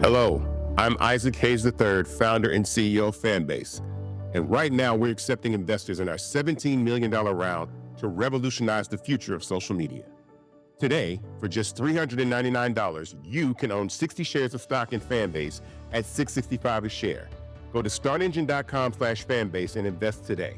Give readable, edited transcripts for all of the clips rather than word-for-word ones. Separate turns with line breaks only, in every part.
Hello, I'm Isaac Hayes III, founder and CEO of Fanbase. And right now we're accepting investors in our $17 million round to revolutionize the future of social media. Today, for just $399, you can own 60 shares of stock in Fanbase at $6.65 a share. Go to startengine.com/fanbase and invest today.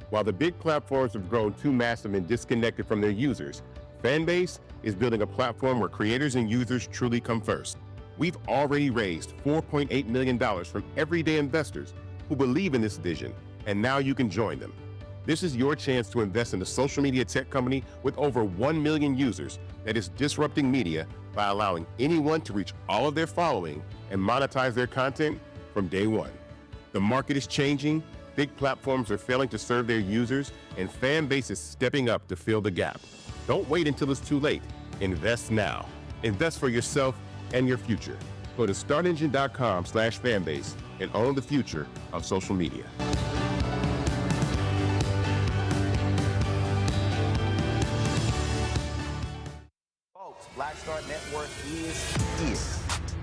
While the big platforms have grown too massive and disconnected from their users, Fanbase is building a platform where creators and users truly come first. We've already raised $4.8 million from everyday investors who believe in this vision, and now you can join them. This is your chance to invest in a social media tech company with over 1 million users that is disrupting media by allowing anyone to reach all of their following and monetize their content from day one. The market is changing, big platforms are failing to serve their users, and Fanbase is stepping up to fill the gap. Don't wait until it's too late. Invest now. Invest for yourself and your future. Go to startengine.com/fanbase and own the future of social media.
Folks, Black Star Network is here.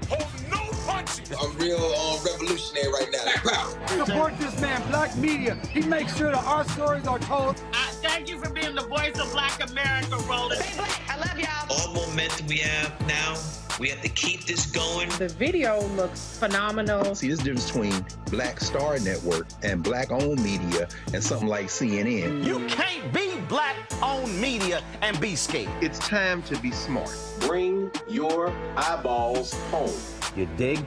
Hold no punches.
I'm real revolutionary right now.
Support this man, Black Media. He makes sure that our stories are told.
Thank you for being the voice of Black America, Roland.
Stay black. I love y'all.
All momentum we have now, we have to keep this going.
The video looks phenomenal.
See, this difference between Black Star Network and Black-owned media and something like CNN.
You can't be Black-owned media and be scared.
It's time to be smart.
Bring your eyeballs home.
You dig?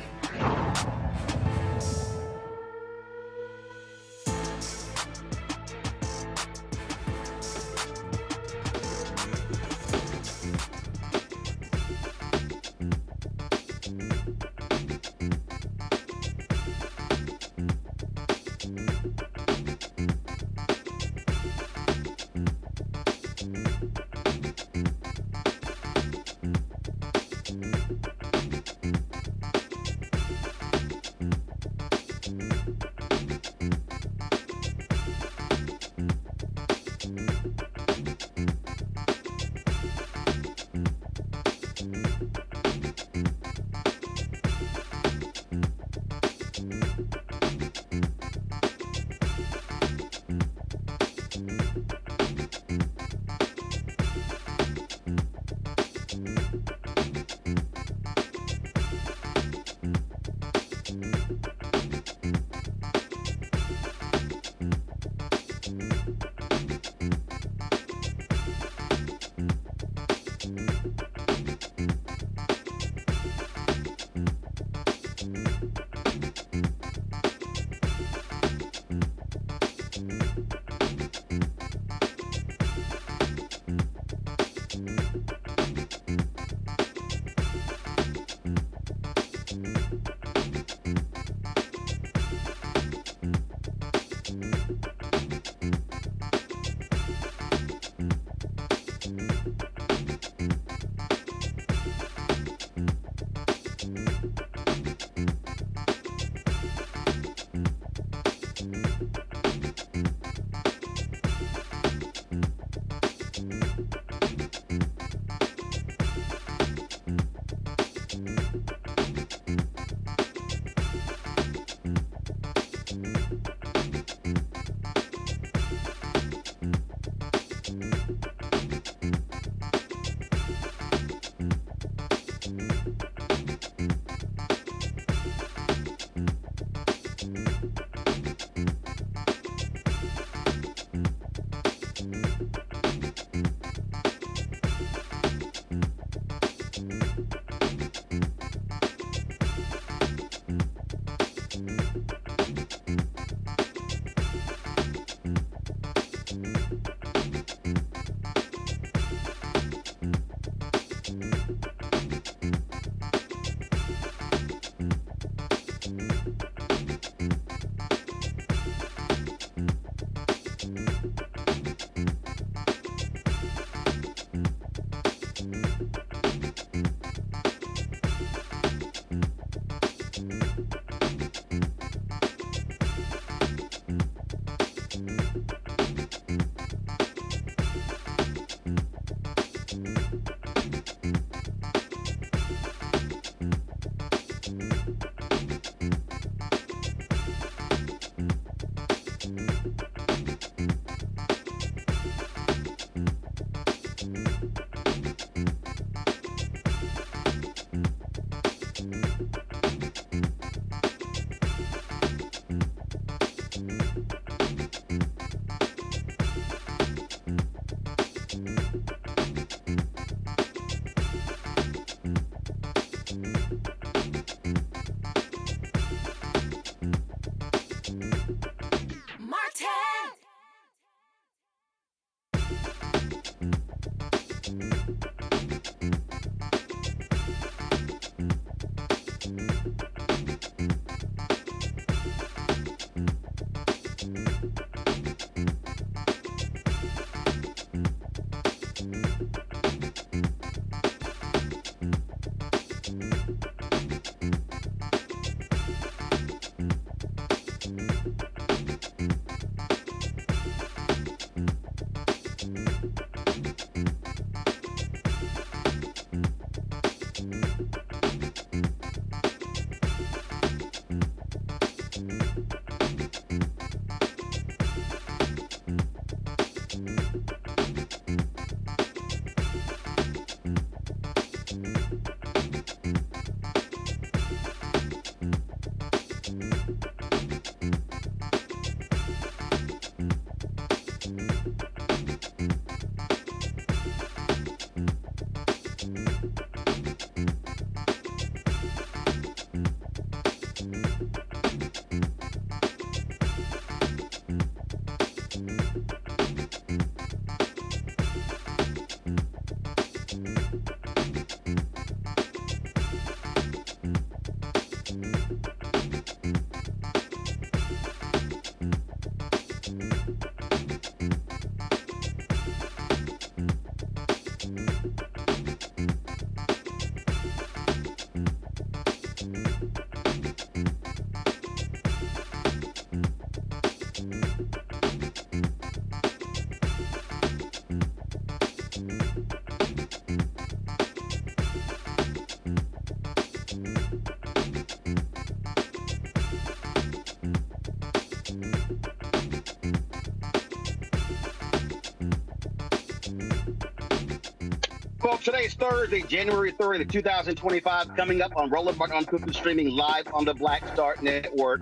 Folks, today's Thursday, January 30th, 2025, coming up on Roland Martin Uncooked, streaming live on the Black Start Network.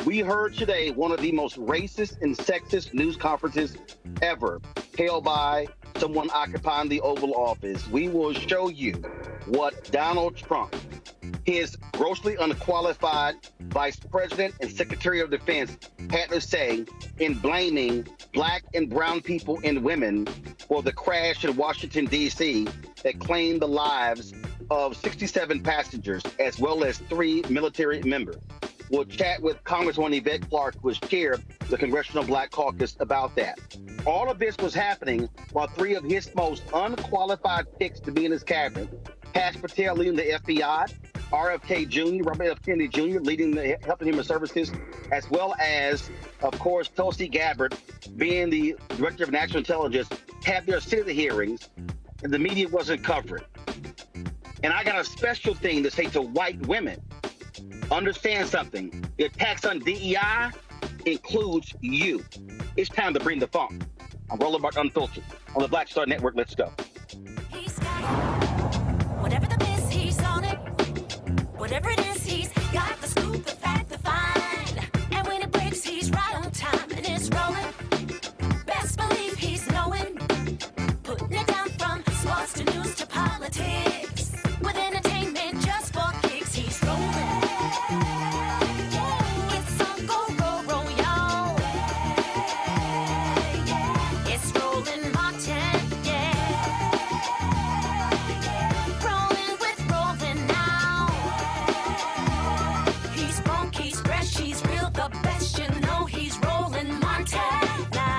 We heard today one of the most racist and sexist news conferences ever, held by someone occupying the Oval Office. We will show you what Donald Trump, his grossly unqualified Vice President and Secretary of Defense, had to say in blaming Black and brown people and women for the crash in Washington, D.C. that claimed the lives of 67 passengers as well as 3 military members. We'll chat with Congresswoman Yvette Clarke, who is chair of the Congressional Black Caucus, about that. All of this was happening while 3 of his most unqualified picks to be in his cabinet, Kash Patel leading the FBI, RFK Jr., Robert F. Kennedy Jr. leading the Health and Human Services, as well as, of course, Tulsi Gabbard being the Director of National Intelligence, had their Senate hearings, and the media wasn't covering. And I got a special thing to say to white women. Understand something. The attacks on DEI includes you. It's time to bring the funk. I'm Roland Martin Unfiltered on the Black Star Network. Let's go.
He's got it. Whatever the miss, he's on it. Whatever it is, he's got the scoop, the fact, the find. And when it breaks, he's right on time and it's rolling. Best believe he's knowing. Putting it down from sports to news to politics. With entertainment just for kicks, he's rolling. It's on go, roll, roll, y'all. It's Roland Martin, yeah. Rolling with Roland now. He's funk, he's fresh, he's real, the best, you know he's Roland Martin now.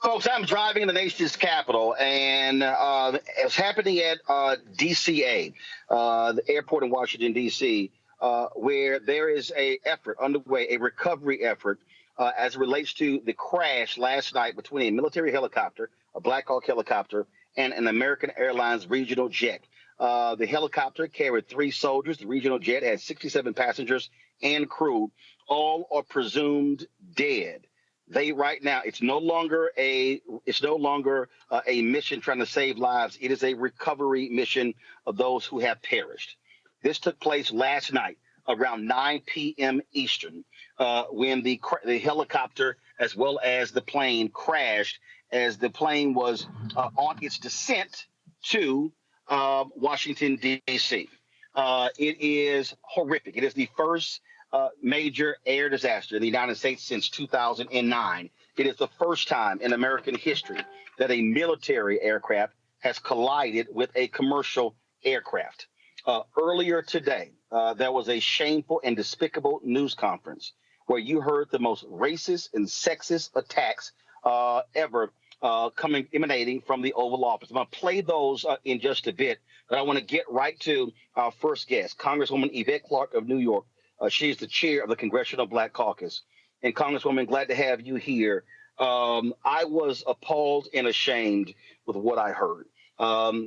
Folks, I'm driving in the nation's capital, and it's happening at DCA, the airport in Washington, D.C., where there is a effort underway, a recovery effort, as it relates to the crash last night between a military helicopter, a Black Hawk helicopter, and an American Airlines regional jet. The helicopter carried 3 soldiers. The regional jet had 67 passengers and crew. All are presumed dead. Right now, it's no longer a mission trying to save lives. It is a recovery mission of those who have perished. This took place last night around 9 p.m. Eastern, when the helicopter as well as the plane crashed as the plane was on its descent to Washington, D.C. It is horrific. It is the first major air disaster in the United States since 2009. It is the first time in American history that a military aircraft has collided with a commercial aircraft. Earlier today, there was a shameful and despicable news conference where you heard the most racist and sexist attacks ever emanating from the Oval Office. I'm going to play those in just a bit, but I want to get right to our first guest, Congresswoman Yvette Clarke of New York. She is the chair of the Congressional Black Caucus. And Congresswoman, glad to have you here. I was appalled and ashamed with what I heard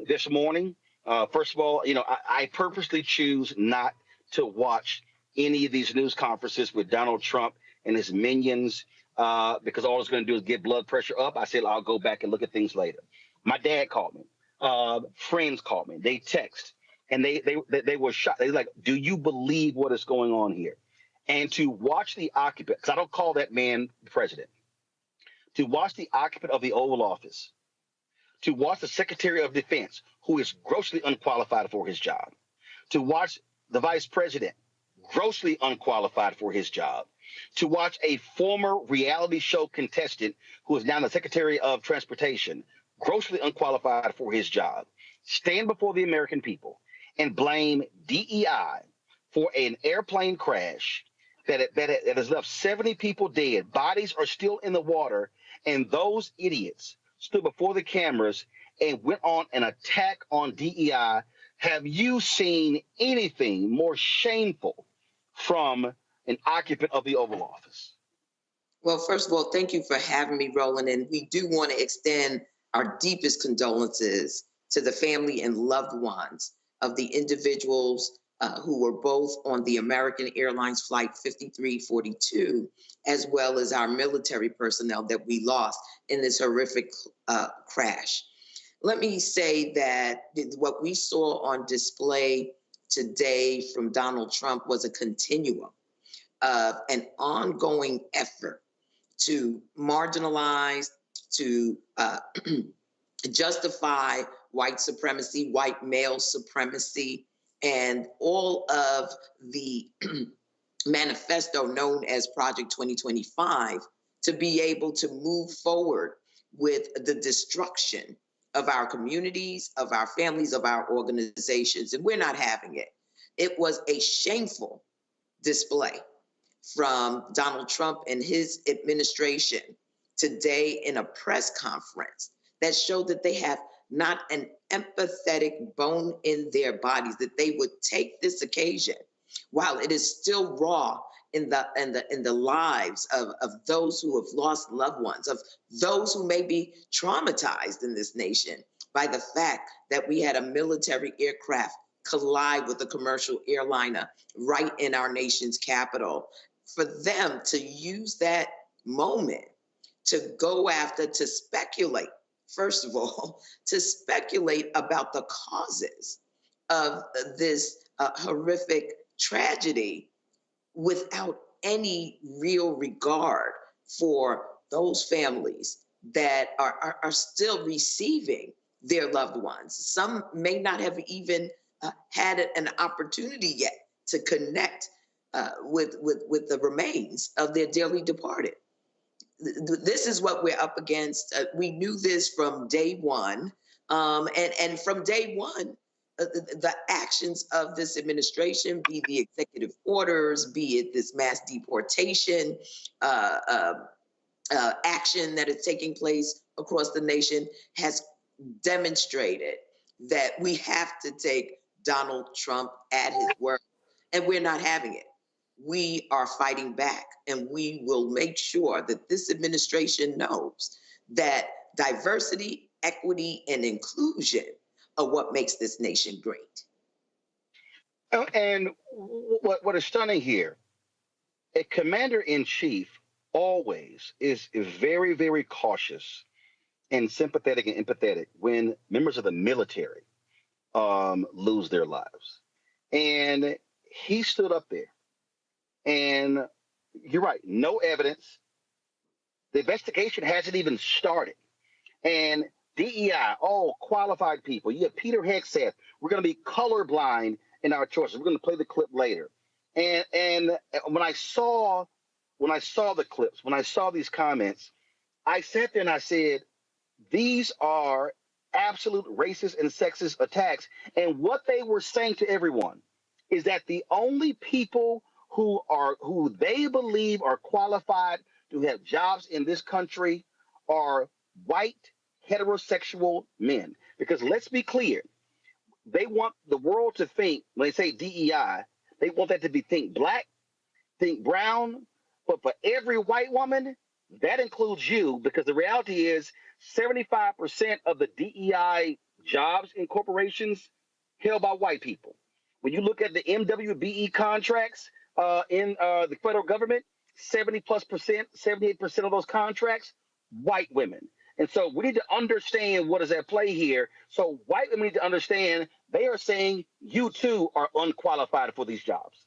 this morning. First of all, I purposely choose not to watch any of these news conferences with Donald Trump and his minions because all it's going to do is get blood pressure up. I said, I'll go back and look at things later. My dad called me. Friends called me. They text. And they were shocked. They were like, do you believe what is going on here? And to watch the occupant, because I don't call that man the president, to watch the occupant of the Oval Office, to watch the Secretary of Defense, who is grossly unqualified for his job, to watch the Vice President, grossly unqualified for his job, to watch a former reality show contestant who is now the Secretary of Transportation, grossly unqualified for his job, stand before the American people and blame DEI for an airplane crash that has left 70 people dead. Bodies are still in the water, and those idiots stood before the cameras and went on an attack on DEI. Have you seen anything more shameful from an occupant of the Oval Office?
Well, first of all, thank you for having me, Roland, and we do want to extend our deepest condolences to the family and loved ones of the individuals who were both on the American Airlines Flight 5342, as well as our military personnel that we lost in this horrific crash. Let me say that what we saw on display today from Donald Trump was a continuum of an ongoing effort to marginalize, to justify white supremacy, white male supremacy, and all of the manifesto known as Project 2025 to be able to move forward with the destruction of our communities, of our families, of our organizations, and we're not having it. It was a shameful display from Donald Trump and his administration today in a press conference that showed that they have not an empathetic bone in their bodies, that they would take this occasion while it is still raw in the lives of those who have lost loved ones, of those who may be traumatized in this nation by the fact that we had a military aircraft collide with a commercial airliner right in our nation's capital. For them to use that moment to go after, to speculate, first of all, to speculate about the causes of this horrific tragedy without any real regard for those families that are still receiving their loved ones. Some may not have even had an opportunity yet to connect with the remains of their dearly departed. This is what we're up against. We knew this from day one. And from day one, the actions of this administration, be the executive orders, be it this mass deportation action that is taking place across the nation, has demonstrated that we have to take Donald Trump at his word, and we're not having it. We are fighting back, and we will make sure that this administration knows that diversity, equity, and inclusion of what makes this nation great.
And what is stunning here, a commander-in-chief always is very, very cautious and sympathetic and empathetic when members of the military lose their lives. And he stood up there. And you're right, no evidence. The investigation hasn't even started. And DEI, all qualified people. You have Peter Hegseth. We're going to be colorblind in our choices. We're going to play the clip later. And when I saw the clips, when I saw these comments, I sat there and I said, these are absolute racist and sexist attacks. And what they were saying to everyone is that the only people who they believe are qualified to have jobs in this country are white heterosexual men. Because let's be clear, they want the world to think, when they say DEI, they want that to be think black, think brown, but for every white woman, that includes you, because the reality is 75% of the DEI jobs in corporations held by white people. When you look at the MWBE contracts in the federal government, 78% of those contracts, white women. And so we need to understand what is at play here. So white women need to understand they are saying you too are unqualified for these jobs.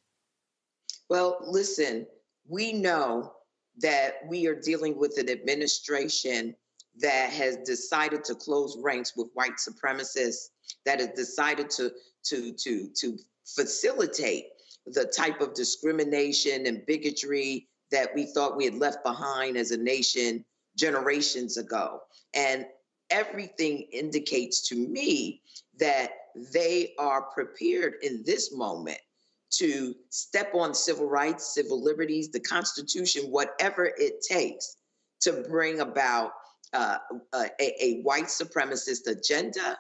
Well, listen, we know that we are dealing with an administration that has decided to close ranks with white supremacists, that has decided to facilitate the type of discrimination and bigotry that we thought we had left behind as a nation generations ago. And everything indicates to me that they are prepared in this moment to step on civil rights, civil liberties, the Constitution, whatever it takes to bring about a white supremacist agenda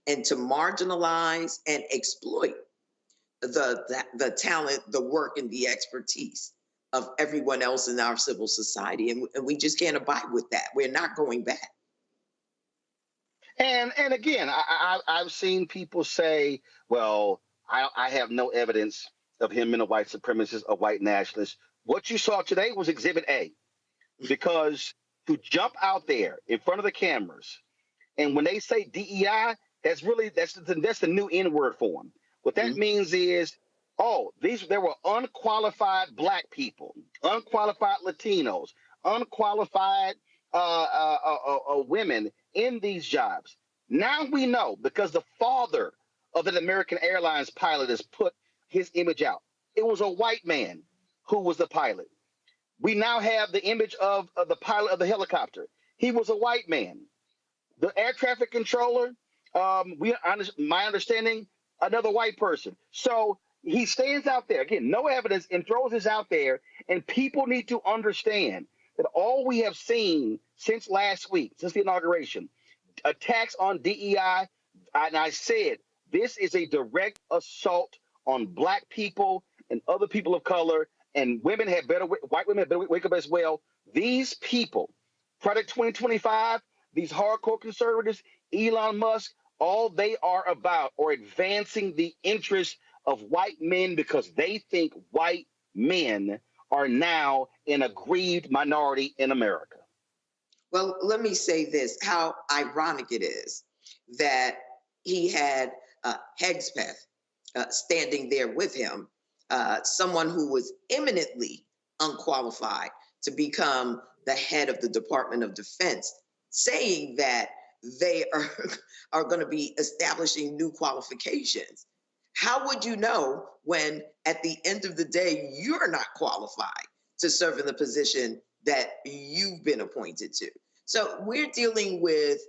and to marginalize and exploit the talent, the work, and the expertise of everyone else in our civil society. And we just can't abide with that. We're not going back.
And again, I've seen people say, well, I have no evidence of him being a white supremacist, a white nationalist. What you saw today was Exhibit A, because to jump out there in front of the cameras, and when they say DEI, that's the new N word for them. What that means is, there were unqualified black people, unqualified Latinos, unqualified women in these jobs. Now we know, because the father of an American Airlines pilot has put his image out. It was a white man who was the pilot. We now have the image of the pilot of the helicopter. He was a white man. The air traffic controller, my understanding, another white person. So he stands out there, again, no evidence, and throws this out there. And people need to understand that all we have seen since last week, since the inauguration, attacks on DEI, and I said, this is a direct assault on black people and other people of color, and white women had better wake up as well. These people, Project 2025, these hardcore conservatives, Elon Musk, all they are about are advancing the interests of white men, because they think white men are now an aggrieved minority in America.
Well, let me say this, how ironic it is that he had Hegseth standing there with him, someone who was eminently unqualified to become the head of the Department of Defense, saying that they are going to be establishing new qualifications. How would you know when at the end of the day, you're not qualified to serve in the position that you've been appointed to? So we're dealing with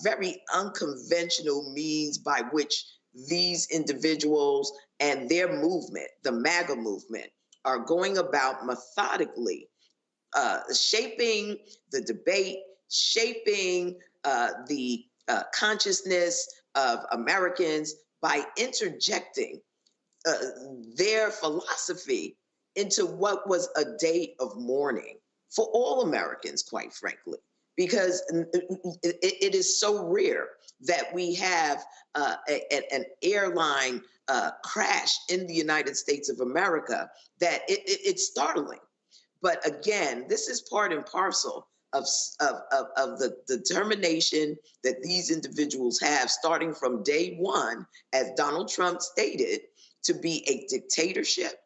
very unconventional means by which these individuals and their movement, the MAGA movement, are going about methodically shaping the debate, shaping the consciousness of Americans by interjecting their philosophy into what was a day of mourning for all Americans, quite frankly, because it is so rare that we have an airline crash in the United States of America, that it's startling. But again, this is part and parcel of the determination that these individuals have starting from day one, as Donald Trump stated, to be a dictatorship,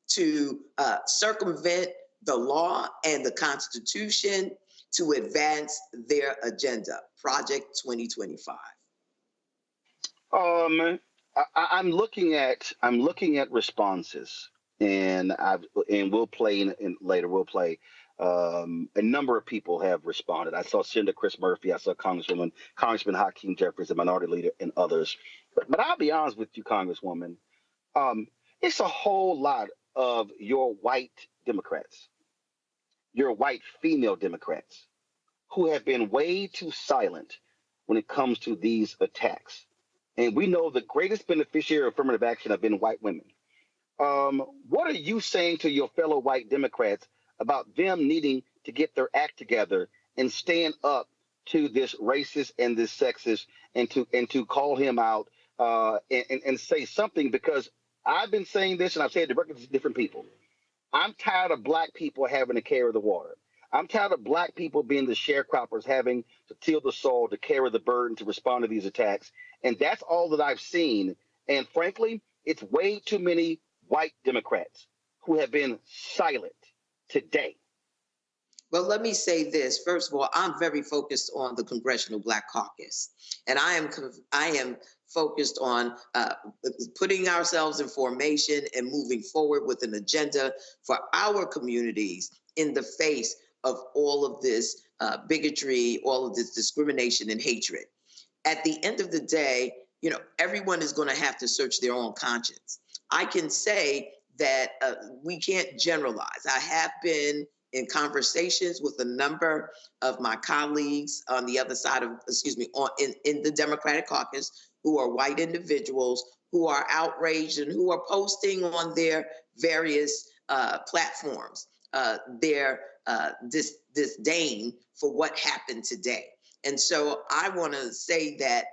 to circumvent the law and the Constitution, to advance their agenda, Project 2025.
I'm looking at responses, and we'll play later. We'll play. A number of people have responded. I saw Senator Chris Murphy. I saw Congressman Hakeem Jeffries, the minority leader, and others. But I'll be honest with you, Congresswoman. It's a whole lot of your white Democrats, your white female Democrats, who have been way too silent when it comes to these attacks. And we know the greatest beneficiary of affirmative action have been white women. What are you saying to your fellow white Democrats about them needing to get their act together and stand up to this racist and this sexist, and to call him out and say something? Because I've been saying this, and I've said it directly to different people. I'm tired of black people having to carry the water. I'm tired of black people being the sharecroppers, having to till the soil, to carry the burden, to respond to these attacks. And that's all that I've seen. And frankly, it's way too many white Democrats who have been silent today.
Well, let me say this. First of all, I'm very focused on the Congressional Black Caucus, and I am focused on putting ourselves in formation and moving forward with an agenda for our communities in the face of all of this bigotry, all of this discrimination and hatred. At the end of the day, everyone is going to have to search their own conscience. I can say that we can't generalize. I have been in conversations with a number of my colleagues on the other side of, in the Democratic caucus, who are white individuals who are outraged and who are posting on their various platforms their disdain for what happened today. And so I want to say that,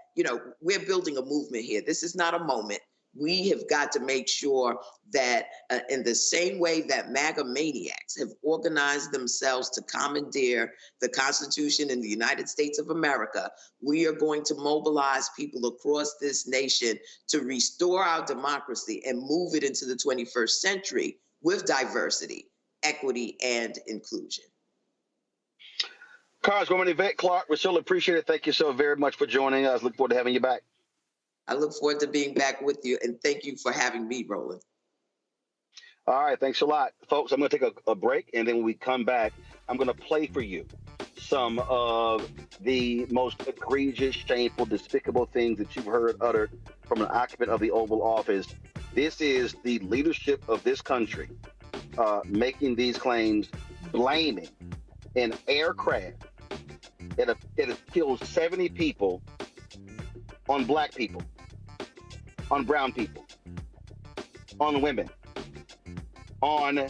we're building a movement here. This is not a moment. We have got to make sure that in the same way that MAGA maniacs have organized themselves to commandeer the Constitution in the United States of America, we are going to mobilize people across this nation to restore our democracy and move it into the 21st century with diversity, equity, and inclusion.
Congresswoman Yvette Clarke, we still appreciate it. Thank you so very much for joining us. Look forward to having you back.
I look forward to being back with you, and thank you for having me, Roland.
All right, thanks a lot. Folks, I'm going to take a break, and then when we come back, I'm going to play for you some of the most egregious, shameful, despicable things that you've heard uttered from an occupant of the Oval Office. This is the leadership of this country making these claims, blaming an aircraft that has killed 70 people on black people, on brown people, on women, on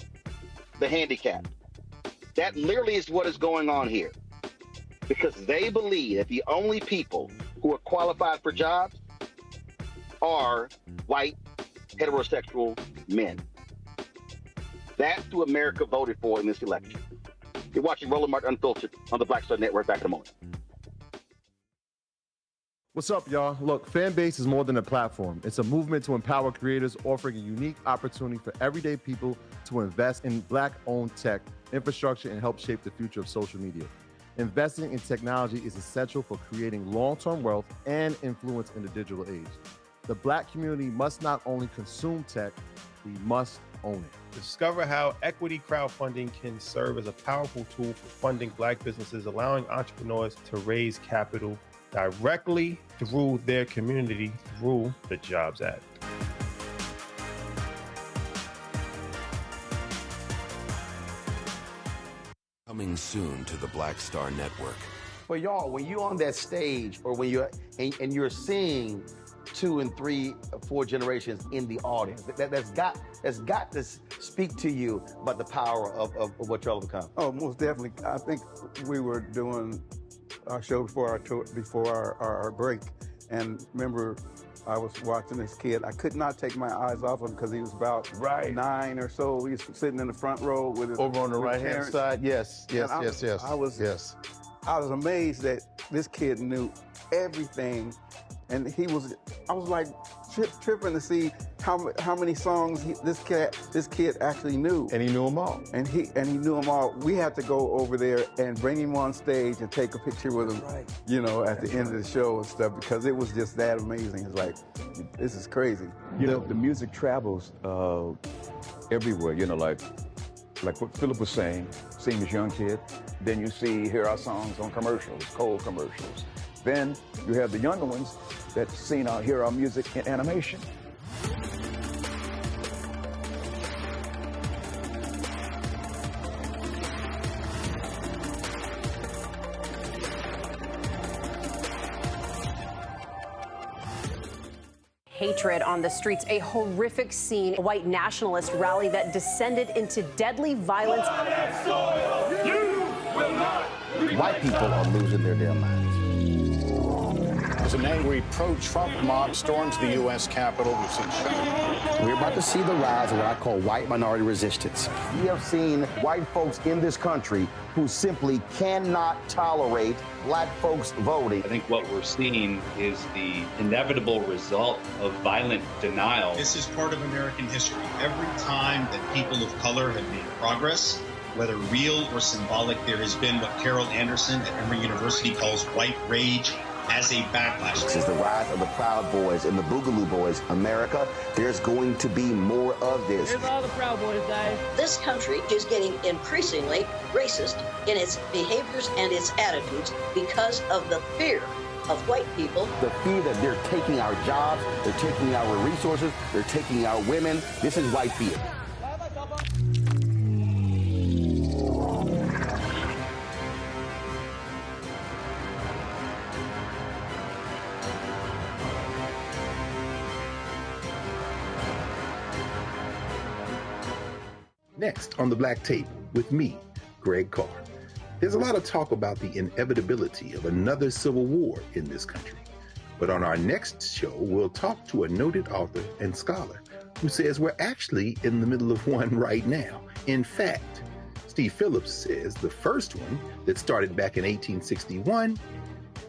the handicapped. That literally is what is going on here, because they believe that the only people who are qualified for jobs are white, heterosexual men. That's who America voted for in this election. You're watching Roland Martin Unfiltered on the Black Star Network. Back in a moment.
What's up, y'all? Look, Fanbase is more than a platform. It's a movement to empower creators, offering a unique opportunity for everyday people to invest in Black-owned tech, infrastructure, and help shape the future of social media. Investing in technology is essential for creating long-term wealth and influence in the digital age. The Black community must not only consume tech, we must own it.
Discover how equity crowdfunding can serve as a powerful tool for funding Black businesses, allowing entrepreneurs to raise capital directly through their community through the Jobs Act.
Coming soon to the Black Star Network.
But y'all, when you're on that stage, or when you're and you're seeing 2 and 3, 4 generations in the audience, that's got to speak to you about the power of what y'all have become.
Oh, most definitely. I think we were doing our show before our break, and remember, I was watching this kid. I could not take my eyes off him because he was about 9 or so. He was sitting in the front row with his
over on the right hand
parents.
side. Yes.
I was amazed that this kid knew everything, and I was like tripping to see how many songs this kid actually knew.
And he knew them all.
And he knew them all. We had to go over there and bring him on stage and take a picture with him, at the end of the show and stuff, because it was just that amazing. It's like, this is crazy.
The music travels everywhere, like what Philip was saying, seeing this young kid, then you hear our songs on commercials, cold commercials. Then you have the younger ones that hear our music in animation.
Hatred on the streets, a horrific scene, a white nationalist rally that descended into deadly violence.
White people are losing their damn minds.
As an angry pro-Trump mob storms the U.S. Capitol, we've seen shooting.
We're about to see the rise of what I call white minority resistance. We have seen white folks in this country who simply cannot tolerate black folks voting.
I think what we're seeing is the inevitable result of violent denial.
This is part of American history. Every time that people of color have made progress, whether real or symbolic, there has been what Carol Anderson at Emory University calls white rage as a backlash.
This is the rise of the Proud Boys and the Boogaloo Boys. America, there's going to be more of this.
Here's all the Proud Boys, guys.
This country is getting increasingly racist in its behaviors and its attitudes because of the fear of white people.
The fear that they're taking our jobs, they're taking our resources, they're taking our women. This is white fear.
Next on the Black Table with me, Greg Carr. There's a lot of talk about the inevitability of another civil war in this country. But on our next show, we'll talk to a noted author and scholar who says we're actually in the middle of one right now. In fact, Steve Phillips says the first one that started back in 1861,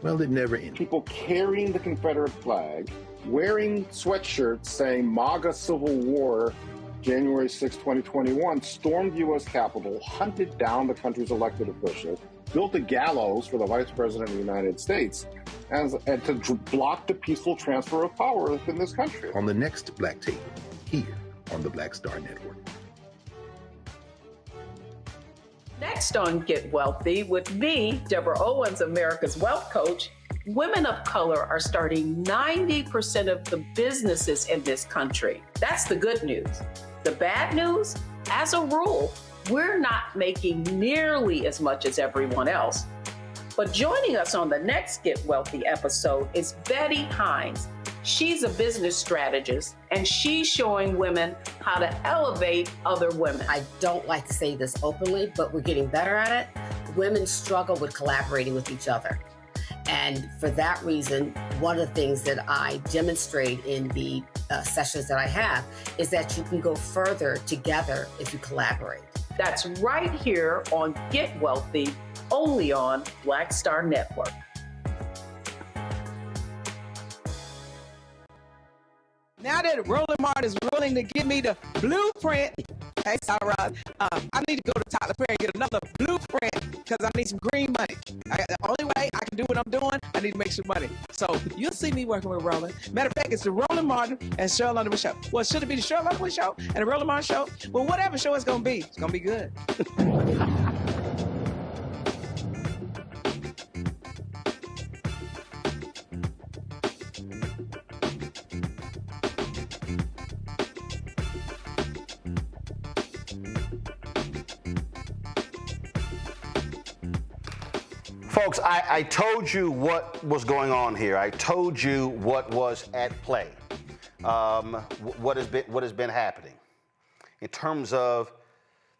well, it never ended.
People carrying the Confederate flag, wearing sweatshirts saying MAGA Civil War, January 6, 2021, stormed the U.S. Capitol, hunted down the country's elected officials, built a gallows for the Vice President of the United States, and to block the peaceful transfer of power within this country.
On the next Black Table, here on the Black Star Network.
Next on Get Wealthy with me, Deborah Owens, America's Wealth Coach. Women of color are starting 90% of the businesses in this country. That's the good news. The bad news, as a rule, we're not making nearly as much as everyone else. But joining us on the next Get Wealthy episode is Betty Hines. She's a business strategist, and she's showing women how to elevate other women.
I don't like to say this openly, but we're getting better at it. Women struggle with collaborating with each other. And for that reason, one of the things that I demonstrate in the sessions that I have is that you can go further together if you collaborate.
That's right here on Get Wealthy, only on Black Star Network.
Now that Roland Martin is willing to give me the blueprint, hey, Sarah, I need to go to Tyler Perry and get another blueprint because I need some green money. The only way I can do what I'm doing, I need to make some money. So you'll see me working with Roland. Matter of fact, it's the Roland Martin and Cheryl Underwood show. Well, should it be the Cheryl Underwood show and the Roland Martin show? Well, whatever show it's going to be good.
Folks, I told you what was going on here. I told you what was at play, what has been happening in terms of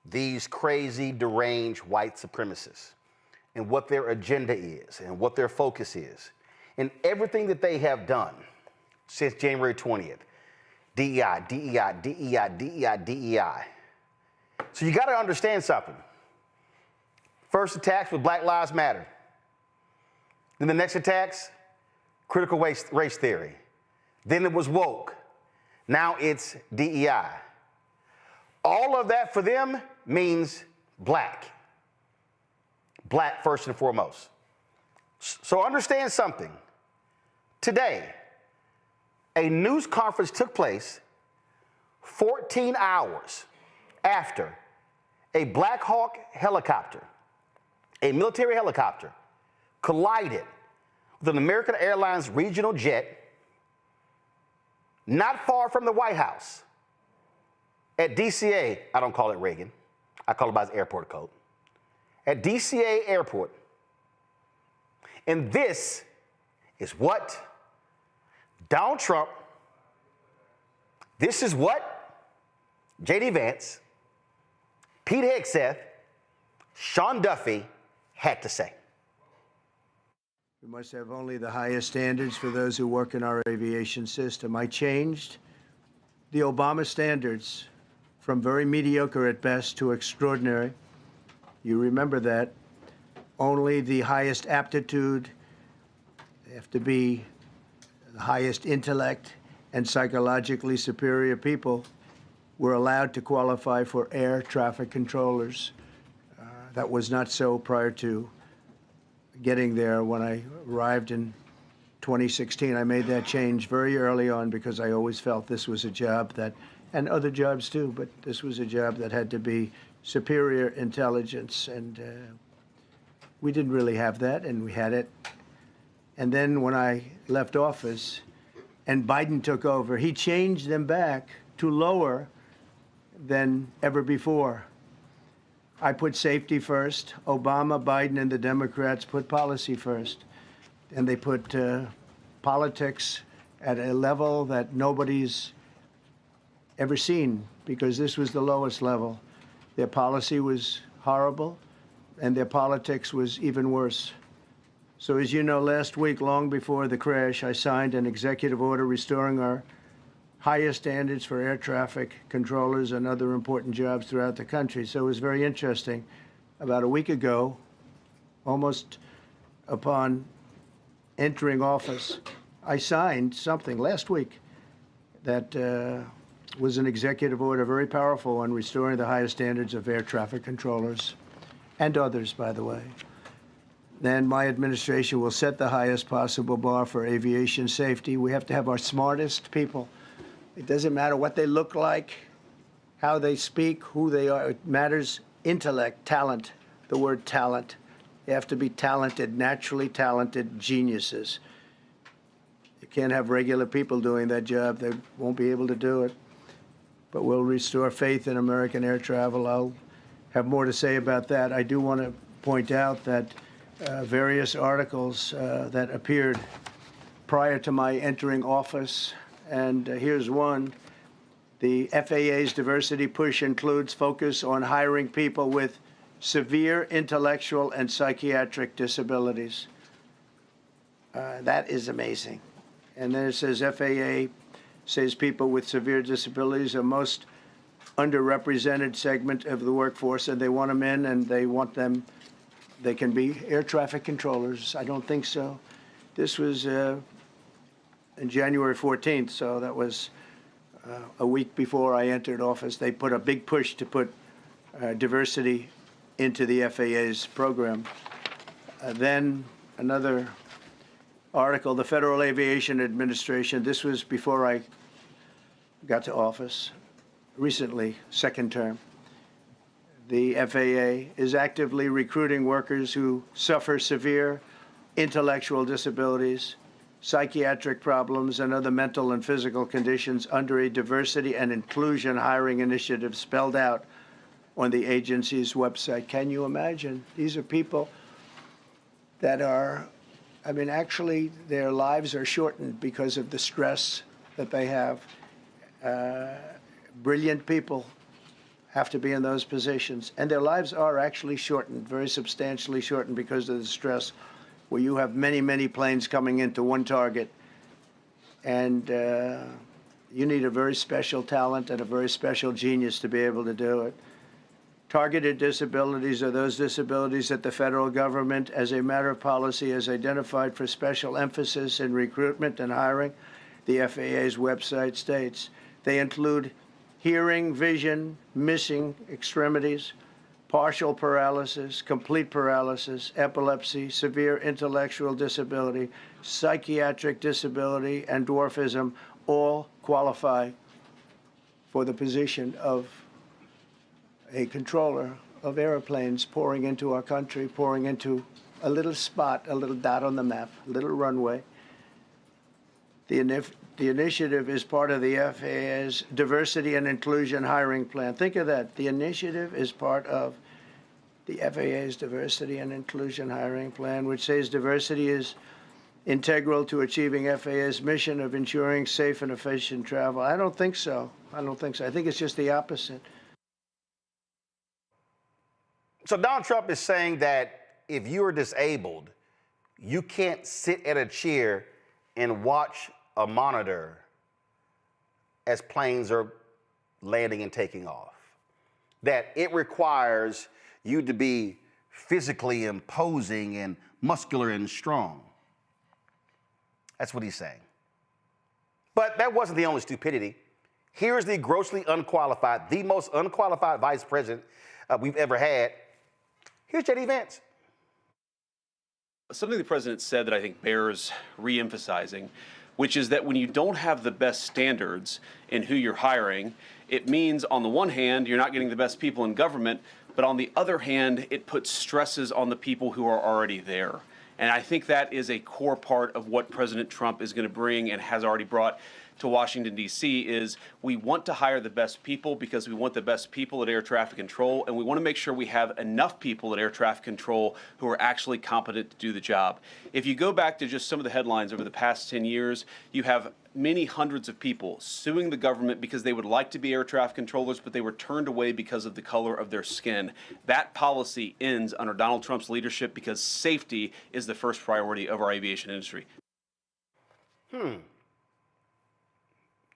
these crazy, deranged white supremacists. and what their agenda is and what their focus is. And everything that they have done since January 20th, DEI, DEI, DEI, DEI, DEI. So you got to understand something. First attacks with Black Lives Matter. Then the next attacks, critical race theory. Then it was woke. Now it's DEI. All of that for them means black. Black first and foremost. So understand something. Today, a news conference took place 14 hours after a Black Hawk helicopter, a military helicopter, collided with an American Airlines regional jet not far from the White House at DCA. I don't call it Reagan. I call it by its airport code. At DCA Airport. And this is what Donald Trump, this is what J.D. Vance, Pete Hegseth, Sean Duffy had to say.
We must have only the highest standards for those who work in our aviation system. I changed the Obama standards from very mediocre at best to extraordinary. You remember that. Only the highest aptitude, they have to be the highest intellect and psychologically superior people were allowed to qualify for air traffic controllers. That was not so prior to getting there. When I arrived in 2016, I made that change very early on because I always felt this was a job that, and other jobs too, but this was a job that had to be superior intelligence, and we didn't really have that, and we had it. And then when I left office and Biden took over, he changed them back to lower than ever before. I put safety first. Obama, Biden, and the Democrats put policy first. And they put politics at a level that nobody's ever seen, because this was the lowest level. Their policy was horrible, and their politics was even worse. So as you know, last week, long before the crash, I signed an executive order restoring our highest standards for air traffic controllers and other important jobs throughout the country. So it was very interesting. About a week ago, almost upon entering office, I signed something last week that was an executive order, very powerful, on restoring the highest standards of air traffic controllers and others, by the way. Then my administration will set the highest possible bar for aviation safety. We have to have our smartest people. It doesn't matter what they look like, how they speak, who they are. It matters intellect, talent, the word talent. You have to be talented, naturally talented geniuses. You can't have regular people doing that job. They won't be able to do it. But we'll restore faith in American air travel. I'll have more to say about that. I do want to point out that various articles that appeared prior to my entering office, and here's one. The FAA's diversity push includes focus on hiring people with severe intellectual and psychiatric disabilities. That is amazing. And then it says FAA says people with severe disabilities are most underrepresented segment of the workforce, and they want them in, and they want them, they can be air traffic controllers. I don't think so. This was in January 14th, so that was a week before I entered office. They put a big push to put diversity into the FAA's program. Then another article, the Federal Aviation Administration, this was before I got to office, recently, second term. The FAA is actively recruiting workers who suffer severe intellectual disabilities, psychiatric problems, and other mental and physical conditions under a diversity and inclusion hiring initiative spelled out on the agency's website. Can you imagine? These are people that are, I mean, actually, their lives are shortened because of the stress that they have. Brilliant people have to be in those positions. And their lives are actually shortened, very substantially shortened because of the stress where you have many, many planes coming into one target. And you need a very special talent and a very special genius to be able to do it. Targeted disabilities are those disabilities that the federal government, as a matter of policy, has identified for special emphasis in recruitment and hiring. The FAA's website states they include hearing, vision, missing extremities, partial paralysis, complete paralysis, epilepsy, severe intellectual disability, psychiatric disability, and dwarfism all qualify for the position of a controller of airplanes pouring into our country, pouring into a little spot, a little dot on the map, a little runway. The initiative is part of the FAA's diversity and inclusion hiring plan. Think of that. The initiative is part of the FAA's diversity and inclusion hiring plan, which says diversity is integral to achieving FAA's mission of ensuring safe and efficient travel. I don't think so. I don't think so. I think it's just the opposite.
So Donald Trump is saying that if you are disabled, you can't sit at a chair and watch a monitor as planes are landing and taking off. That it requires you to be physically imposing and muscular and strong. That's what he's saying. But that wasn't the only stupidity. Here's the grossly unqualified, the most unqualified vice president we've ever had. Here's J.D. Vance.
Something the president said that I think bears re-emphasizing, which is that when you don't have the best standards in who you're hiring, it means on the one hand, you're not getting the best people in government, but on the other hand, it puts stresses on the people who are already there. And I think that is a core part of what President Trump is going to bring and has already brought to Washington, D.C. is we want to hire the best people because we want the best people at air traffic control, and we want to make sure we have enough people at air traffic control who are actually competent to do the job. If you go back to just some of the headlines over the past 10 years, you have many hundreds of people suing the government because they would like to be air traffic controllers, but they were turned away because of the color of their skin. That policy ends under Donald Trump's leadership because safety is the first priority of our aviation industry.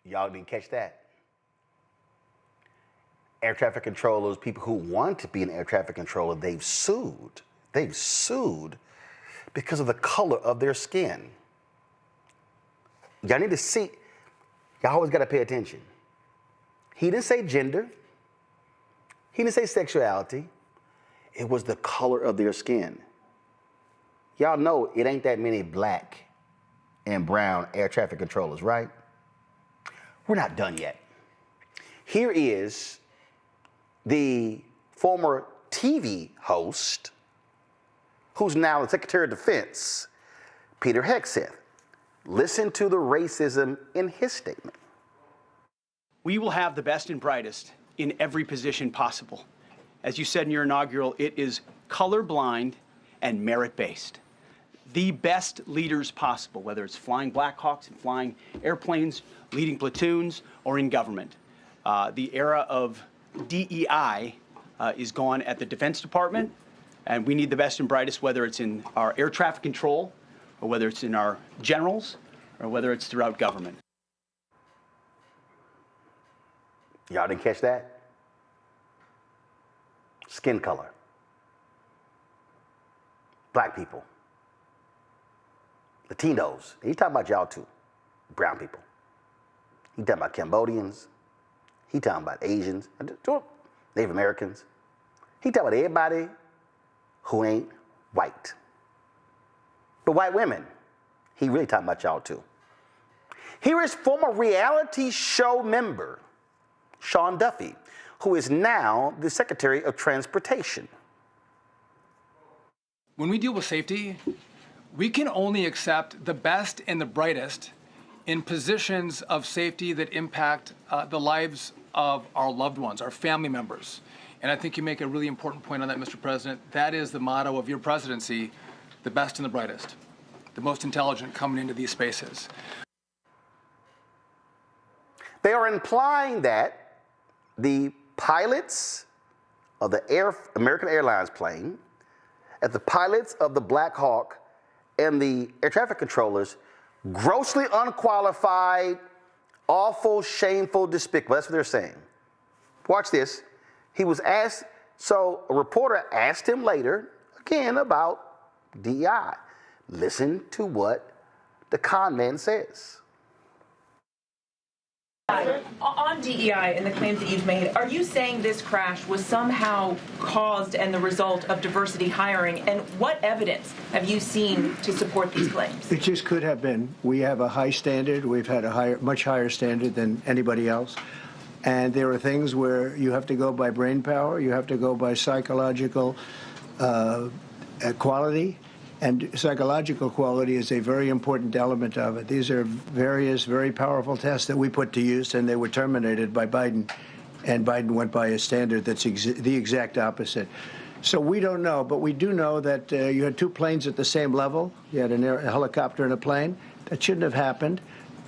Y'all didn't catch that. Air traffic controllers, people who want to be an air traffic controller, they've sued. They've sued because of the color of their skin. Y'all need to see, y'all always got to pay attention. He didn't say gender. He didn't say sexuality. It was the color of their skin. Y'all know it ain't that many black and brown air traffic controllers, right? We're not done yet. Here is the former TV host, who's now the Secretary of Defense, Peter Hegseth. Listen to the racism in his statement.
We will have the best and brightest in every position possible. As you said in your inaugural, it is colorblind and merit-based. The best leaders possible, whether it's flying Black Hawks and flying airplanes, leading platoons, or in government. The era of DEI is gone at the Defense Department, and we need the best and brightest, whether it's in our air traffic control, or whether it's in our generals, or whether it's throughout government.
Y'all didn't catch that? Skin color. Black people. Latinos. He's talking about y'all too. Brown people. He's talking about Cambodians. He's talking about Asians. Native Americans. He's talking about everybody who ain't white. But white women, he really talking about y'all too. Here is former reality show member, Sean Duffy, who is now the Secretary of Transportation.
When we deal with safety, we can only accept the best and the brightest in positions of safety that impact the lives of our loved ones, our family members. And I think you make a really important point on that, Mr. President. That is the motto of your presidency, the best and the brightest, the most intelligent coming into these spaces.
They are implying that the pilots of the American Airlines plane, at the pilots of the Black Hawk, and the air traffic controllers, grossly unqualified, awful, shameful, despicable. That's what they're saying. Watch this. He was asked, so a reporter asked him later, again, about DEI. Listen to what the con man says.
On DEI and the claims that you've made, are you saying this crash was somehow caused and the result of diversity hiring? And what evidence have you seen to support these claims?
It just could have been. We have a high standard. We've had a much higher standard than anybody else. And there are things where you have to go by brain power. You have to go by psychological quality. And psychological quality is a very important element of it. These are various very powerful tests that we put to use, and they were terminated by Biden. And Biden went by a standard that's the exact opposite. So we don't know, but we do know that you had two planes at the same level. You had a helicopter and a plane. That shouldn't have happened.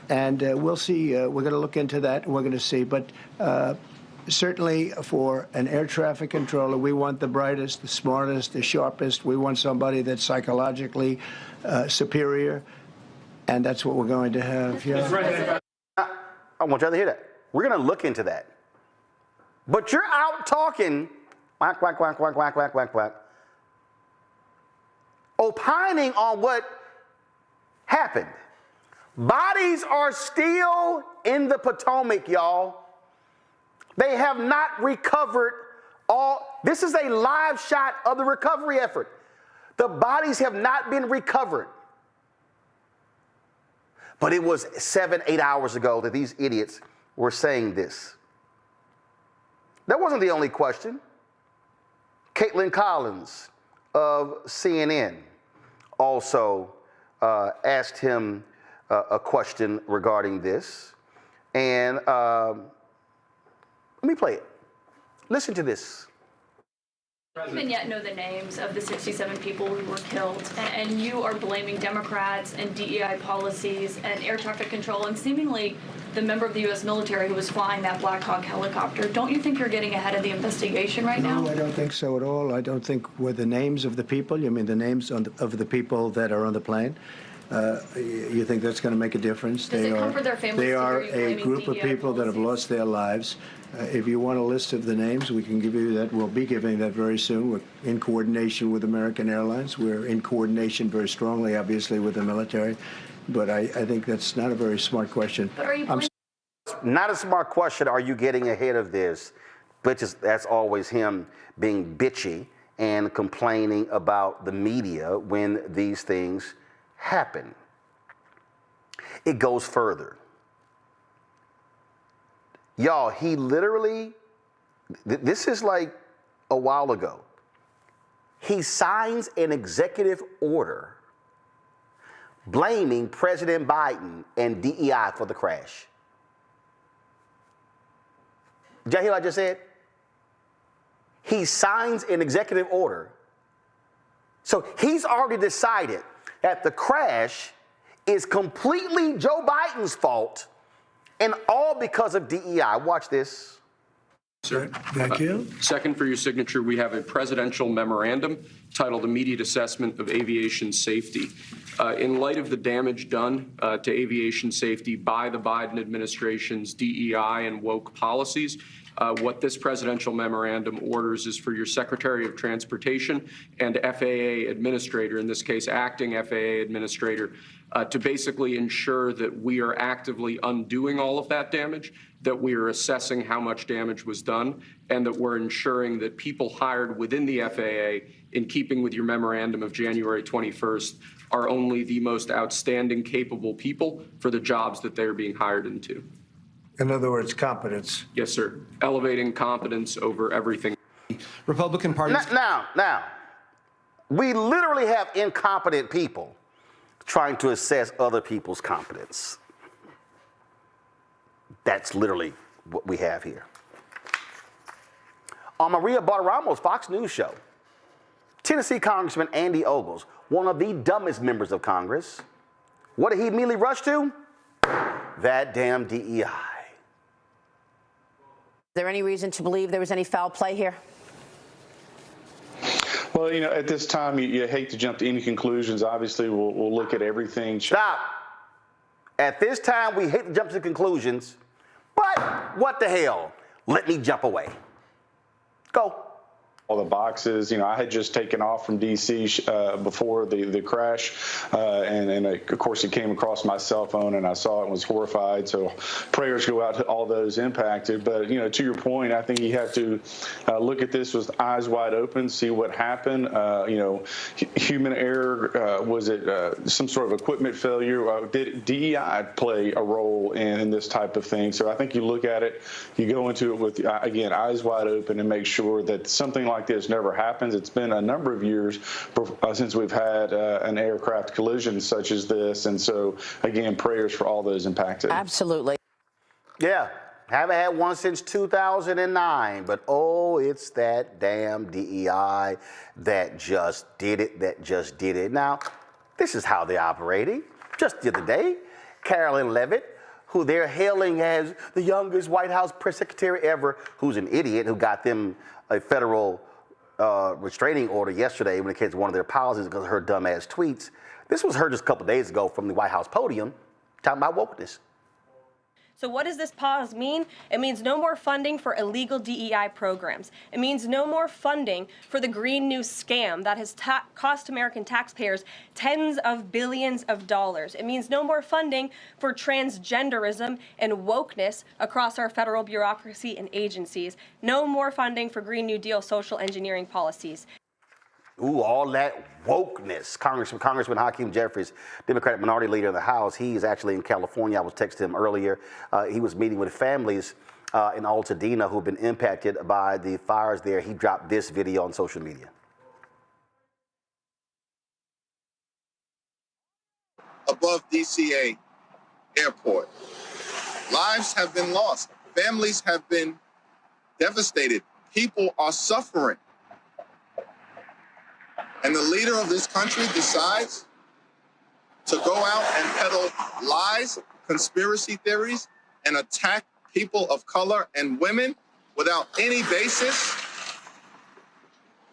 And we'll see. We're going to look into that, and we're going to see. But certainly for an air traffic controller, we want the brightest, the smartest, the sharpest. We want somebody that's psychologically superior, and that's what we're going to have. Yeah.
I want y'all to hear that. We're going to look into that. But you're out talking, whack, whack, whack, whack, whack, whack, whack, whack, opining on what happened. Bodies are still in the Potomac, y'all. They have not recovered all. This is a live shot of the recovery effort. The bodies have not been recovered. But it was 7-8 hours ago that these idiots were saying this. That wasn't the only question. Caitlin Collins of CNN also asked him a question regarding this. And let me play it. Listen to this.
We don't even yet know the names of the 67 people who were killed, and you are blaming Democrats and DEI policies and air traffic control and seemingly the member of the U.S. military who was flying that Black Hawk helicopter. Don't you think you're getting ahead of the investigation right now?
No, I don't think so at all. I don't think with the names of the people. You mean the names of the people that are on the plane? You think that's going to make a difference?
Does it comfort their families?
They are
a
a group of people that have lost their lives. If you want a list of the names, we can give you that. We'll be giving that very soon. We're in coordination with American Airlines. We're in coordination very strongly, obviously, with the military. But I think that's not a very smart question.
But are you
not a smart question. Are you getting ahead of this? But that's always him being bitchy and complaining about the media when these things happen. It goes further. Y'all, he literally, this is like a while ago. He signs an executive order blaming President Biden and DEI for the crash. Did y'all hear what I just said? He signs an executive order. So he's already decided that the crash is completely Joe Biden's fault and all because of DEI. Watch this.
Sir.
Thank you.
Second, for your signature, we have a presidential memorandum titled Immediate Assessment of Aviation Safety. In light of the damage done to aviation safety by the Biden administration's DEI and woke policies, what this presidential memorandum orders is for your Secretary of Transportation and FAA administrator, in this case, acting FAA administrator, to basically ensure that we are actively undoing all of that damage, that we are assessing how much damage was done, and that we're ensuring that people hired within the FAA, in keeping with your memorandum of January 21st, are only the most outstanding, capable people for the jobs that they're being hired into.
In other words, competence.
Yes, sir. Elevating competence over everything.
Republican Party.
Now, we literally have incompetent people trying to assess other people's competence. That's literally what we have here. On Maria Bartiramo's Fox News show, Tennessee Congressman Andy Ogles, one of the dumbest members of Congress, what did he immediately rush to? That damn DEI.
there any reason to believe there was any foul play here?
Well, you know, at this time, you hate to jump to any conclusions. Obviously, we'll look at everything.
Stop. At this time, we hate to jump to conclusions, but what the hell? Let me jump away. Go.
All the boxes, you know, I had just taken off from D.C. Before the crash, and of course it came across my cell phone, and I saw it and was horrified. So prayers go out to all those impacted. But, you know, to your point, I think you have to look at this with eyes wide open, see what happened. You know, human error, was it some sort of equipment failure? Did DEI play a role in this type of thing? So I think you look at it, you go into it with, again, eyes wide open and make sure that something like this never happens. It's been a number of years since we've had an aircraft collision such as this. And so, again, prayers for all those impacted.
Absolutely.
Yeah, haven't had one since 2009. But, oh, it's that damn DEI that just did it, Now, this is how they're operating. Just the other day, Carolyn Levitt, who they're hailing as the youngest White House press secretary ever, who's an idiot who got them a federal restraining order yesterday when it came to one of their policies because of her dumbass tweets. This was her just a couple days ago from the White House podium talking about wokeness.
So what does this pause mean? It means no more funding for illegal DEI programs. It means no more funding for the Green New scam that has cost American taxpayers tens of billions of dollars. It means no more funding for transgenderism and wokeness across our federal bureaucracy and agencies. No more funding for Green New Deal social engineering policies.
Ooh, all that wokeness. Congressman Hakeem Jeffries, Democratic minority leader in the House, he is actually in California. I was texting him earlier. He was meeting with families in Altadena who have been impacted by the fires there. He dropped this video on social media.
Above DCA airport. Lives have been lost. Families have been devastated. People are suffering. And the leader of this country decides to go out and peddle lies, conspiracy theories, and attack people of color and women without any basis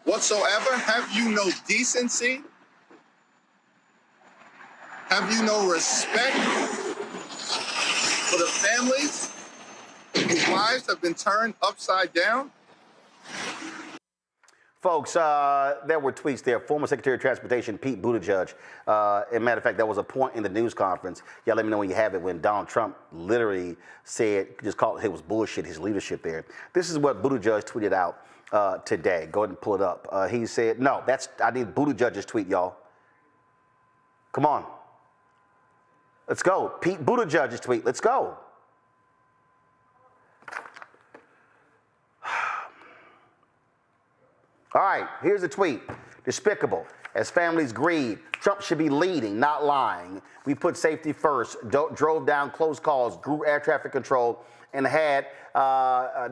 whatsoever. Have you no decency? Have you no respect for the families whose lives have been turned upside down?
Folks, there were tweets there. Former Secretary of Transportation Pete Buttigieg. As a matter of fact, there was a point in the news conference. Y'all let me know when you have it, when Donald Trump literally said, just called it was bullshit, his leadership there. This is what Buttigieg tweeted out today. Go ahead and pull it up. He said, no, I need Buttigieg's tweet, y'all. Come on. Let's go. Pete Buttigieg's tweet. Let's go. All right, here's a tweet. Despicable. As families grieve, Trump should be leading, not lying. We put safety first, drove down close calls, grew air traffic control, and had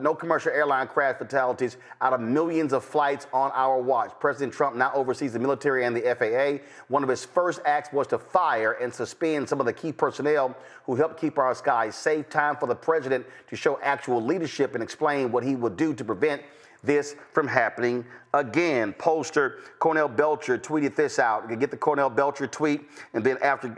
no commercial airline crash fatalities out of millions of flights on our watch. President Trump now oversees the military and the FAA. One of his first acts was to fire and suspend some of the key personnel who helped keep our skies safe. Time for the president to show actual leadership and explain what he would do to prevent this from happening again. Pollster Cornell Belcher tweeted this out. You can get the Cornell Belcher tweet, and then after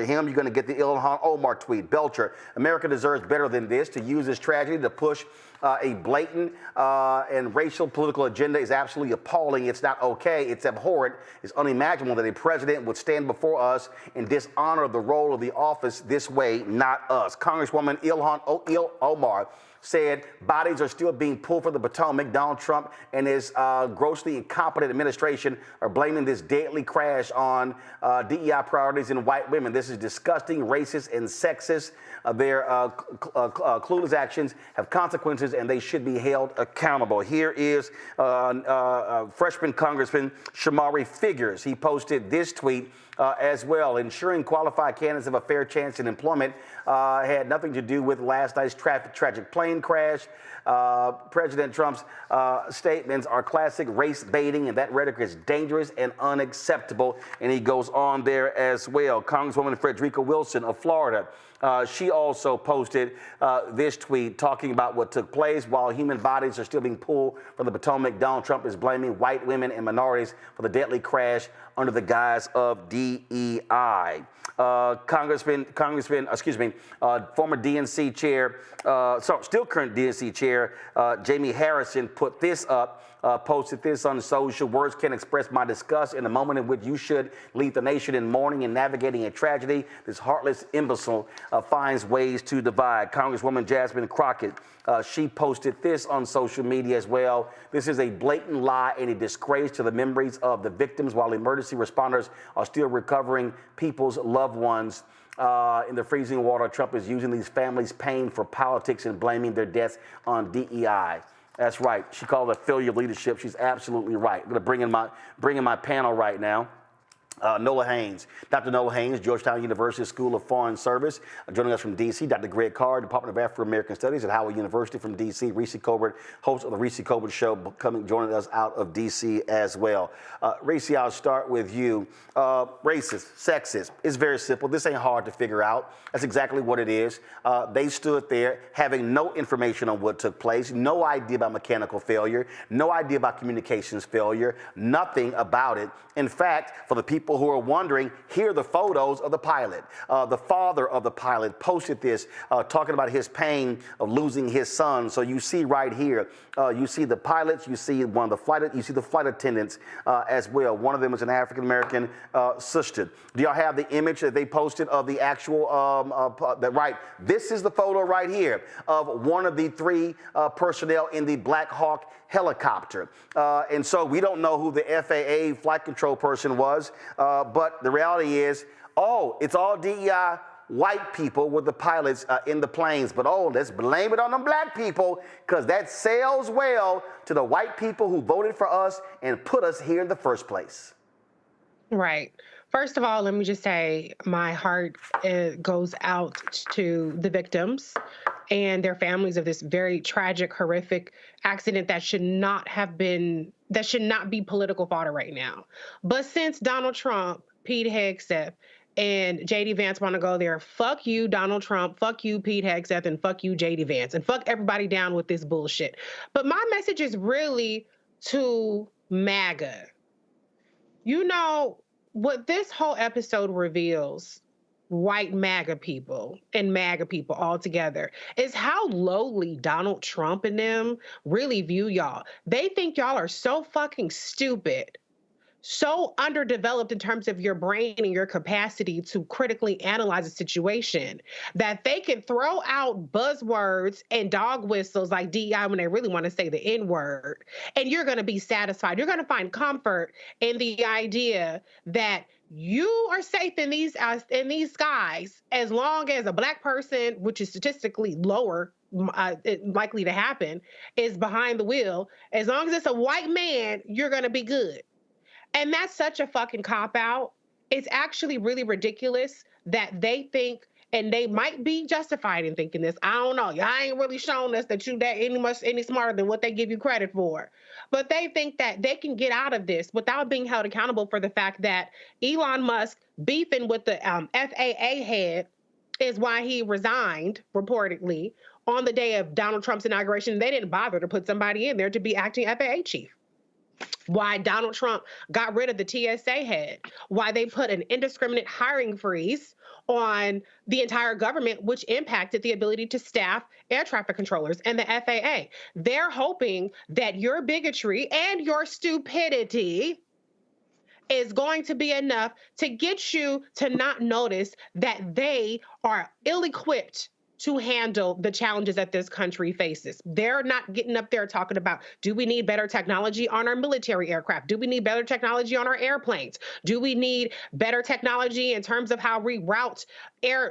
him, you're going to get the Ilhan Omar tweet. Belcher, America deserves better than this. To use this tragedy to push a blatant and racial political agenda is absolutely appalling. It's not okay. It's abhorrent. It's unimaginable that a president would stand before us and dishonor the role of the office this way, not us. Congresswoman Ilhan Omar said bodies are still being pulled from the Potomac. Donald Trump and his grossly incompetent administration are blaming this deadly crash on DEI priorities in white women. This is disgusting, racist, and sexist. Their clueless actions have consequences, and they should be held accountable. Here is freshman Congressman Shamari Figures. He posted this tweet as well. Ensuring qualified candidates have a fair chance in employment had nothing to do with last night's tragic plane crash.
President Trump's statements are classic race baiting, and that rhetoric is dangerous and unacceptable. And he goes on there as well. Congresswoman Frederica Wilson of Florida, she also posted this tweet talking about what took place. While human bodies are still being pulled from the Potomac, Donald Trump is blaming white women and minorities for the deadly crash under the guise of DEI. Former DNC chair, still current DNC chair, Jamie Harrison put this up, posted this on social. Words can't express my disgust in a moment in which you should lead the nation in mourning and navigating a tragedy. This heartless imbecile finds ways to divide. Congresswoman Jasmine Crockett, she posted this on social media as well. This is a blatant lie and a disgrace to the memories of the victims while emergency responders are still recovering people's loved ones. In the freezing water, Trump is using these families' pain for politics and blaming their deaths on DEI. That's right. She called it a failure of leadership. She's absolutely right. I'm going to bring in my panel right now. Nola Haynes, Dr. Nola Haynes, Georgetown University School of Foreign Service. Joining us from D.C., Dr. Greg Carr, Department of Afro-American Studies at Howard University from D.C. Reese Colbert, host of the Reese Colbert Show, joining us out of D.C. as well. Reese, I'll start with you. Racist, sexist, it's very simple. This ain't hard to figure out. That's exactly what it is. They stood there having no information on what took place, no idea about mechanical failure, no idea about communications failure, nothing about it. In fact, for the people who are wondering, here are the photos of the pilot. The father of the pilot posted this, talking about his pain of losing his son. So you see right here, you see the pilots, you see the flight attendants as well. One of them is an African-American sister. Do y'all have the image that they posted of the actual, right? This is the photo right here of one of the three personnel in the Black Hawk helicopter. And so we don't know who the FAA flight control person was, but the reality is, it's all DEI white people with the pilots in the planes. But let's blame it on them black people, because that sells well to the white people who voted for us and put us here in the first place.
Right. First of all, let me just say my heart goes out to the victims and their families of this very tragic, horrific accident that should not be political fodder right now. But since Donald Trump, Pete Hegseth, and J.D. Vance want to go there, fuck you, Donald Trump, fuck you, Pete Hegseth, and fuck you, J.D. Vance, and fuck everybody down with this bullshit. But my message is really to MAGA. You know, what this whole episode reveals, white MAGA people and MAGA people all together, is how lowly Donald Trump and them really view y'all. They think y'all are so fucking stupid, so underdeveloped in terms of your brain and your capacity to critically analyze a situation, that they can throw out buzzwords and dog whistles like DEI when they really want to say the N-word, and you're going to be satisfied. You're going to find comfort in the idea that you are safe in these skies as long as a black person, which is statistically lower, likely to happen, is behind the wheel. As long as it's a white man, you're going to be good. And that's such a fucking cop-out. It's actually really ridiculous that they think, and they might be justified in thinking this. I don't know. Y'all ain't really shown us that you that any smarter than what they give you credit for. But they think that they can get out of this without being held accountable for the fact that Elon Musk beefing with the FAA head is why he resigned, reportedly, on the day of Donald Trump's inauguration. They didn't bother to put somebody in there to be acting FAA chief. Why Donald Trump got rid of the TSA head, why they put an indiscriminate hiring freeze on the entire government, which impacted the ability to staff air traffic controllers and the FAA. They're hoping that your bigotry and your stupidity is going to be enough to get you to not notice that they are ill-equipped to handle the challenges that this country faces. They're not getting up there talking about, do we need better technology on our military aircraft? Do we need better technology on our airplanes? Do we need better technology in terms of how we route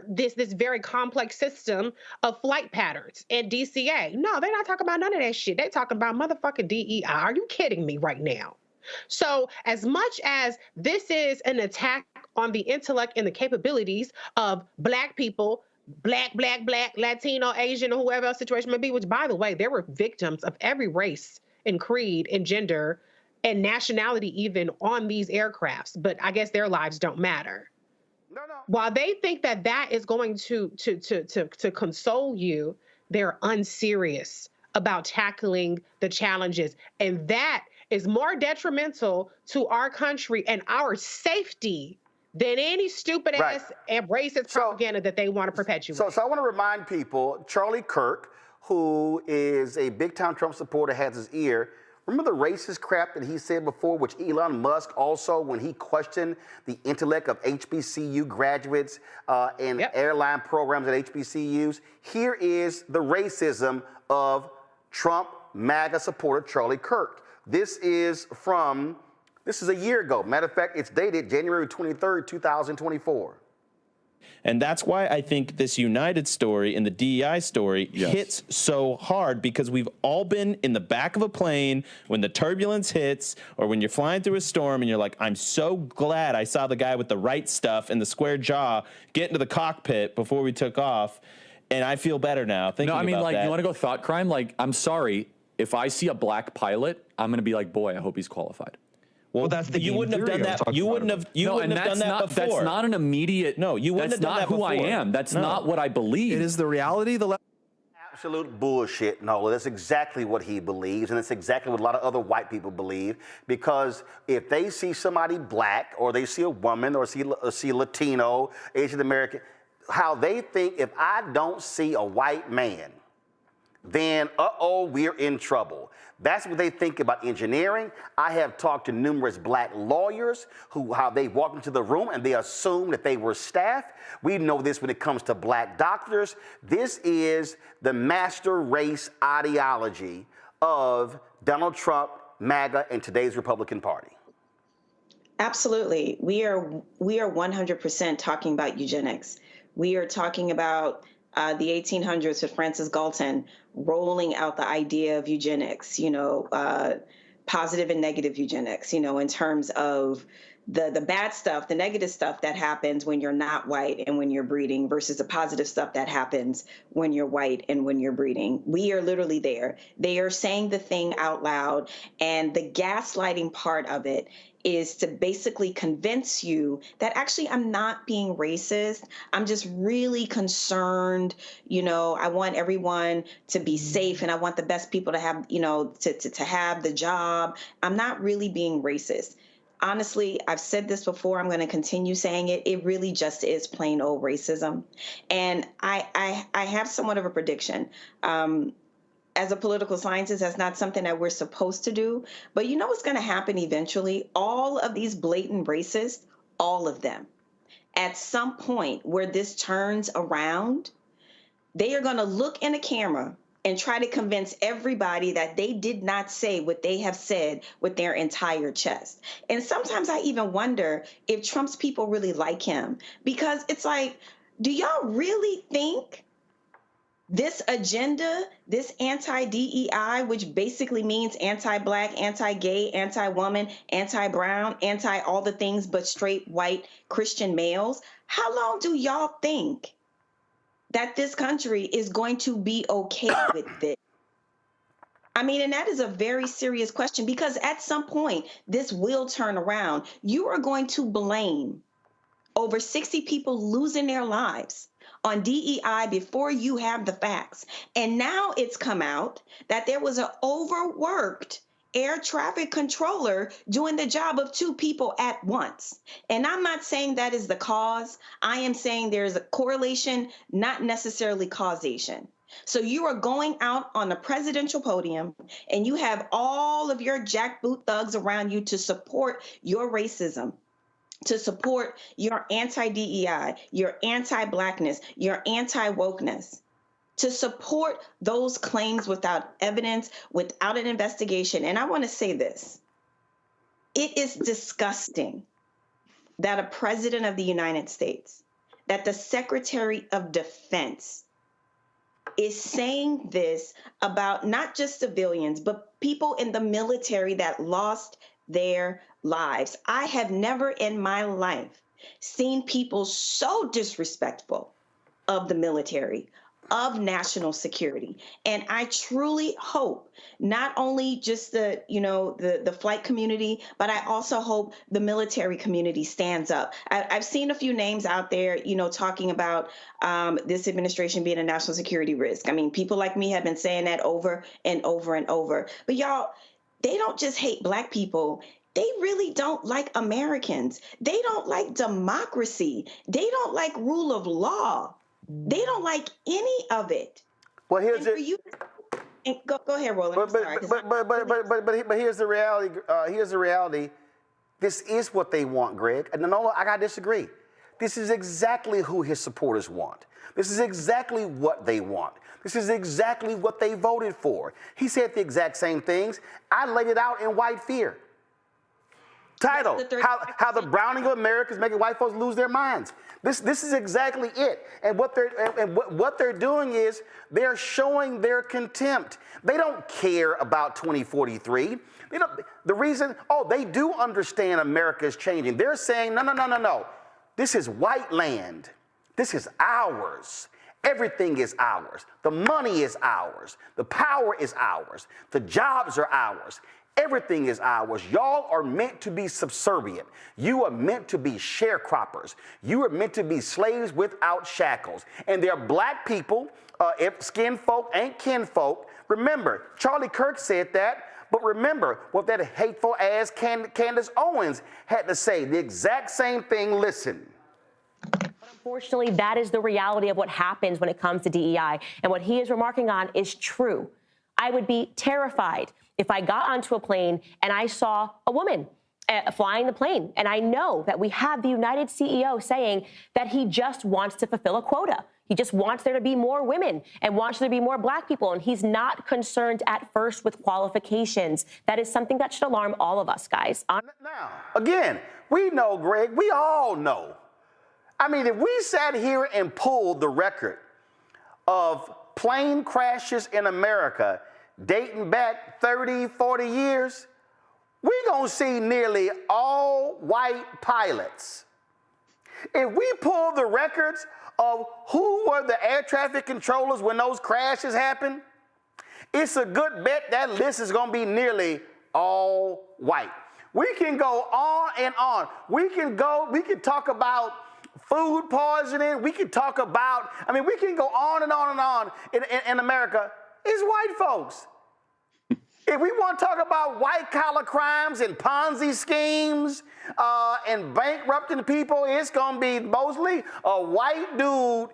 this very complex system of flight patterns and DCA? No, they're not talking about none of that shit. They're talking about motherfucking DEI. Are you kidding me right now? So as much as this is an attack on the intellect and the capabilities of black people, black, Latino, Asian, or whoever else situation may be, which, by the way, there were victims of every race and creed and gender and nationality even on these aircrafts, but I guess their lives don't matter.
No.
While they think that that is going to console you, they're unserious about tackling the challenges. And that is more detrimental to our country and our safety than any stupid ass and racist propaganda that they want to perpetuate.
So I want to remind people, Charlie Kirk, who is a big-time Trump supporter, has his ear. Remember the racist crap that he said before, which Elon Musk also, when he questioned the intellect of HBCU graduates and airline programs at HBCUs? Here is the racism of Trump MAGA supporter Charlie Kirk. This is a year ago. Matter of fact, it's dated January 23rd, 2024.
And that's why I think this United story and the DEI story hits so hard, because we've all been in the back of a plane when the turbulence hits, or when you're flying through a storm and you're like, I'm so glad I saw the guy with the right stuff and the square jaw get into the cockpit before we took off. And I feel better now thinking about that.
No, I mean, like, you want to go thought crime? Like, I'm sorry, if I see a black pilot, I'm going to be like, boy, I hope he's qualified.
Well, that's the you wouldn't have done that. You wouldn't have. You wouldn't have done that before.
That's not an immediate.
No, you wouldn't have done that before.
That's not who I am. That's not what I believe.
It is the reality.
Absolute bullshit, Nola. That's exactly what he believes, and it's exactly what a lot of other white people believe. Because if they see somebody black, or they see a woman, or see Latino, Asian American, how they think, if I don't see a white man, then we're in trouble. That's what they think about engineering. I have talked to numerous black lawyers how they walk into the room and they assume that they were staff. We know this when it comes to black doctors. This is the master race ideology of Donald Trump, MAGA, and today's Republican Party.
Absolutely. We are 100% talking about eugenics. We are talking about the 1800s with Francis Galton rolling out the idea of eugenics, positive and negative eugenics, in terms of the bad stuff, the negative stuff that happens when you're not white and when you're breeding versus the positive stuff that happens when you're white and when you're breeding. We are literally there. They are saying the thing out loud, and the gaslighting part of it is to basically convince you that actually I'm not being racist. I'm just really concerned. I want everyone to be safe, and I want the best people to have, to have the job. I'm not really being racist. Honestly, I've said this before. I'm going to continue saying it. It really just is plain old racism. And I have somewhat of a prediction. As a political scientist, that's not something that we're supposed to do. But you know what's going to happen eventually? All of these blatant racists, all of them, at some point where this turns around, they are going to look in a camera and try to convince everybody that they did not say what they have said with their entire chest. And sometimes I even wonder if Trump's people really like him, because it's like, do y'all really think this agenda, this anti-DEI, which basically means anti-black, anti-gay, anti-woman, anti-brown, anti-all the things but straight white Christian males, how long do y'all think that this country is going to be okay with this? I mean, and that is a very serious question, because at some point, this will turn around. You are going to blame over 60 people losing their lives on DEI before you have the facts. And now it's come out that there was an overworked air traffic controller doing the job of two people at once. And I'm not saying that is the cause. I am saying there's a correlation, not necessarily causation. So you are going out on the presidential podium and you have all of your jackboot thugs around you to support your racism, to support your anti-DEI, your anti-blackness, your anti-wokeness, to support those claims without evidence, without an investigation. And I want to say this. It is disgusting that a president of the United States, that the Secretary of Defense is saying this about not just civilians, but people in the military that lost their lives. I have never in my life seen people so disrespectful of the military, of national security. And I truly hope not only just the flight community, but I also hope the military community stands up. I've seen a few names out there, talking about this administration being a national security risk. I mean, people like me have been saying that over and over and over. But y'all, they don't just hate Black people. They really don't like Americans. They don't like democracy. They don't like rule of law. They don't like any of it.
Well, here's it.
Go ahead, Roland.
But here's the reality. Here's the reality. This is what they want, Greg. And no, I gotta disagree. This is exactly who his supporters want. This is exactly what they want. This is exactly what they voted for. He said the exact same things. I laid it out in White Fear. Title: How the Browning of America is making white folks lose their minds. This is exactly it. And what they're doing is they're showing their contempt. They don't care about 2043. The reason, they do understand America is changing. They're saying, no. This is white land. This is ours. Everything is ours. The money is ours. The power is ours. The jobs are ours. Everything is ours. Y'all are meant to be subservient. You are meant to be sharecroppers. You are meant to be slaves without shackles. And there are Black people, if skin folk ain't kinfolk. Remember, Charlie Kirk said that, but remember what that hateful ass Candace Owens had to say. The exact same thing. Listen.
Unfortunately, that is the reality of what happens when it comes to DEI. And what he is remarking on is true. I would be terrified if I got onto a plane and I saw a woman flying the plane. And I know that we have the United CEO saying that he just wants to fulfill a quota. He just wants there to be more women and wants there to be more Black people. And he's not concerned at first with qualifications. That is something that should alarm all of us, guys.
Now, again, we know, Greg, we all know. I mean, if we sat here and pulled the record of plane crashes in America dating back 30, 40 years, we're going to see nearly all white pilots. If we pull the records of who were the air traffic controllers when those crashes happened, it's a good bet that list is going to be nearly all white. We can go on and on. We can talk about food poisoning. We can talk about, we can go on and on and on in America. It's white folks. If we want to talk about white-collar crimes and Ponzi schemes and bankrupting people, it's going to be mostly a white dude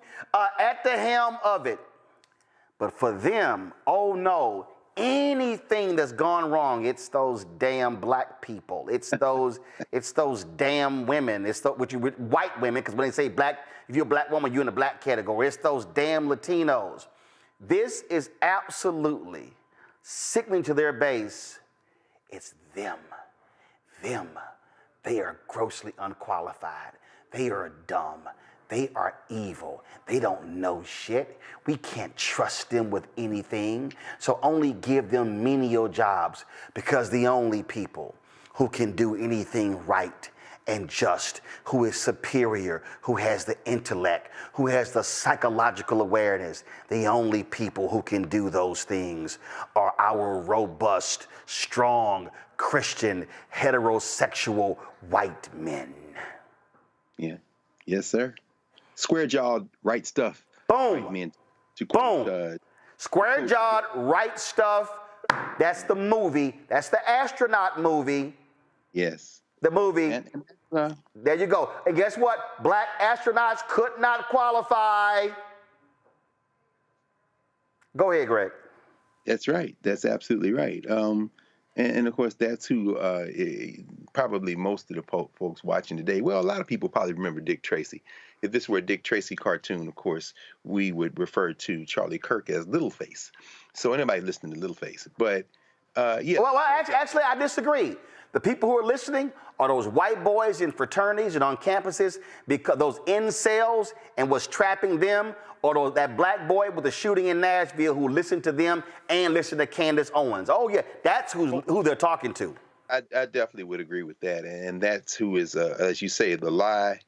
at the helm of it. But for them, oh no, anything that's gone wrong, it's those damn Black people. It's those damn women. It's white women, because when they say Black, if you're a Black woman, you're in the Black category. It's those damn Latinos. This is absolutely sickening to their base. It's them. They are grossly unqualified. They are dumb. They are evil. They don't know shit. We can't trust them with anything. So only give them menial jobs, because the only people who can do anything right and just, who is superior, who has the intellect, who has the psychological awareness, the only people who can do those things are our robust, strong, Christian, heterosexual white men.
Yeah. Yes, sir. Square-jawed, right stuff.
Boom.
Right, man.
Boom. Square-jawed, right stuff. That's the movie. That's the astronaut movie.
Yes.
The movie. There you go. And guess what? Black astronauts could not qualify. Go ahead, Greg.
That's right. That's absolutely right. And of course, that's who probably most of the folks watching today. Well, a lot of people probably remember Dick Tracy. If this were a Dick Tracy cartoon, of course, we would refer to Charlie Kirk as Littleface. So anybody listening to Littleface. But yeah.
Well, actually, I disagree. The people who are listening are those white boys in fraternities and on campuses, because those incels and what's trapping them, or that Black boy with the shooting in Nashville who listened to them and listened to Candace Owens. Oh, yeah, that's who they're talking to.
I definitely would agree with that. And that's who is, as you say, the lie.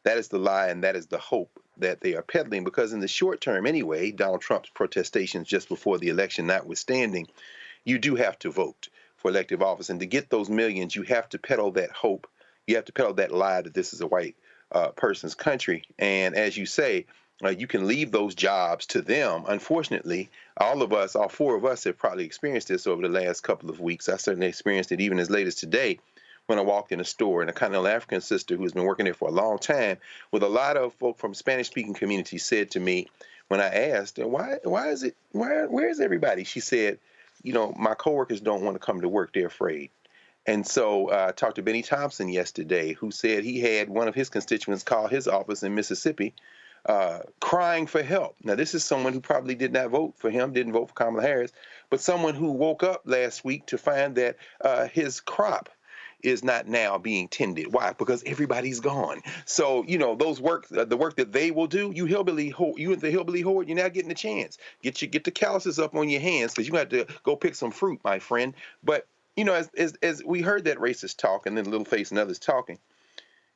That is the lie, and that is the hope that they are peddling, because in the short term anyway, Donald Trump's protestations just before the election notwithstanding, you do have to vote for elective office. And to get those millions, you have to peddle that hope. You have to peddle that lie that this is a white person's country. And as you say, you can leave those jobs to them. Unfortunately, all of us, all four of us have probably experienced this over the last couple of weeks. I certainly experienced it even as late as today when I walked in a store, and a continental African sister who's been working there for a long time with a lot of folk from Spanish-speaking communities said to me when I asked, where is everybody? She said, you know, my coworkers don't want to come to work. They're afraid. And so I talked to Benny Thompson yesterday, who said he had one of his constituents call his office in Mississippi crying for help. Now, this is someone who probably did not vote for him, didn't vote for Kamala Harris, but someone who woke up last week to find that his crop is not now being tended. Why? Because everybody's gone. So, you know, the work that they will do, you and the hillbilly horde, you're not getting a chance. Get the calluses up on your hands, because you have to go pick some fruit, my friend. But, you know, as we heard that racist talk, and then Littleface and others talking,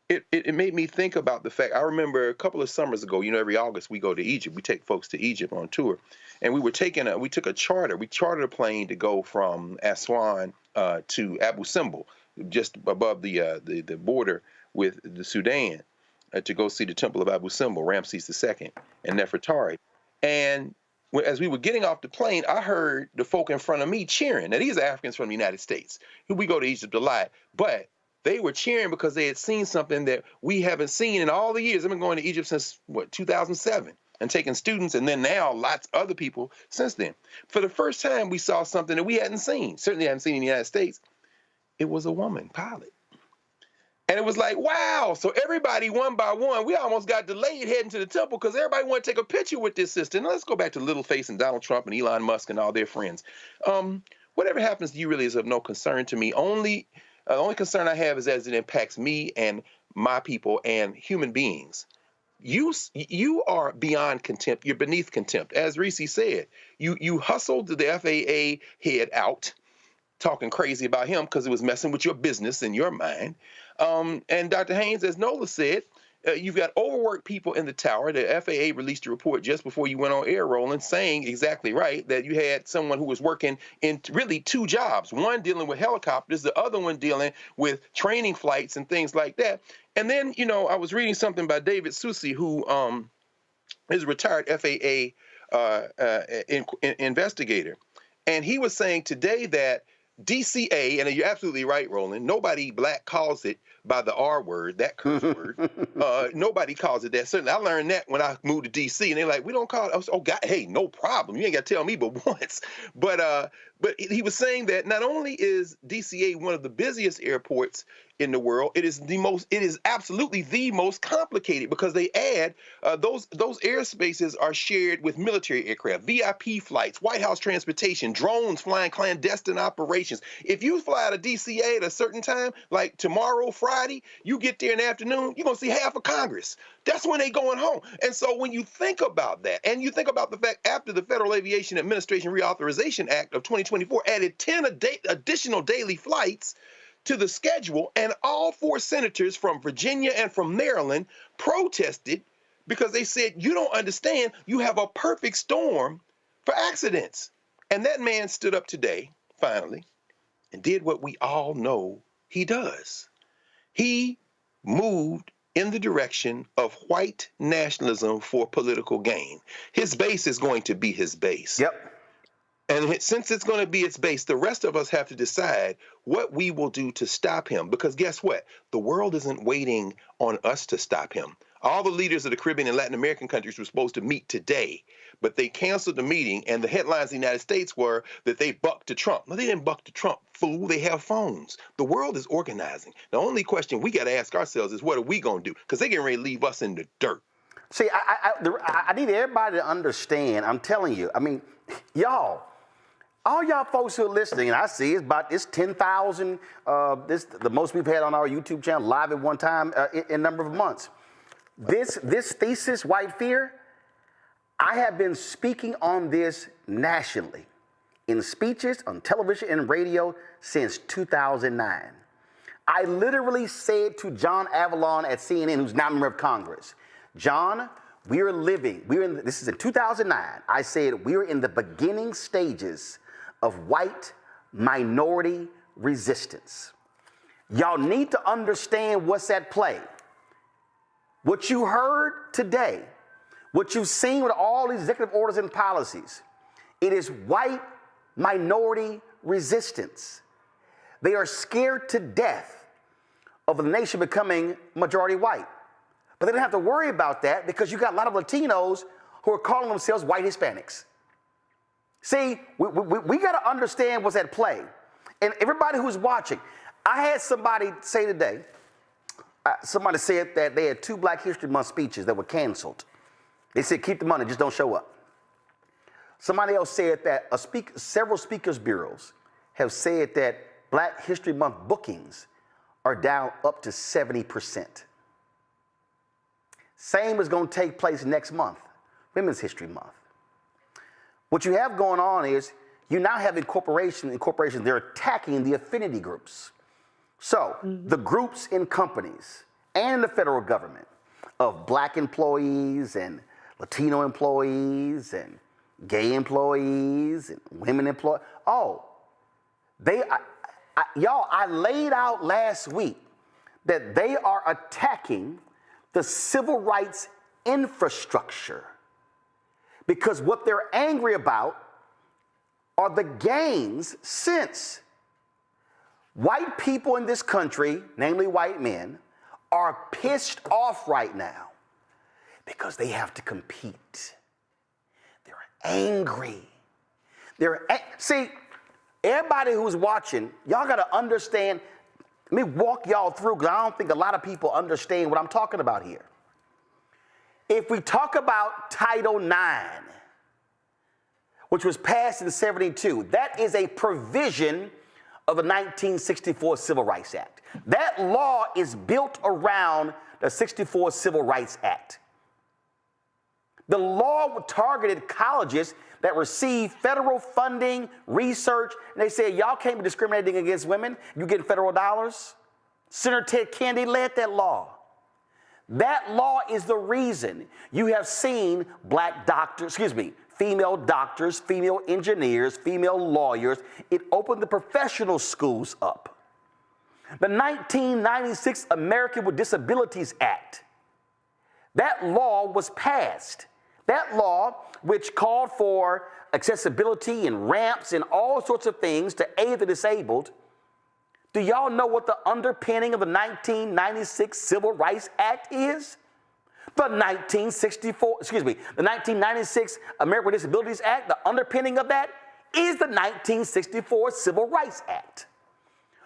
it made me think about the fact, I remember a couple of summers ago, you know, every August we go to Egypt. We take folks to Egypt on tour. And we took a charter. We chartered a plane to go from Aswan to Abu Simbel, just above the border with the Sudan, to go see the Temple of Abu Simbel, Ramses II, and Nefertari. And as we were getting off the plane, I heard the folk in front of me cheering. Now, these are Africans from the United States. We go to Egypt a lot, but they were cheering because they had seen something that we haven't seen in all the years. I've been going to Egypt since, 2007, and taking students, and then now lots of other people since then. For the first time, we saw something that we hadn't seen, certainly hadn't seen in the United States. It was a woman pilot. And it was like, wow. So everybody, one by one, we almost got delayed heading to the temple because everybody wanted to take a picture with this sister. Now let's go back to Littleface and Donald Trump and Elon Musk and all their friends. Whatever happens to you really is of no concern to me. The only concern I have is as it impacts me and my people and human beings. You are beyond contempt. You're beneath contempt. As Reese said, you hustled the FAA head out, talking crazy about him because it was messing with your business and your mind. And Dr. Haynes, as Nola said, you've got overworked people in the tower. The FAA released a report just before you went on air, Roland, saying exactly right, that you had someone who was working in really two jobs, one dealing with helicopters, the other one dealing with training flights and things like that. And then, you know, I was reading something by David Susi, who is a retired FAA investigator. And he was saying today that DCA, and you're absolutely right, Roland, nobody black calls it by the R word, that curse word. Nobody calls it that. Certainly, I learned that when I moved to DC, and they're like, we don't call it. I was, oh, God, hey, no problem. You ain't got to tell me but once. But he was saying that not only is DCA one of the busiest airports in the world, it is absolutely the most complicated, because they add those airspaces are shared with military aircraft, VIP flights, White House transportation, drones flying clandestine operations. If you fly to DCA at a certain time, like tomorrow, Friday, you get there in the afternoon, you're going to see half of Congress. That's when they going home. And so when you think about that, and you think about the fact after the Federal Aviation Administration Reauthorization Act of 2024 added 10 additional daily flights to the schedule, and all four senators from Virginia and from Maryland protested because they said, you don't understand, you have a perfect storm for accidents. And that man stood up today, finally, and did what we all know he does. He moved in the direction of white nationalism for political gain. His base is going to be his base.
Yep.
And since it's going to be its base, the rest of us have to decide what we will do to stop him. Because guess what? The world isn't waiting on us to stop him. All the leaders of the Caribbean and Latin American countries were supposed to meet today, but they canceled the meeting, and the headlines in the United States were that they bucked to Trump. No, they didn't buck to Trump, fool. They have phones. The world is organizing. The only question we got to ask ourselves is, what are we going to do? Because they're getting ready to leave us in the dirt.
See, I need everybody to understand. I'm telling you, I mean, y'all, all y'all folks who are listening, and I see it's 10,000, the most we've had on our YouTube channel live at one time in a number of months. This thesis, white fear, I have been speaking on this nationally in speeches, on television and radio since 2009. I literally said to John Avalon at CNN, who's now a member of Congress, John, this is in 2009. I said we are in the beginning stages of white minority resistance. Y'all need to understand what's at play. What you heard today, what you've seen with all these executive orders and policies, it is white minority resistance. They are scared to death of the nation becoming majority white. But they don't have to worry about that because you got a lot of Latinos who are calling themselves white Hispanics. See, we got to understand what's at play. And everybody who's watching, I had somebody say today, somebody said that they had 2 Black History Month speeches that were canceled. They said, keep the money, just don't show up. Somebody else said that several speakers bureaus have said that Black History Month bookings are down up to 70%. Same is going to take place next month, Women's History Month. What you have going on is you now have corporations, they're attacking the affinity groups. So the groups in companies and the federal government of Black employees and Latino employees and gay employees and women employees, I laid out last week that they are attacking the civil rights infrastructure because what they're angry about are the gains since white people in this country, namely white men, are pissed off right now because they have to compete. They're angry. See, everybody who's watching, y'all got to understand. Let me walk y'all through because I don't think a lot of people understand what I'm talking about here. If we talk about Title IX, which was passed in 1972, that is a provision of the 1964 Civil Rights Act. That law is built around the 1964 Civil Rights Act. The law targeted colleges that receive federal funding, research, and they said, y'all can't be discriminating against women. You getting federal dollars. Senator Ted Kennedy led that law. That law is the reason you have seen female doctors, female engineers, female lawyers. It opened the professional schools up. The 1996 American with Disabilities Act, that law was passed. That law, which called for accessibility and ramps and all sorts of things to aid the disabled, do y'all know what the underpinning of the 1996 Civil Rights Act is? The 1996 American with Disabilities Act, the underpinning of that is the 1964 Civil Rights Act.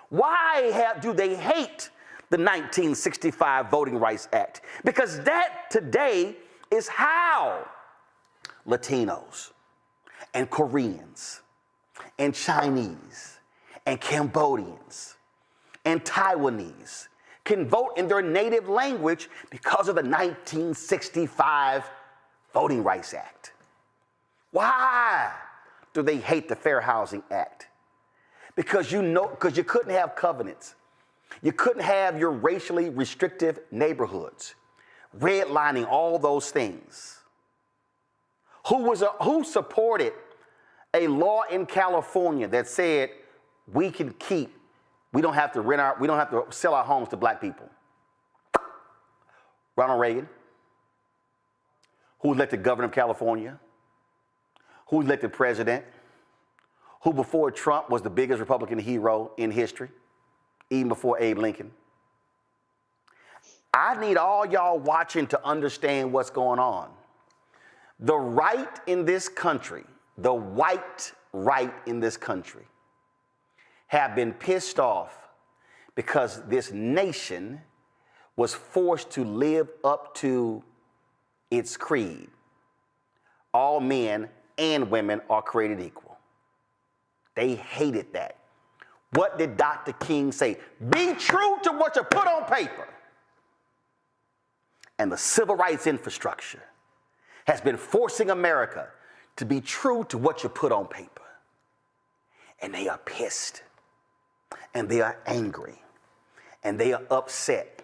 Why do they hate the 1965 Voting Rights Act? Because that today is how Latinos and Koreans and Chinese and Cambodians and Taiwanese can vote in their native language because of the 1965 Voting Rights Act. Why do they hate the Fair Housing Act? Because you couldn't have covenants. You couldn't have your racially restrictive neighborhoods, redlining, all those things. Who supported a law in California that said we don't have to sell our homes to Black people? Ronald Reagan, who was elected governor of California, who was elected president, who before Trump was the biggest Republican hero in history, even before Abe Lincoln. I need all y'all watching to understand what's going on. The right in this country, the white right in this country, have been pissed off because this nation was forced to live up to its creed. All men and women are created equal. They hated that. What did Dr. King say? Be true to what you put on paper. And the civil rights infrastructure has been forcing America to be true to what you put on paper. And they are pissed. And they are angry. And they are upset.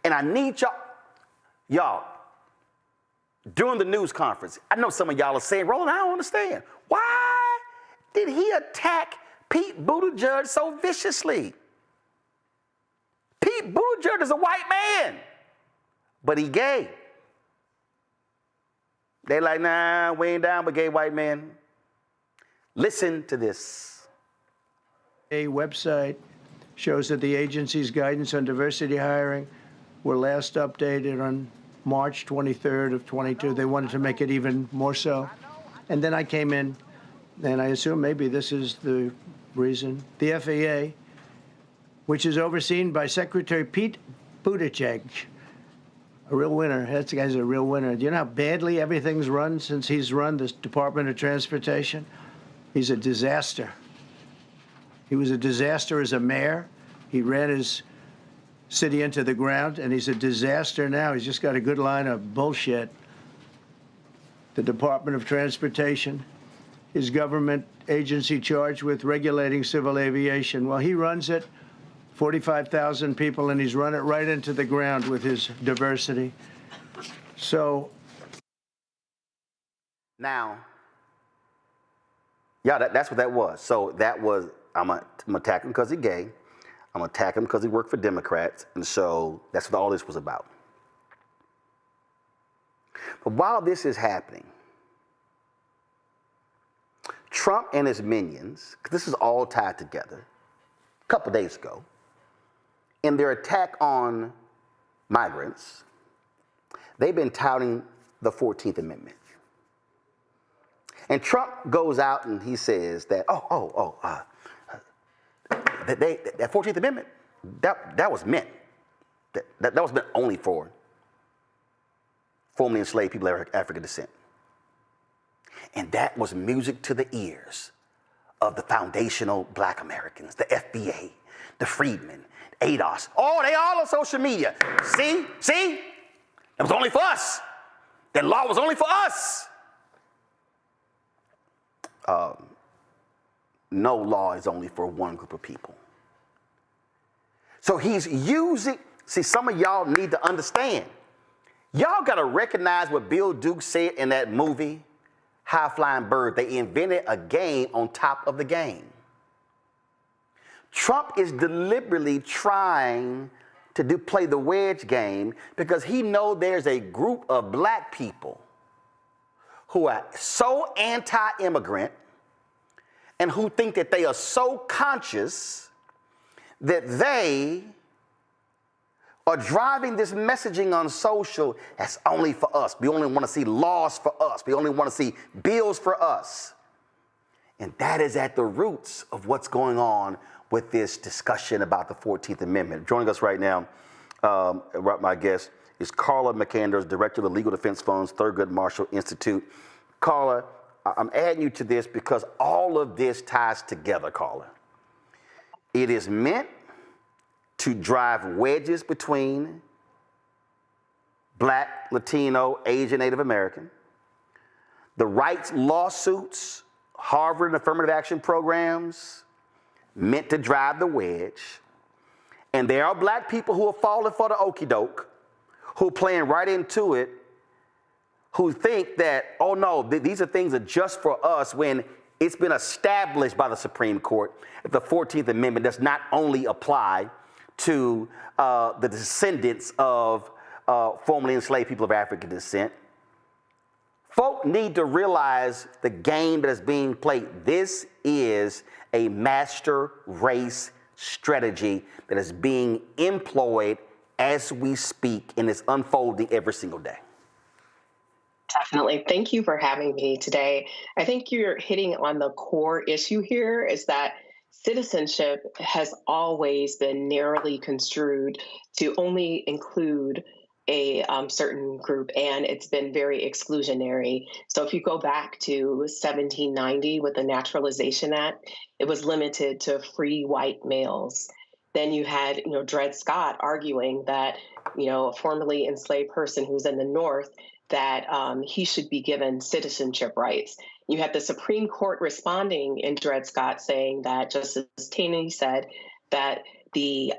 And I need y'all, during the news conference. I know some of y'all are saying, Roland, I don't understand. Why did he attack Pete Buttigieg so viciously? Pete Buttigieg is a white man, but he gay. They like, nah, we ain't down with gay white men. Listen to this.
A website shows that the agency's guidance on diversity hiring were last updated on March 23rd of 22. They wanted to make it even more so. And then I came in, and I assume maybe this is the reason. The FAA, which is overseen by Secretary Pete Buttigieg, a real winner. That guy's a real winner. Do you know how badly everything's run since he's run this Department of Transportation? He's a disaster. He was a disaster as a mayor. He ran his city into the ground, and he's a disaster now. He's just got a good line of bullshit. The Department of Transportation, his government agency charged with regulating civil aviation. Well, he runs it, 45,000 people, and he's run it right into the ground with his diversity. So
now, yeah, that's what that was. So that was, I'm gonna attack him because he's gay. I'm gonna attack him because he worked for Democrats. And so that's what all this was about. But while this is happening, Trump and his minions, because this is all tied together, a couple days ago, in their attack on migrants, they've been touting the 14th Amendment. And Trump goes out and he says that, that 14th Amendment, that was meant. That was meant only for formerly enslaved people of African descent. And that was music to the ears of the foundational Black Americans, the FBA, the freedmen, ADOS. Oh, they all on social media. See? It was only for us. That law was only for us. No law is only for one group of people. So he's using, see, some of y'all need to understand. Y'all got to recognize what Bill Duke said in that movie, High Flying Bird. They invented a game on top of the game. Trump is deliberately trying to play the wedge game because he knows there's a group of Black people who are so anti-immigrant and who think that they are so conscious that they are driving this messaging on social as only for us. We only want to see laws for us. We only want to see bills for us. And that is at the roots of what's going on with this discussion about the 14th Amendment. Joining us right now, my guest is Carla McAnders, Director of the Legal Defense Fund's Thurgood Marshall Institute. Carla, I'm adding you to this because all of this ties together, Carla. It is meant to drive wedges between Black, Latino, Asian, Native American. The rights lawsuits, Harvard and affirmative action programs, meant to drive the wedge. And there are Black people who are falling for the okie doke, who are playing right into it, who think that, oh no, these are things that are just for us, when it's been established by the Supreme Court that the 14th Amendment does not only apply to the descendants of formerly enslaved people of African descent. Folk need to realize the game that is being played. This is a master race strategy that is being employed as we speak, and is unfolding every single day.
Definitely. Thank you for having me today. I think you're hitting on the core issue here, is that citizenship has always been narrowly construed to only include a certain group, and it's been very exclusionary. So if you go back to 1790 with the Naturalization Act, it was limited to free white males. Then you had, Dred Scott arguing that, a formerly enslaved person who's in the North, that he should be given citizenship rights. You had the Supreme Court responding in Dred Scott saying that, just as Taney said, that the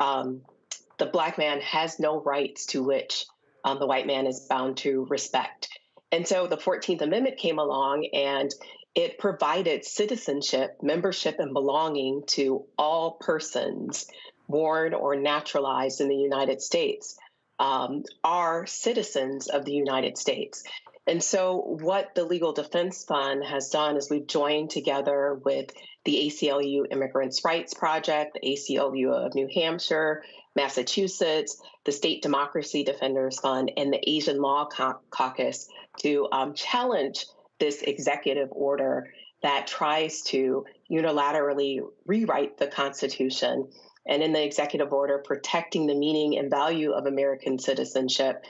Black man has no rights to which the white man is bound to respect. And so the 14th Amendment came along and it provided citizenship, membership, and belonging to all persons born or naturalized in the United States, are citizens of the United States. And so what the Legal Defense Fund has done is we've joined together with the ACLU Immigrants' Rights Project, the ACLU of New Hampshire, Massachusetts, the State Democracy Defenders Fund, and the Asian Law Caucus to challenge this executive order that tries to unilaterally rewrite the Constitution. And in the executive order protecting the meaning and value of American citizenship,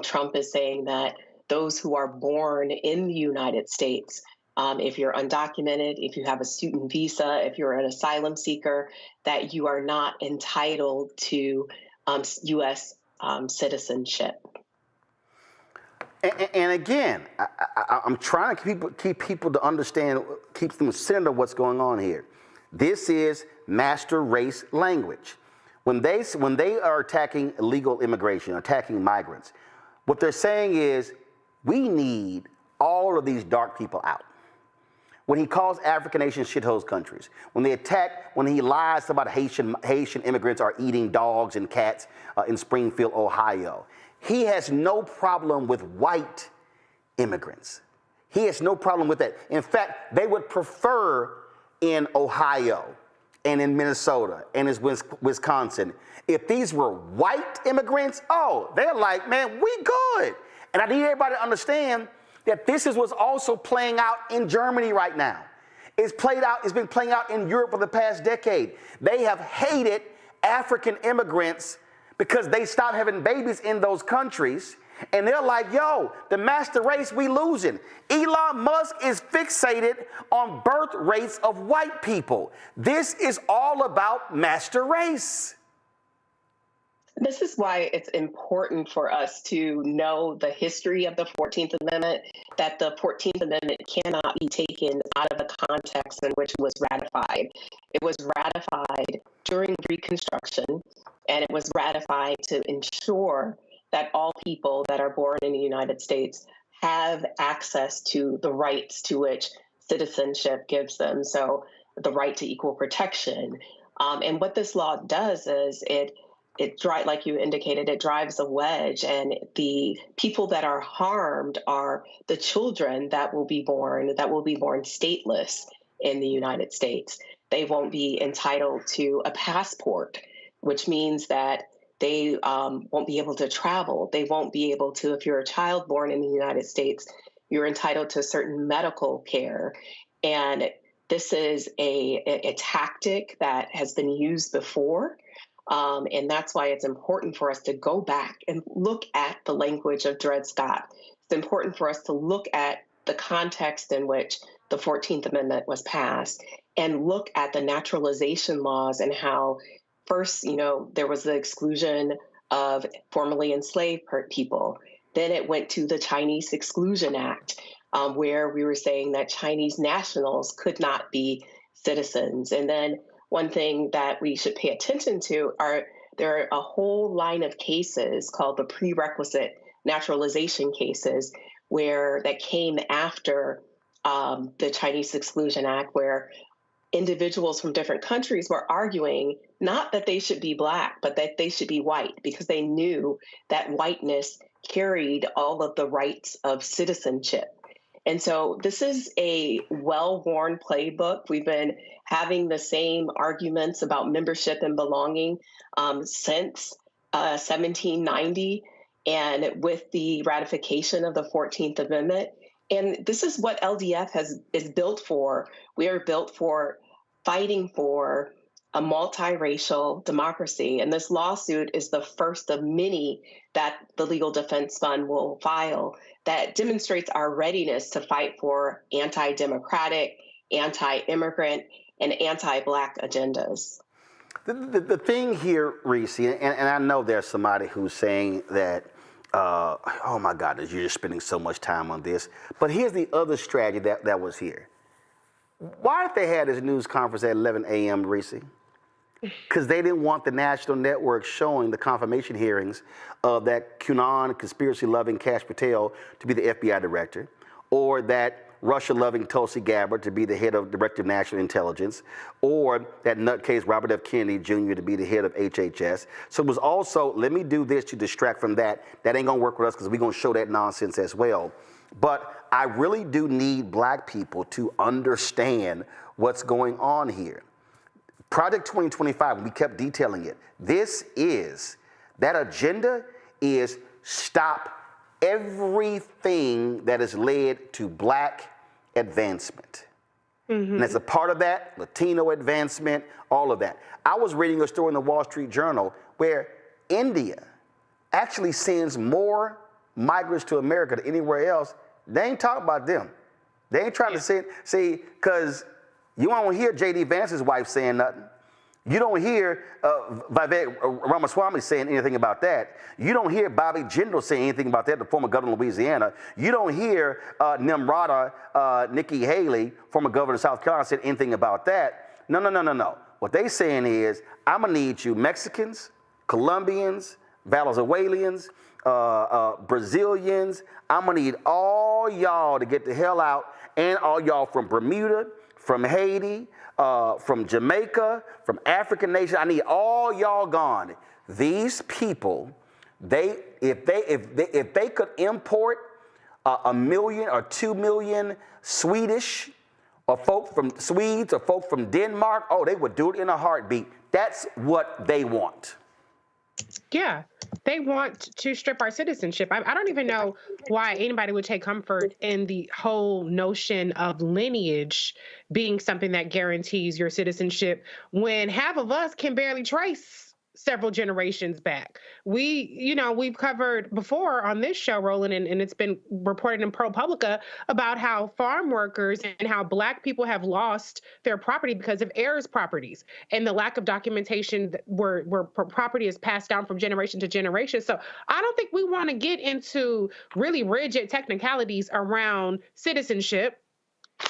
Trump is saying that those who are born in the United States, if you're undocumented, if you have a student visa, if you're an asylum seeker, that you are not entitled to U.S. Citizenship.
And again, I'm trying to keep people to understand, keep them centered on what's going on here. This is master race language. When they are attacking illegal immigration, attacking migrants, what they're saying is we need all of these dark people out. When he calls African nations shithole countries, when he lies about Haitian immigrants are eating dogs and cats in Springfield, Ohio, he has no problem with white immigrants. He has no problem with that. In fact, they would prefer in Ohio and in Minnesota and in Wisconsin, if these were white immigrants, they're like, man, we good. And I need everybody to understand that this is what's also playing out in Germany right now. It's been playing out in Europe for the past decade. They have hated African immigrants because they stopped having babies in those countries. And they're like, yo, the master race, we losing. Elon Musk is fixated on birth rates of white people. This is all about master race.
This is why it's important for us to know the history of the 14th Amendment, that the 14th Amendment cannot be taken out of the context in which it was ratified. It was ratified during Reconstruction, and it was ratified to ensure that all people that are born in the United States have access to the rights to which citizenship gives them. So the right to equal protection. And what this law does is like you indicated, it drives a wedge, and the people that are harmed are the children that will be born stateless in the United States. They won't be entitled to a passport, which means that they won't be able to travel. They won't be able to, if you're a child born in the United States, you're entitled to certain medical care. And this is a tactic that has been used before. And that's why it's important for us to go back and look at the language of Dred Scott. It's important for us to look at the context in which the 14th Amendment was passed and look at the naturalization laws and how first, there was the exclusion of formerly enslaved people. Then it went to the Chinese Exclusion Act, where we were saying that Chinese nationals could not be citizens. And then one thing that we should pay attention to there are a whole line of cases called the prerequisite naturalization cases that came after the Chinese Exclusion Act, where individuals from different countries were arguing not that they should be Black, but that they should be white, because they knew that whiteness carried all of the rights of citizenship. And so this is a well-worn playbook. We've been having the same arguments about membership and belonging since 1790, and with the ratification of the 14th Amendment. And this is what LDF is built for. We are built for fighting for a multiracial democracy. And this lawsuit is the first of many that the Legal Defense Fund will file that demonstrates our readiness to fight for anti-democratic, anti-immigrant, and anti-Black agendas.
The thing here, Reese, and I know there's somebody who's saying that, oh my God, you're just spending so much time on this. But here's the other strategy that was here. Why did they have this news conference at 11 a.m., Reese? Because they didn't want the national network showing the confirmation hearings of that QAnon conspiracy-loving Kash Patel to be the FBI director, or that Russia-loving Tulsi Gabbard to be the head of Director of National Intelligence, or that nutcase Robert F. Kennedy Jr. to be the head of HHS. So it was also, let me do this to distract from that. That ain't gonna work with us because we're gonna show that nonsense as well. But I really do need black people to understand what's going on here. Project 2025, we kept detailing it. That agenda is stop everything that has led to black advancement. And as a part of that, Latino advancement, all of that. I was reading a story in the Wall Street Journal where India actually sends more migrants to America than anywhere else. They ain't talking about them. They ain't trying to see, because you won't hear J.D. Vance's wife saying nothing. You don't hear Vivek Ramaswamy saying anything about that. You don't hear Bobby Jindal saying anything about that, the former governor of Louisiana. You don't hear Nimrata Nikki Haley, former governor of South Carolina, saying anything about that. No. What they saying is, I'm going to need you Mexicans, Colombians, Venezuelans, Brazilians. I'm going to need all y'all to get the hell out, and all y'all from Bermuda, from Haiti, from Jamaica, from African nation. I need all y'all gone. These people, if they could import 1 million or 2 million Swedish or folk from Swedes or folk from Denmark, oh, they would do it in a heartbeat. That's what they want.
Yeah, they want to strip our citizenship. I don't even know why anybody would take comfort in the whole notion of lineage being something that guarantees your citizenship when half of us can barely trace several generations back. We've covered before on this show, Roland, and it's been reported in ProPublica about how farm workers and how black people have lost their property because of heirs properties and the lack of documentation where property is passed down from generation to generation. So I don't think we want to get into really rigid technicalities around citizenship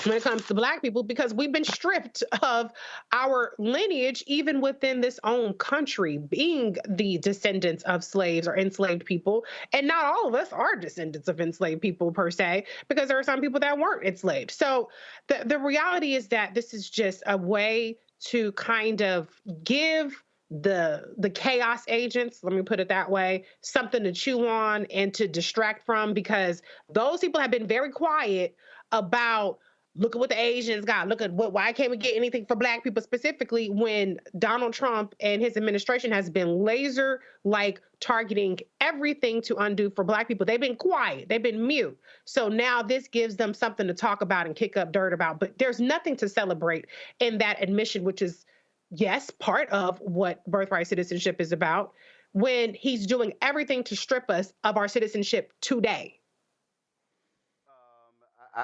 when it comes to black people, because we've been stripped of our lineage, even within this own country, being the descendants of slaves or enslaved people. And not all of us are descendants of enslaved people per se, because there are some people that weren't enslaved. So the reality is that this is just a way to kind of give the chaos agents, let me put it that way, something to chew on and to distract from, because those people have been very quiet about, look at what the Asians got. Look at why can't we get anything for black people specifically, when Donald Trump and his administration has been laser-like targeting everything to undo for black people. They've been quiet. They've been mute. So now this gives them something to talk about and kick up dirt about. But there's nothing to celebrate in that admission, which is, yes, part of what birthright citizenship is about, when he's doing everything to strip us of our citizenship today.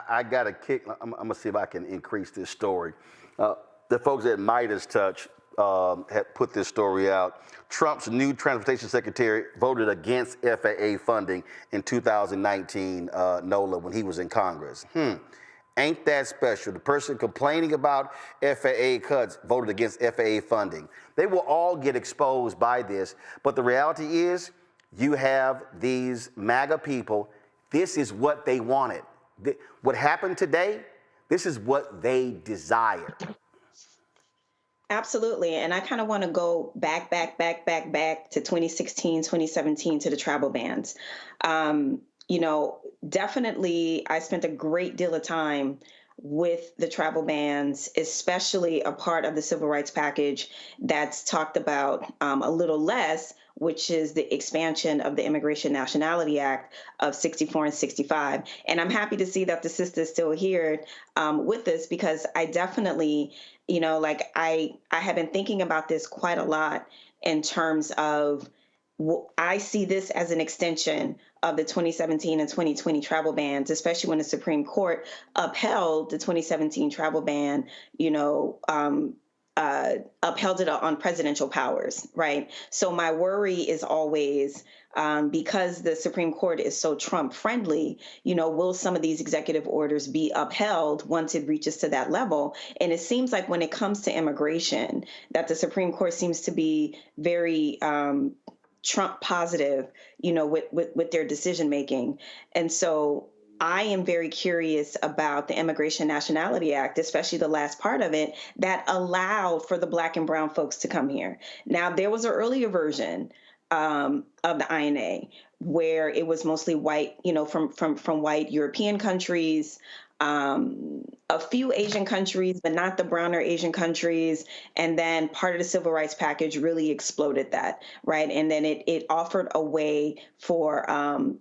I got a kick. I'm going to see if I can increase this story. The folks at Midas Touch had put this story out. Trump's new transportation secretary voted against FAA funding in 2019, NOLA, when he was in Congress. Ain't that special? The person complaining about FAA cuts voted against FAA funding. They will all get exposed by this. But the reality is, you have these MAGA people. This is what they wanted. What happened today, this is what they desire.
Absolutely. And I kind of want to go back to 2016, 2017 to the travel bans. Definitely I spent a great deal of time with the travel bans, especially a part of the civil rights package that's talked about a little less, which is the expansion of the Immigration Nationality Act of 64 and 65. And I'm happy to see that the sister is still here with us, because I definitely, I have been thinking about this quite a lot in terms of, I see this as an extension of the 2017 and 2020 travel bans, especially when the Supreme Court upheld the 2017 travel ban, upheld it on presidential powers, right? So my worry is always, because the Supreme Court is so Trump friendly, will some of these executive orders be upheld once it reaches to that level? And it seems like when it comes to immigration, that the Supreme Court seems to be very Trump positive, with their decision making. And so I am very curious about the Immigration Nationality Act, especially the last part of it that allowed for the Black and brown folks to come here. Now, there was an earlier version of the INA where it was mostly white, from white European countries, a few Asian countries, but not the brown or Asian countries. And then part of the civil rights package really exploded that, right? And then it offered a way for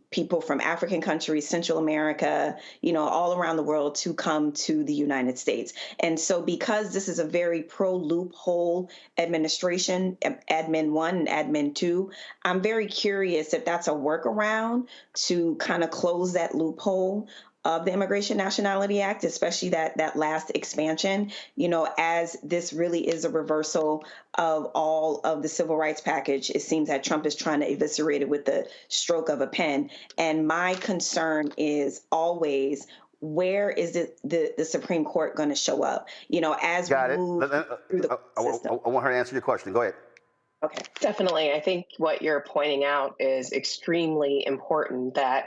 people from African countries, Central America, all around the world to come to the United States. And so because this is a very pro-loophole administration, Admin 1 and Admin 2, I'm very curious if that's a workaround to kind of close that loophole of the Immigration Nationality Act, especially that last expansion, as this really is a reversal of all of the civil rights package. It seems that Trump is trying to eviscerate it with the stroke of a pen. And my concern is always, where is the Supreme Court going to show up? As we move through the system.
I want her to answer your question. Go ahead.
Okay, definitely. I think what you're pointing out is extremely important, that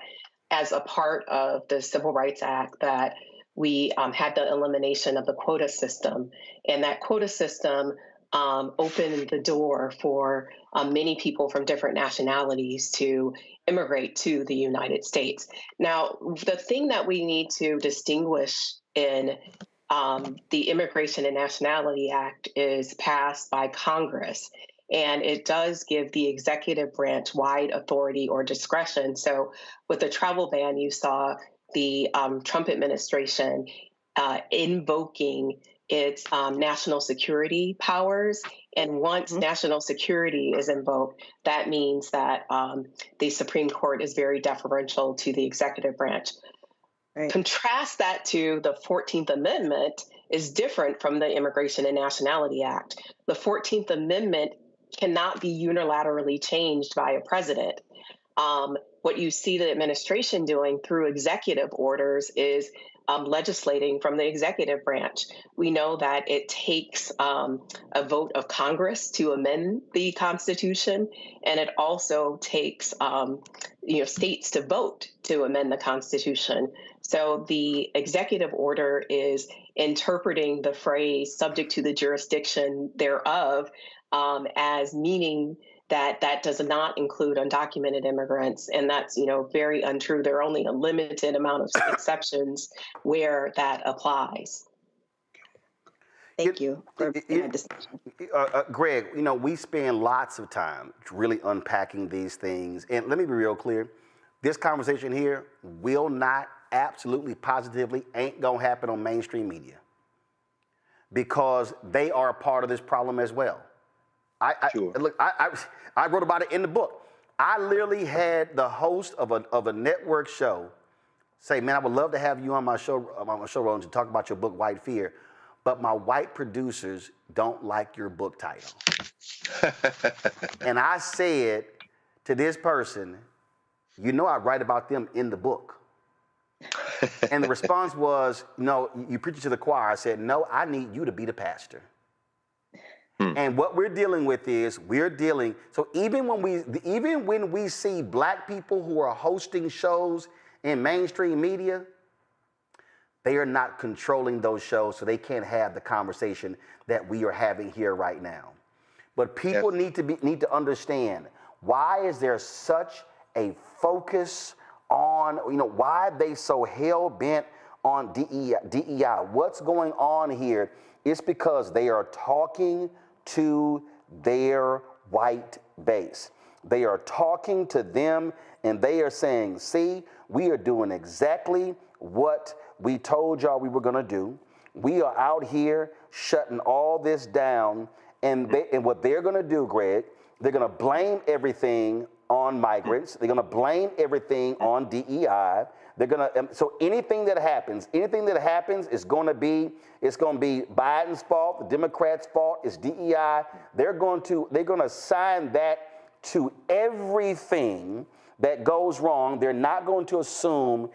as a part of the Civil Rights Act, that we had the elimination of the quota system. And that quota system opened the door for many people from different nationalities to immigrate to the United States. Now, the thing that we need to distinguish in the Immigration and Nationality Act is passed by Congress. And it does give the executive branch wide authority or discretion. So with the travel ban, you saw the Trump administration invoking its national security powers. And once national security is invoked, that means that the Supreme Court is very deferential to the executive branch. Right. Contrast that to the 14th Amendment is different from the Immigration and Nationality Act. The 14th Amendment cannot be unilaterally changed by a president. What you see the administration doing through executive orders is legislating from the executive branch. We know that it takes a vote of Congress to amend the Constitution, and it also takes states to vote to amend the Constitution. So the executive order is interpreting the phrase "subject to the jurisdiction thereof" as meaning that does not include undocumented immigrants, and that's very untrue. There are only a limited amount of exceptions where that applies. Thank you for that discussion.
Greg, we spend lots of time really unpacking these things, and let me be real clear. This conversation here will not, absolutely, positively, ain't gonna happen on mainstream media, because they are a part of this problem as well. I wrote about it in the book. I literally had the host of a network show say, "Man, I would love to have you on my show, Roland, to talk about your book, White Fear, but my white producers don't like your book title." And I said to this person, I write about them in the book. And the response was, "No, you preach it to the choir." I said, "No, I need you to be the pastor." And what we're dealing with is so even when we see Black people who are hosting shows in mainstream media, they are not controlling those shows, so they can't have the conversation that we are having here right now. But people need to understand, why is there such a focus on, why are they so hell-bent on DEI? What's going on here? It's because they are talking to their white base. They are talking to them, and they are saying, "See, we are doing exactly what we told y'all we were going to do. We are out here shutting all this down." And what they're going to do, Greg, they're going to blame everything
on migrants. They're going to blame everything on DEI. They're going to so anything that happens is going to be Biden's fault, the Democrats' fault, it's DEI. They're going to assign that to everything that goes wrong. They're not going to assume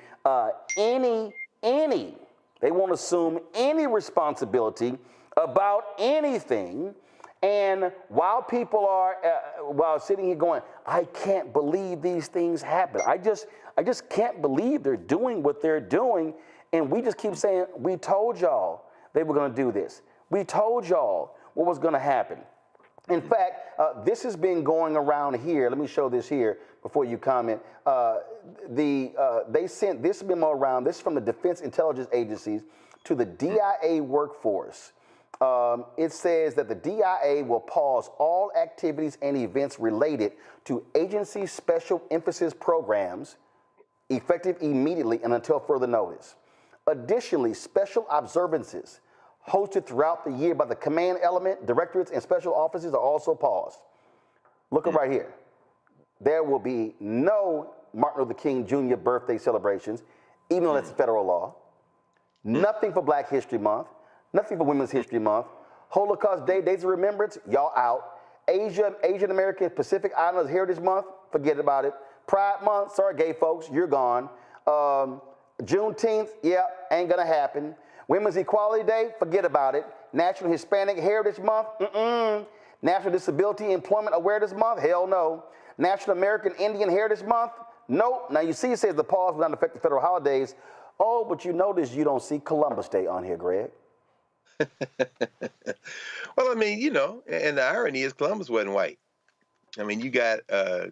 they won't assume any responsibility about anything. And while people are while sitting here going, I can't believe these things happen. I just can't believe they're doing what they're doing. And we just keep saying, we told y'all they were going to do this. We told y'all what was going to happen. In fact, this has been going around here. Let me show this here before you comment. They sent this memo around. This is from the Defense Intelligence Agencies to the DIA workforce. It says that the DIA will pause all activities and events related to agency special emphasis programs effective immediately and until further notice. Additionally, special observances hosted throughout the year by the command element, directorates, and special offices are also paused. Look at right here. There will be no Martin Luther King Jr. birthday celebrations, even though that's federal law. Nothing for Black History Month. Nothing for Women's History Month. Holocaust Day, Days of Remembrance, y'all out. Asian American Pacific Islanders Heritage Month, forget about it. Pride Month, sorry gay folks, you're gone. Juneteenth, yeah, ain't gonna happen. Women's Equality Day, forget about it. National Hispanic Heritage Month, National Disability Employment Awareness Month, hell no. National American Indian Heritage Month, nope. Now you see it says the pause will not affect the federal holidays. Oh, but you notice you don't see Columbus Day on here, Greg.
Well, I mean, you know, and the irony is Columbus wasn't white. I mean, you got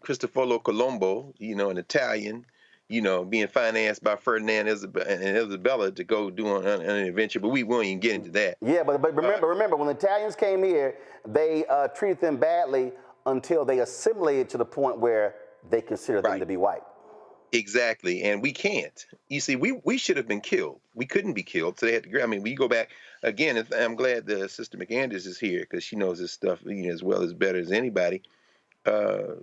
Cristoforo Colombo, you know, an Italian, you know, being financed by Ferdinand and Isabella to go do an adventure, but we won't even get into that.
Yeah, but remember, when the Italians came here, they treated them badly until they assimilated to the point where they considered them to be white.
Exactly, and we can't. You see, we should have been killed. We couldn't be killed, so they had to. I mean, we go back again. And I'm glad the Sister McAndrews is here because she knows this stuff, you know, as well as better as anybody. You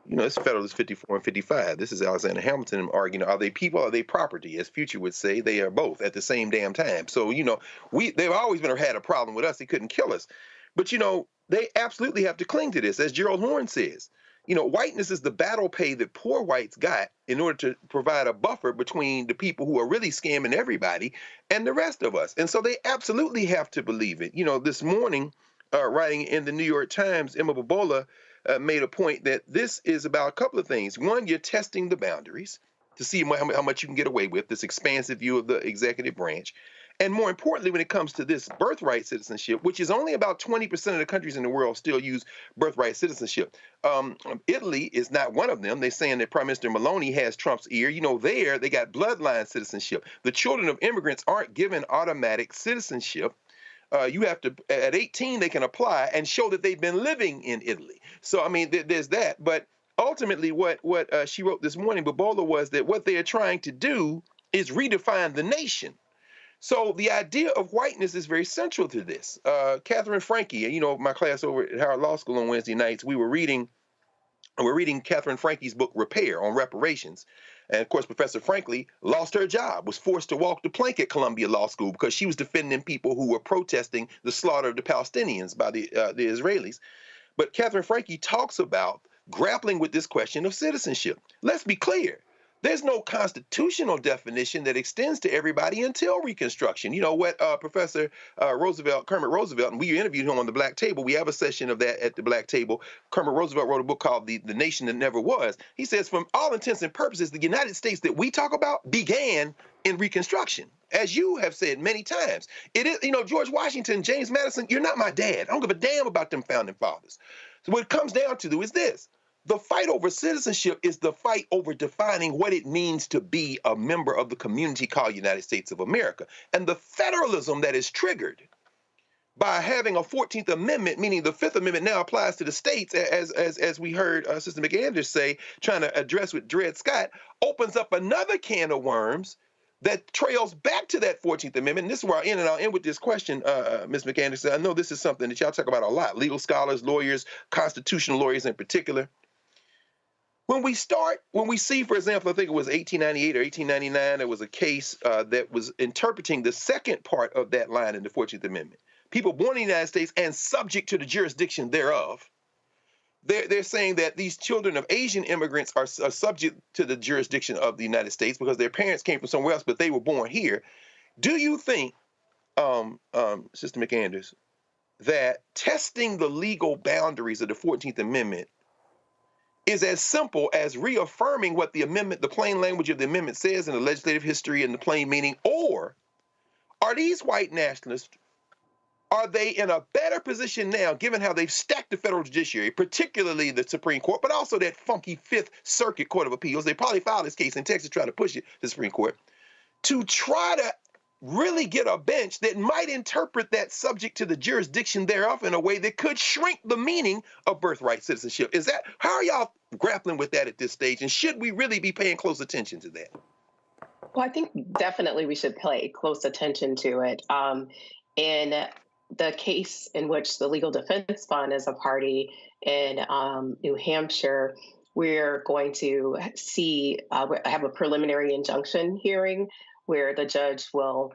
know, it's Federalist 54 and 55. This is Alexander Hamilton arguing: are they people? Or are they property? As Future would say, they are both at the same damn time. So you know, they've always had a problem with us. They couldn't kill us, but you know, they absolutely have to cling to this, as Gerald Horne says. You know, whiteness is the battle pay that poor whites got in order to provide a buffer between the people who are really scamming everybody and the rest of us. And so they absolutely have to believe it. You know, this morning, writing in the New York Times, Emma Bobola made a point that this is about a couple of things. One, you're testing the boundaries to see how much you can get away with, this expansive view of the executive branch. And more importantly, when it comes to this birthright citizenship, which is only about 20% of the countries in the world still use birthright citizenship. Italy is not one of them. They're saying that Prime Minister Meloni has Trump's ear. You know, they got bloodline citizenship. The children of immigrants aren't given automatic citizenship. You have to, at 18, they can apply and show that they've been living in Italy. So, I mean, there's that. But ultimately, what she wrote this morning, Bobola, was that what they are trying to do is redefine the nation. So the idea of whiteness is very central to this. Catherine Franke, you know, my class over at Howard Law School on Wednesday nights, we're reading Catherine Franke's book, Repair, on reparations. And of course, Professor Franklin lost her job, was forced to walk the plank at Columbia Law School because she was defending people who were protesting the slaughter of the Palestinians by the Israelis. But Catherine Franke talks about grappling with this question of citizenship. Let's be clear. There's no constitutional definition that extends to everybody until Reconstruction. You know what Professor Kermit Roosevelt, and we interviewed him on the Black Table. We have a session of that at the Black Table. Kermit Roosevelt wrote a book called The Nation That Never Was. He says, from all intents and purposes, the United States that we talk about began in Reconstruction. As you have said many times, it is, you know, George Washington, James Madison, you're not my dad. I don't give a damn about them founding fathers. So what it comes down to is this. The fight over citizenship is the fight over defining what it means to be a member of the community called United States of America. And the federalism that is triggered by having a 14th Amendment, meaning the 5th Amendment now applies to the states, as we heard Sister McAndrews say, trying to address with Dred Scott, opens up another can of worms that trails back to that 14th Amendment. And this is where I'll end with this question, Ms. McAndrews. I know this is something that y'all talk about a lot, legal scholars, lawyers, constitutional lawyers in particular. when we see, for example, I think it was 1898 or 1899, there was a case that was interpreting the second part of that line in the 14th Amendment. People born in the United States and subject to the jurisdiction thereof. They're saying that these children of Asian immigrants are subject to the jurisdiction of the United States because their parents came from somewhere else, but they were born here. Do you think, Sister McAndrews, that testing the legal boundaries of the 14th Amendment is as simple as reaffirming what the amendment, the plain language of the amendment says in the legislative history and the plain meaning? Or are these white nationalists, are they in a better position now, given how they've stacked the federal judiciary, particularly the Supreme Court, but also that funky Fifth Circuit Court of Appeals? They probably filed this case in Texas, try to push it to the Supreme Court, to try to really get a bench that might interpret that subject to the jurisdiction thereof in a way that could shrink the meaning of birthright citizenship. How are y'all grappling with that at this stage? And should we really be paying close attention to that?
Well, I think definitely we should pay close attention to it. In the case in which the Legal Defense Fund is a party in New Hampshire, we're going to have a preliminary injunction hearing where the judge will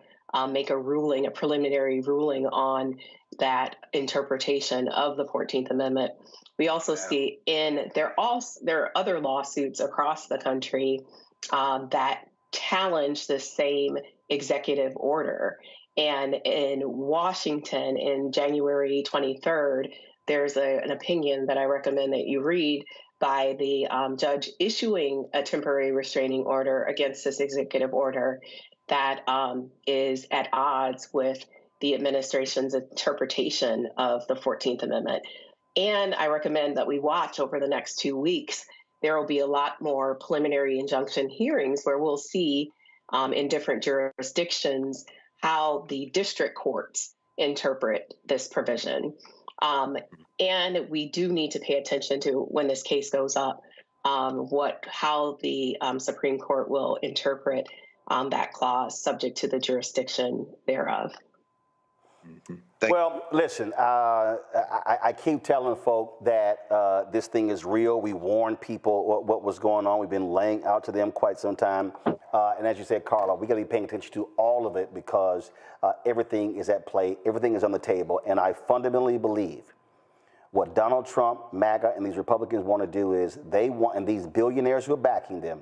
make a preliminary ruling on that interpretation of the 14th Amendment. We also see there are other lawsuits across the country that challenge the same executive order. And in Washington, in January 23rd, there's an opinion that I recommend that you read by the judge issuing a temporary restraining order against this executive order that is at odds with the administration's interpretation of the 14th Amendment. And I recommend that we watch over the next 2 weeks. There will be a lot more preliminary injunction hearings where we'll see in different jurisdictions how the district courts interpret this provision. And we do need to pay attention to, when this case goes up, how the Supreme Court will interpret that clause subject to the jurisdiction thereof.
Well, listen, I keep telling folk that this thing is real. We warned people what was going on. We've been laying out to them quite some time. And as you said, Carla, we got to be paying attention to all of it because everything is at play. Everything is on the table. And I fundamentally believe what Donald Trump, MAGA, and these Republicans want to do is and these billionaires who are backing them,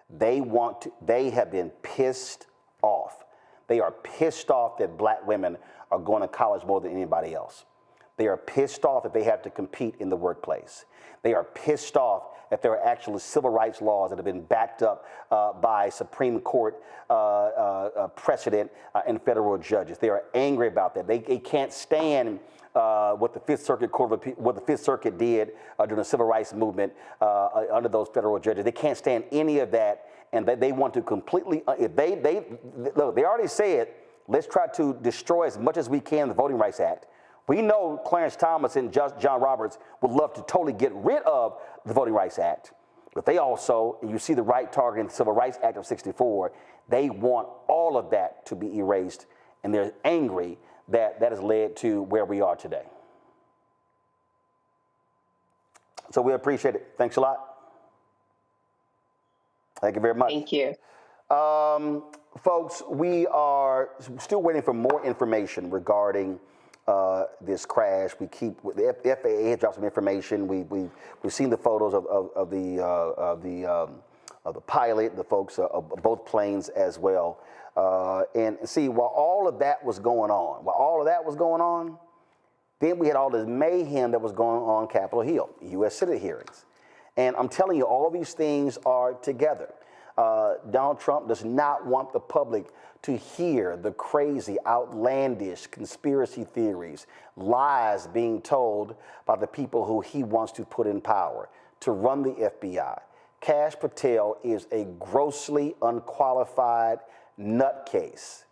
they have been pissed off. They are pissed off that black women are going to college more than anybody else. They are pissed off that they have to compete in the workplace. They are pissed off that there are actual civil rights laws that have been backed up by Supreme Court precedent and federal judges. They are angry about that. They can't stand what the Fifth Circuit what the Fifth Circuit did during the civil rights movement under those federal judges. They can't stand any of that, and they want to completely. Look, they already said, let's try to destroy as much as we can the Voting Rights Act. We know Clarence Thomas and John Roberts would love to totally get rid of the Voting Rights Act. But they also, you see the right target in the Civil Rights Act of 64, they want all of that to be erased, and they're angry that that has led to where we are today. So we appreciate it. Thanks a lot. Thank you very much.
Thank you.
Folks, we are still waiting for more information regarding this crash. The FAA has dropped some information. We've seen the photos of the pilot, the folks of both planes as well. And see, while all of that was going on, then we had all this mayhem that was going on Capitol Hill, U.S. Senate hearings. And I'm telling you, all these things are together. Donald Trump does not want the public to hear the crazy, outlandish conspiracy theories, lies being told by the people who he wants to put in power to run the FBI. Kash Patel is a grossly unqualified nutcase.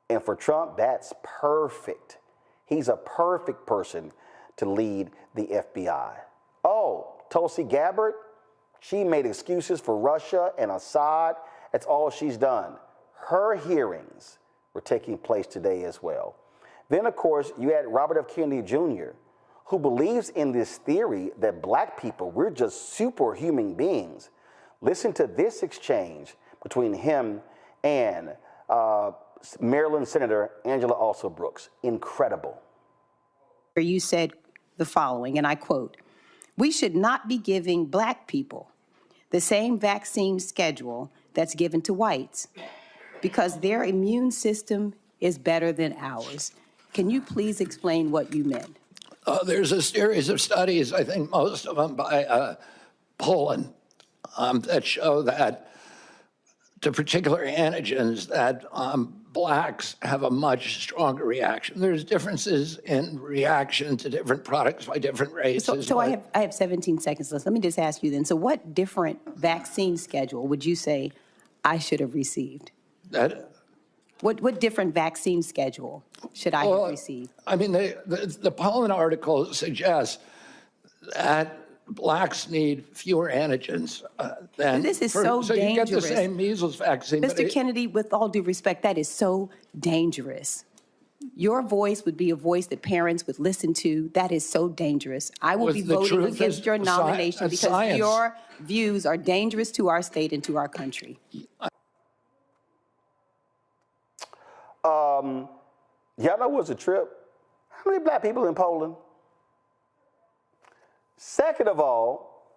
And for Trump, that's perfect. He's a perfect person to lead the FBI. Oh, Tulsi Gabbard, she made excuses for Russia and Assad. That's all she's done. Her hearings were taking place today as well. Then, of course, you had Robert F. Kennedy Jr., who believes in this theory that black people, we're just superhuman beings. Listen to this exchange between him and Maryland Senator Angela Alsobrooks. Incredible.
You said the following, and I quote, "We should not be giving black people the same vaccine schedule that's given to whites because their immune system is better than ours." Can you please explain what you meant?
There's a series of studies, I think most of them by Poland, that show that to particular antigens that blacks have a much stronger reaction. There's differences in reaction to different products by different races.
So I have 17 seconds left. Let me just ask you then. So what different vaccine schedule would you say I should have received? What different vaccine schedule should I have received?
I mean, the Poland article suggests that blacks need fewer antigens than
this is so dangerous.
You get the same measles vaccine.
Mr. Kennedy, with all due respect, that is so dangerous. Your voice would be a voice that parents would listen to. That is so dangerous. I will be voting against your nomination because your views are dangerous to our state and to our country.
Y'all know what's a trip? How many black people in Poland? Second of all,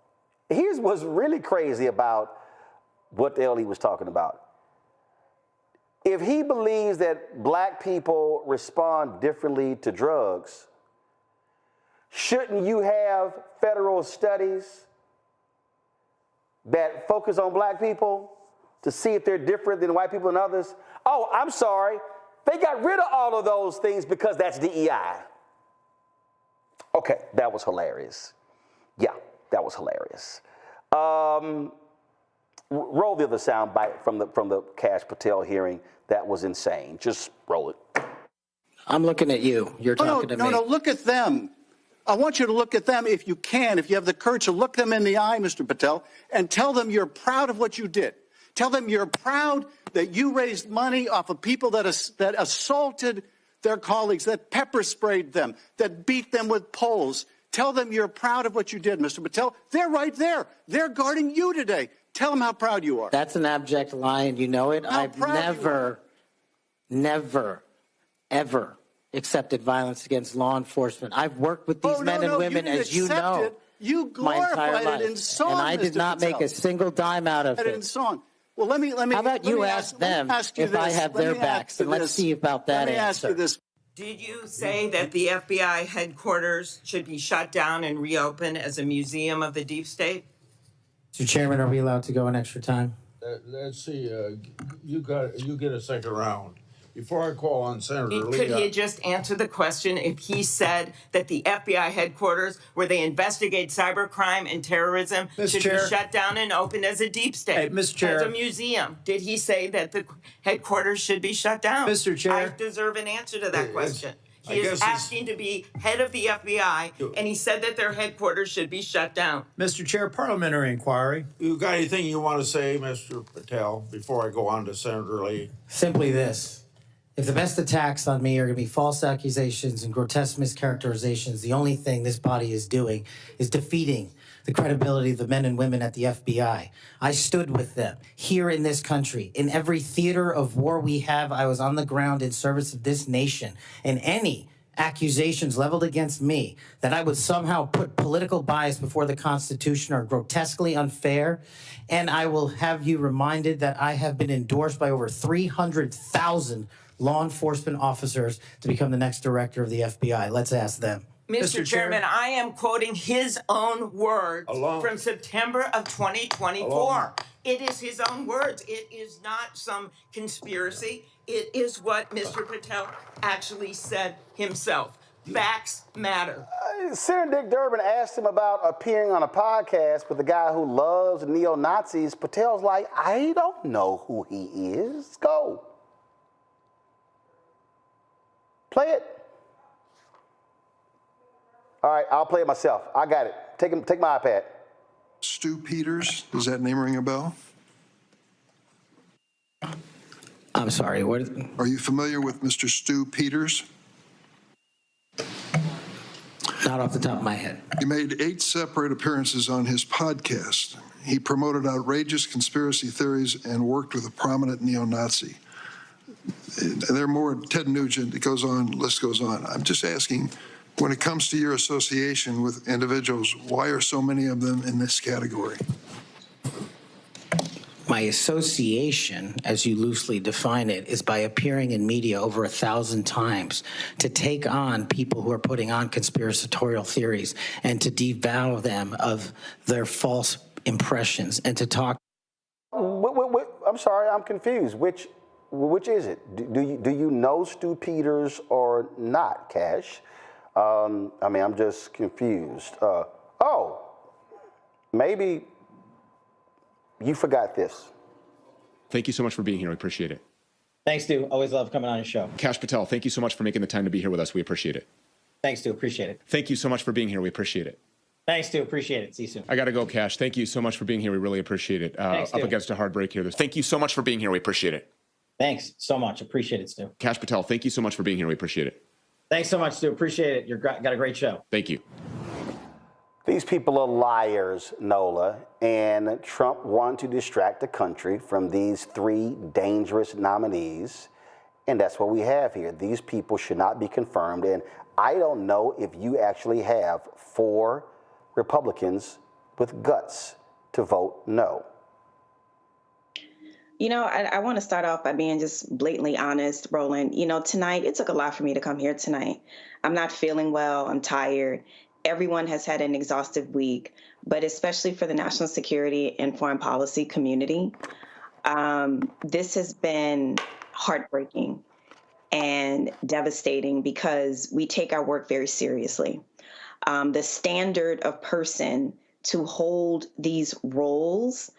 here's what's really crazy about what the hell he was talking about. If he believes that black people respond differently to drugs, shouldn't you have federal studies that focus on black people to see if they're different than white people and others? Oh, I'm sorry. They got rid of all of those things because that's DEI. Okay, that was hilarious. Yeah, that was hilarious. Roll the other sound bite from the Kash Patel hearing. That was insane. Just roll it.
I'm looking at you. You're talking to me.
No, look at them. I want you to look at them if you can, if you have the courage to look them in the eye, Mr. Patel, and tell them you're proud of what you did. Tell them you're proud that you raised money off of people that assaulted their colleagues, that pepper sprayed them, that beat them with poles. Tell them you're proud of what you did, Mr. Patel. They're right there. They're guarding you today. Tell them how proud you are.
That's an abject lie, and you know it. I've never, ever accepted violence against law enforcement. I've worked with these men and women, as you know,
you glorified it in song,
and I did not make a single dime out of it.
In song. Well, let me.
How about you ask them if I have their backs, and let's see about that answer.
Let me ask you this.
Did you say that the FBI headquarters should be shut down and reopened as a museum of the deep state?
Mr. Chairman, are we allowed to go an extra time?
Let's see. You get a second round. Before I call on Senator Lee.
Could he just answer the question if he said that the FBI headquarters, where they investigate cybercrime and terrorism, should be shut down and opened as a deep state?
Hey, Mr. Chair.
As a museum. Did he say that the headquarters should be shut down?
Mr. Chair.
I deserve an answer to that question. He is asking to be head of the FBI, and he said that their headquarters should be shut down.
Mr. Chair, parliamentary inquiry.
You got anything you want to say, Mr. Patel, before I go on to Senator Lee?
Simply this. If the best attacks on me are going to be false accusations and grotesque mischaracterizations, the only thing this body is doing is defeating the credibility of the men and women at the FBI. I stood with them here in this country. In every theater of war we have, I was on the ground in service of this nation. And any accusations leveled against me that I would somehow put political bias before the Constitution are grotesquely unfair. And I will have you reminded that I have been endorsed by over 300,000 law enforcement officers to become the next director of the FBI. Let's ask them.
Mr. Chairman, I am quoting his own words from September of 2024. It is his own words. It is not some conspiracy. It is what Mr. Patel actually said himself. Facts matter.
Senator Dick Durbin asked him about appearing on a podcast with a guy who loves neo-Nazis. Patel's like, I don't know who he is. Go. Play it. All right, I'll play it myself. I got it. Take my iPad.
Stu Peters, does that name ring a bell?
I'm sorry, what?
Are you familiar with Mr. Stu Peters?
Not off the top of my head.
You made 8 separate appearances on his podcast. He promoted outrageous conspiracy theories and worked with a prominent neo-Nazi. There are more, Ted Nugent, it goes on, list goes on. I'm just asking, when it comes to your association with individuals, why are so many of them in this category?
My association, as you loosely define it, is by appearing in media over 1,000 times to take on people who are putting on conspiratorial theories and to devour them of their false impressions and to talk.
I'm sorry, I'm confused. Which is it? Do you know Stu Peters or not, Cash? I mean, I'm just confused. Oh, maybe you forgot this.
Thank you so much for being here. We appreciate it.
Thanks, Stu. Always love coming on your show.
Cash Patel, thank you so much for making the time to be here with us. We appreciate it.
Thanks, Stu. Appreciate it.
Thank you so much for being here. We appreciate it.
Thanks, Stu. Appreciate it. See you soon.
I got to go, Cash. Thank you so much for being here. We really appreciate it.
Thanks,
up
Stu.
against a hard break here. Thank you so much for being here. We appreciate it.
Thanks so much. Appreciate it, Stu.
Cash Patel, thank you so much for being here. We appreciate it.
Thanks so much, Stu. Appreciate it. You've got a great show.
Thank you.
These people are liars, Nola, and Trump wanted to distract the country from these 3 dangerous nominees, and that's what we have here. These people should not be confirmed, and I don't know if you actually have 4 Republicans with guts to vote no.
You know, I want to start off by being just blatantly honest, Roland. You know, tonight, it took a lot for me to come here tonight. I'm not feeling well. I'm tired. Everyone has had an exhaustive week, but especially for the national security and foreign policy community, this has been heartbreaking and devastating because we take our work very seriously. The standard of person to hold these roles,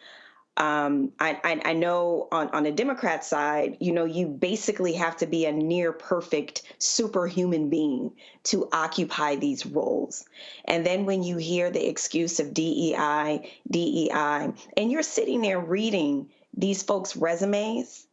I know on the Democrat side, you know, you basically have to be a near perfect superhuman being to occupy these roles. And then when you hear the excuse of DEI, and you're sitting there reading these folks' resumes,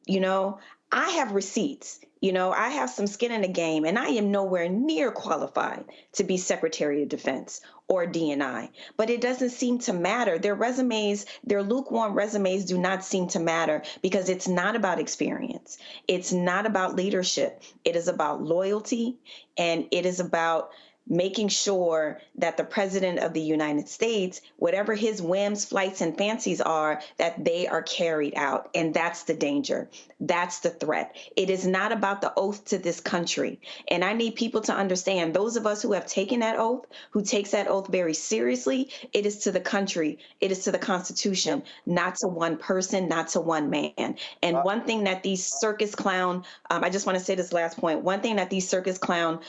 you know, I have receipts. You know, I have some skin in the game, and I am nowhere near qualified to be Secretary of Defense or DNI. But it doesn't seem to matter. Their resumes, their lukewarm resumes do not seem to matter because it's not about experience. It's not about leadership. It is about loyalty, and it is about making sure that the President of the United States, whatever his whims, flights, and fancies are, that they are carried out. And that's the danger. That's the threat. It is not about the oath to this country. And I need people to understand, those of us who have taken that oath, who takes that oath very seriously, it is to the country, it is to the Constitution, not to one person, not to one man. And one thing that these circus clown, I just want to say this last point, one thing that these circus clown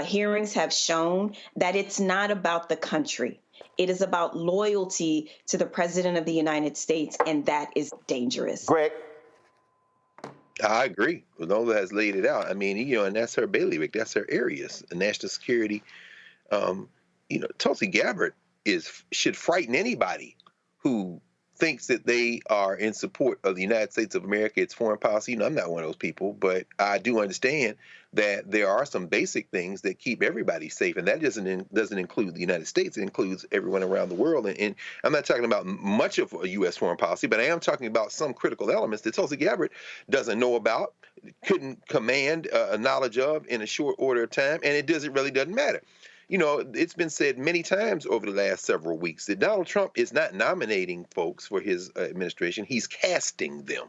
hearings have shown, that it's not about the country. It is about loyalty to the President of the United States, and that is dangerous.
Greg?
I agree. Nola has laid it out. I mean, you know, and that's her bailiwick. That's her areas. National security. You know, Tulsi Gabbard should frighten anybody who thinks that they are in support of the United States of America, its foreign policy. You know, I'm not one of those people, but I do understand that there are some basic things that keep everybody safe, and that doesn't include the United States. It includes everyone around the world. And I'm not talking about much of a U.S. foreign policy, but I am talking about some critical elements that Tulsi Gabbard doesn't know about, couldn't command a knowledge of in a short order of time, and it really doesn't matter. You know, it's been said many times over the last several weeks that Donald Trump is not nominating folks for his administration. He's casting them.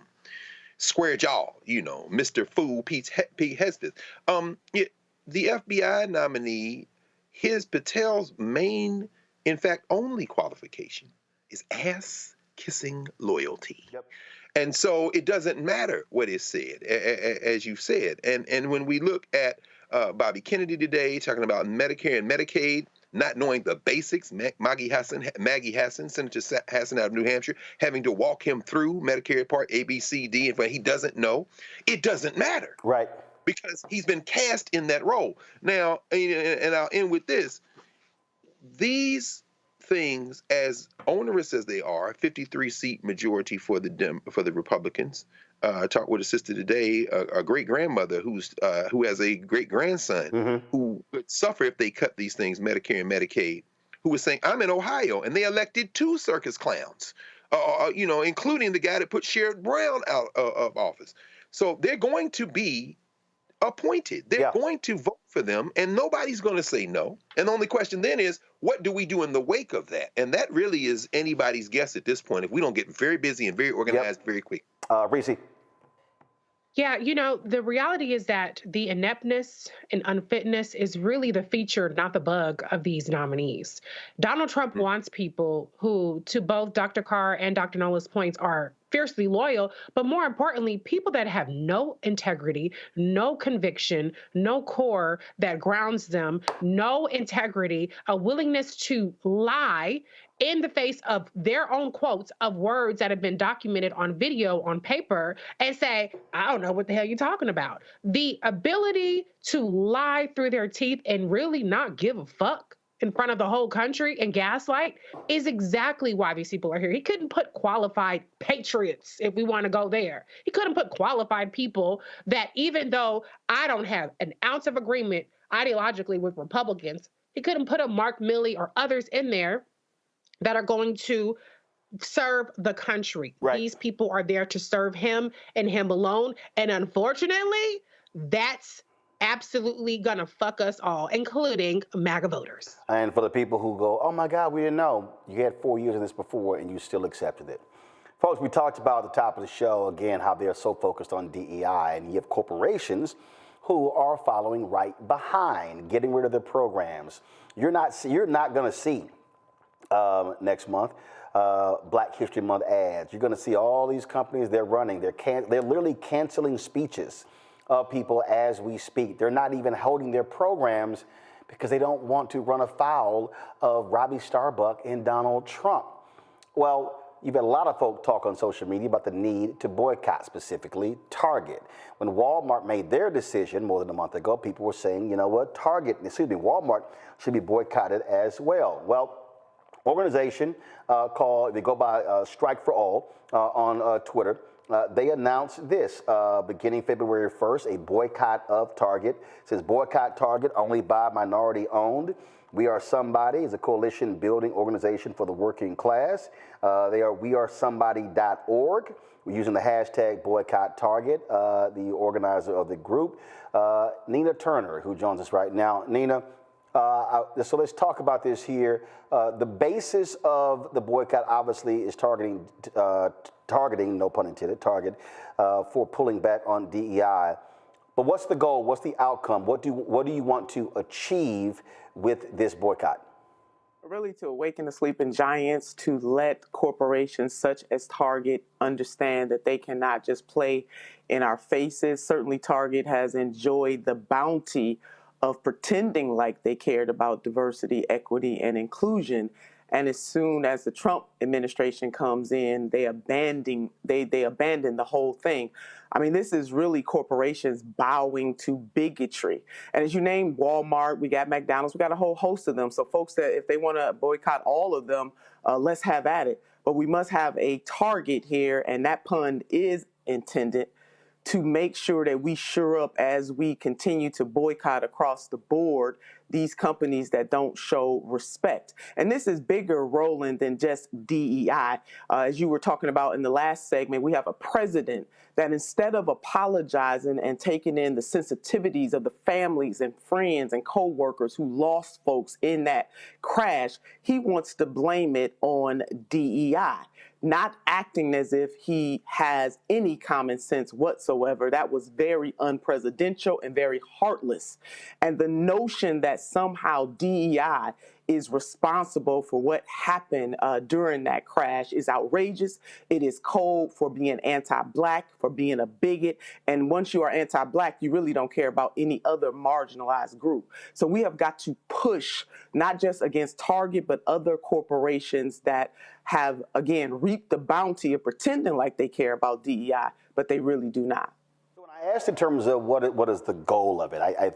Square jaw, you know, Mr. Fool, Pete Hesketh. The FBI nominee, Patel's main, in fact, only qualification is ass-kissing loyalty. Yep. And so it doesn't matter what is said, as you said. And when we look at Bobby Kennedy today, talking about Medicare and Medicaid, not knowing the basics, Maggie Hassan, Senator Hassan out of New Hampshire, having to walk him through Medicare Part A, B, C, D, and he doesn't know, it doesn't matter.
Right.
Because he's been cast in that role. Now, and I'll end with this. These things, as onerous as they are, 53-seat majority for the Republicans, I talked with a sister today, a great grandmother who has a great grandson who would suffer if they cut these things, Medicare and Medicaid, who was saying, I'm in Ohio, and they elected 2 circus clowns, including the guy that put Sherrod Brown out of office. So they're going to be appointed. They're going to vote for them, and nobody's going to say no. And the only question then is, what do we do in the wake of that? And that really is anybody's guess at this point if we don't get very busy and very organized very quick.
Reese.
Yeah, the reality is that the ineptness and unfitness is really the feature, not the bug, of these nominees. Donald Trump wants people who, to both Dr. Carr and Dr. Nola's points, are fiercely loyal, but more importantly, people that have no integrity, no conviction, no core that grounds them, no integrity, a willingness to lie in the face of their own quotes of words that have been documented on video, on paper, and say, I don't know what the hell you're talking about. The ability to lie through their teeth and really not give a fuck in front of the whole country and gaslight is exactly why these people are here. He couldn't put qualified patriots, if we want to go there. He couldn't put qualified people that, even though I don't have an ounce of agreement ideologically with Republicans, he couldn't put a Mark Milley or others in there that are going to serve the country. Right. These people are there to serve him and him alone. And unfortunately, that's absolutely gonna fuck us all, including MAGA voters.
And for the people who go, oh my God, we didn't know. You had 4 years of this before and you still accepted it. Folks, we talked about at the top of the show, again, how they're so focused on DEI, and you have corporations who are following right behind, getting rid of their programs. You're not gonna see next month Black History Month ads. You're going to see all these companies they're running. They're literally canceling speeches of people as we speak. They're not even holding their programs because they don't want to run afoul of Robbie Starbuck and Donald Trump. Well, you've had a lot of folk talk on social media about the need to boycott, specifically Target. When Walmart made their decision more than a month ago, people were saying, you know what, Walmart should be boycotted as well. Well, organization called, they go by Strike for All on Twitter. They announced this beginning February 1st, a boycott of Target. It says boycott Target only by minority owned. We Are Somebody is a coalition building organization for the working class. They are wearesomebody.org. We're using the hashtag boycott Target, the organizer of the group. Nina Turner, who joins us right now. Nina, so let's talk about this here. The basis of the boycott obviously is targeting, no pun intended, Target for pulling back on DEI. But what's the goal? What's the outcome? What do you want to achieve with this boycott?
Really to awaken the sleeping giants, to let corporations such as Target understand that they cannot just play in our faces. Certainly Target has enjoyed the bounty of pretending like they cared about diversity, equity, and inclusion. And as soon as the Trump administration comes in, they abandon the whole thing. I mean, this is really corporations bowing to bigotry. And as you named Walmart, we got McDonald's, we got a whole host of them. So folks, that if they want to boycott all of them, let's have at it. But we must have a target here, and that pun is intended to make sure that we shore up as we continue to boycott across the board these companies that don't show respect. And this is bigger, Roland, than just DEI. As you were talking about in the last segment, we have a president that instead of apologizing and taking in the sensitivities of the families and friends and co-workers who lost folks in that crash, he wants to blame it on DEI. Not acting as if he has any common sense whatsoever. That was very unpresidential and very heartless. And the notion that somehow DEI is responsible for what happened during that crash is outrageous. It is code for being anti-Black, for being a bigot. And once you are anti-Black, you really don't care about any other marginalized group. So we have got to push not just against Target, but other corporations that have, again, reaped the bounty of pretending like they care about DEI, but they really do not.
When I asked in terms of what is the goal of it, I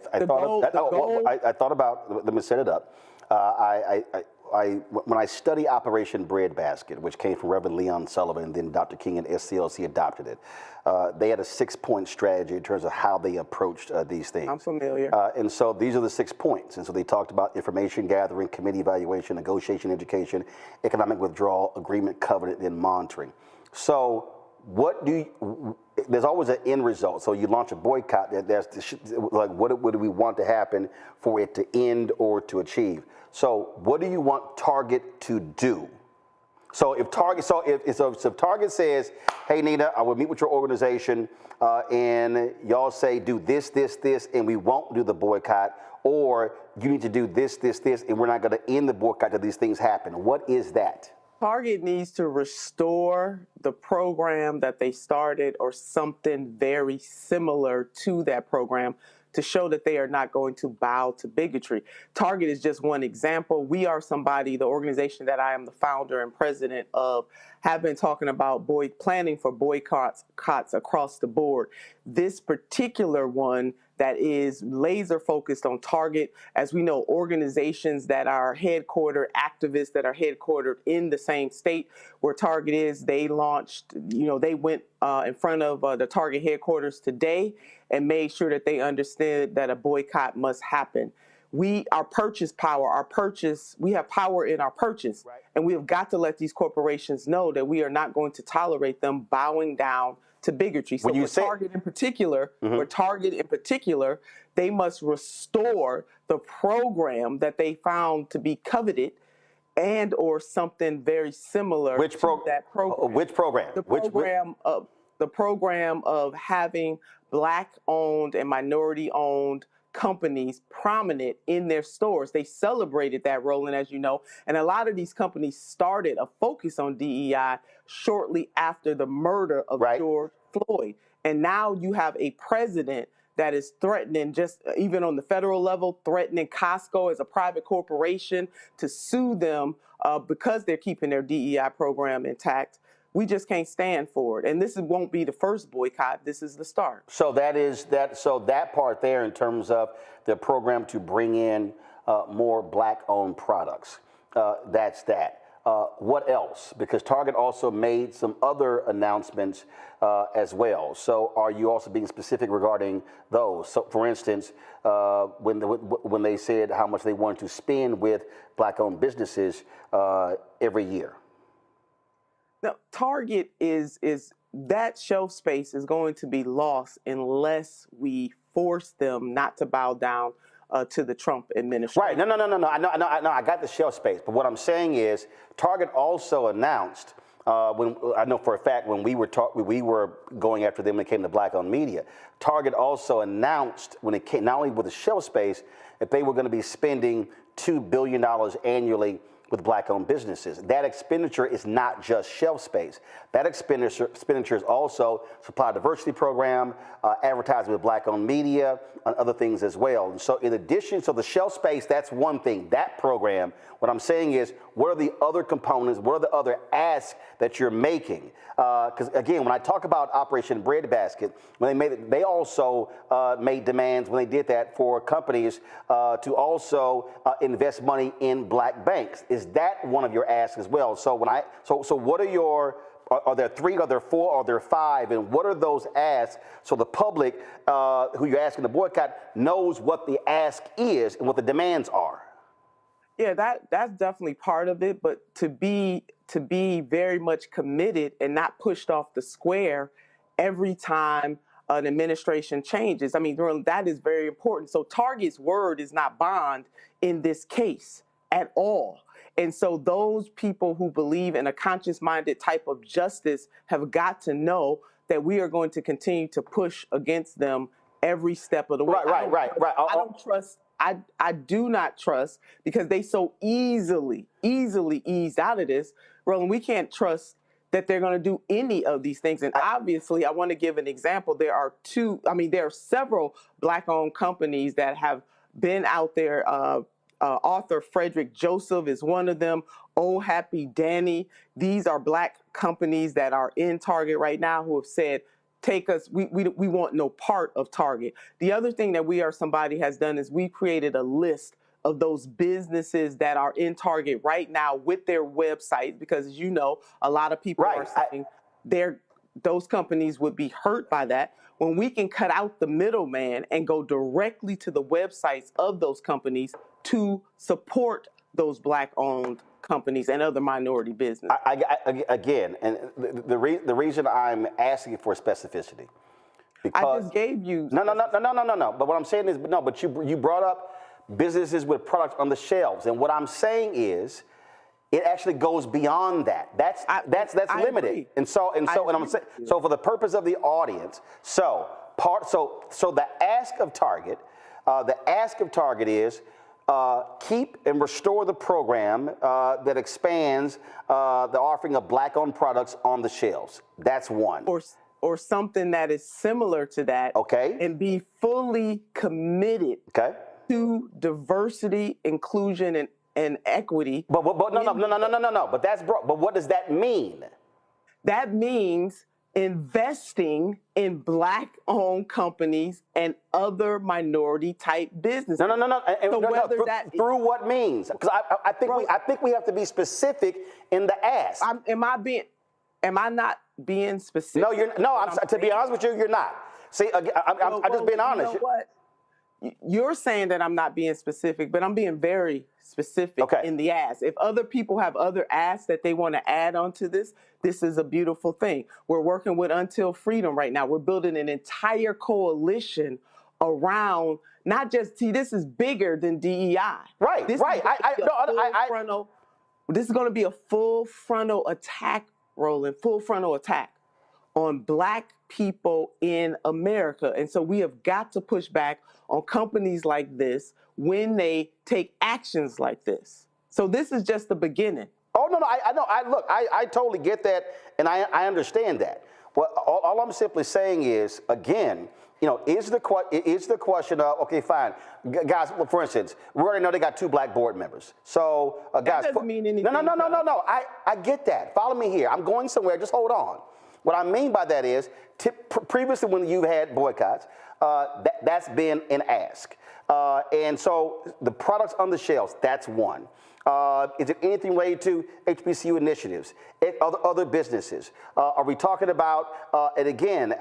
thought about, let me set it up.
When I study Operation Breadbasket, which came from Reverend Leon Sullivan, and then Dr. King and SCLC adopted it, they had a 6-point strategy in terms of how they approached these things.
I'm familiar.
And so these are the 6 points. And so they talked about information gathering, committee evaluation, negotiation, education, economic withdrawal, agreement, covenant, and monitoring. So there's always an end result. So you launch a boycott, like what do we want to happen for it to end or to achieve? So what do you want Target to do? So if Target says, hey Nina, I will meet with your organization and y'all say do this, and we won't do the boycott, or you need to do this, and we're not going to end the boycott till these things happen. What is that?
Target needs to restore the program that they started or something very similar to that program to show that they are not going to bow to bigotry. Target is just one example. We are somebody, the organization that I am the founder and president of, have been talking about planning for boycotts across the board. This particular one that is laser focused on Target, as we know, organizations that are headquartered, activists that are headquartered in the same state where Target is, they launched, they went in front of the Target headquarters today and made sure that they understood that a boycott must happen. Our purchase power, we have power in our purchase, right. And we have got to let these corporations know that we are not going to tolerate them bowing down to bigotry. So Target in particular, they must restore the program that they found to be coveted and or something very similar to that program.
Which program?
The program of having Black-owned and minority-owned companies prominent in their stores. They celebrated that, Roland, as you know, and a lot of these companies started a focus on DEI shortly after the murder of George Floyd. And now you have a president that is threatening, just even on the federal level, threatening Costco as a private corporation to sue them because they're keeping their DEI program intact. We just can't stand for it. And this won't be the first boycott. This is the start.
So that part there in terms of the program to bring in more Black-owned products, that's that. What else? Because Target also made some other announcements as well. So are you also being specific regarding those? So for instance, when they said how much they wanted to spend with Black-owned businesses every year.
Now, Target is that shelf space is going to be lost unless we force them not to bow down to the Trump administration.
Right. No. I got the shelf space. But what I'm saying is Target also announced, I know for a fact when we were going after them when it came to Black-owned media, Target also announced when it came, not only with the shelf space, that they were going to be spending $2 billion annually with Black-owned businesses. That expenditure is not just shelf space. That expenditure is also supply diversity program, advertising with Black-owned media, and other things as well. And so in addition, so the shelf space, that's one thing, that program. What I'm saying is, what are the other components, what are the other asks that you're making? Because again, when I talk about Operation Breadbasket, when they made it, they also made demands when they did that for companies to also invest money in Black banks. Is that one of your asks as well? So what are your, are there 3, are there 4, are there 5, and what are those asks so the public who you're asking to boycott knows what the ask is and what the demands are?
Yeah, that's definitely part of it, but to be very much committed and not pushed off the square every time an administration changes. I mean, that is very important. So Target's word is not bond in this case at all. And so those people who believe in a conscious-minded type of justice have got to know that we are going to continue to push against them every step of the way.
Right.
I don't trust. I do not trust, because they so easily eased out of this. Roland, we can't trust that they're going to do any of these things. And obviously, I want to give an example. There are several Black-owned companies that have been out there. Author Frederick Joseph is one of them. Oh Happy Danny. These are Black companies that are in Target right now who have said, take us, we want no part of Target. The other thing that We Are Somebody has done is we created a list of those businesses that are in Target right now with their websites, because as you know, a lot of people are saying those companies would be hurt by that. When we can cut out the middleman and go directly to the websites of those companies to support those Black-owned companies and other minority businesses.
Again, and the reason I'm asking for specificity, because
I just gave you
no. But what I'm saying is no. But you brought up businesses with products on the shelves, and what I'm saying is, it actually goes beyond that. That's limited.
Agree.
And I'm saying, so for the purpose of the audience, so the ask of Target is keep and restore the program that expands the offering of Black-owned products on the shelves. That's one.
Or something that is similar to that.
Okay.
And be fully committed to diversity, inclusion, and equity.
But no. But what does that mean?
That means investing in Black-owned companies and other minority-type businesses.
No. Through what means? Because I think we have to be specific in the ask.
Am I not being specific?
To be honest with you, you're not. See, I'm just being honest.
You know what? You're saying that I'm not being specific, but I'm being very specific in the ask. If other people have other asks that they want to add onto this, this is a beautiful thing. We're working with Until Freedom right now. We're building an entire coalition around not just, this is bigger than DEI.
Right.
This is going to be a full frontal attack, Roland, full frontal attack on Black people in America. And so we have got to push back on companies like this when they take actions like this. So this is just the beginning.
Oh, no, I know. I totally get that, and I understand that. Well, all I'm simply saying is, again, is the question of, okay, fine, guys, for instance, we already know they got 2 Black board members. So, guys,
that doesn't mean anything.
No. I get that. Follow me here. I'm going somewhere. Just hold on. What I mean by that is, previously when you've had boycotts, that's been an ask. And so the products on the shelves, that's one. Is it anything related to HBCU initiatives, other businesses? Are we talking about, and again,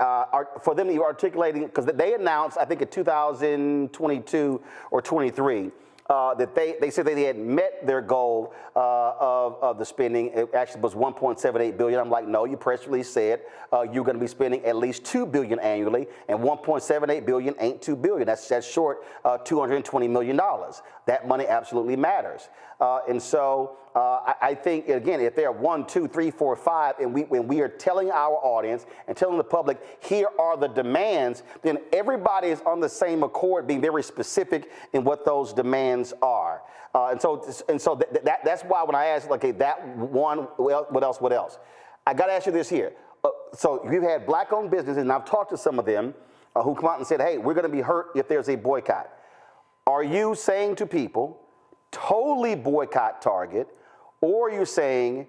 for them to be articulating, because they announced, I think in 2022 or 23, that they said they had met their goal of the spending. It actually was $1.78 billion. I'm like, no, your press release said you're going to be spending at least $2 billion annually, and $1.78 billion ain't $2 billion. That's short $220 million. That money absolutely matters. And so I think, again, if there are 1, 2, 3, 4, 5, and when we are telling our audience and telling the public, here are the demands, then everybody is on the same accord, being very specific in what those demands are. And so that's why when I asked, okay, that one, what else? I got to ask you this here. So you've had Black-owned businesses, and I've talked to some of them who come out and said, hey, we're going to be hurt if there's a boycott. Are you saying to people, totally boycott Target, or are you saying,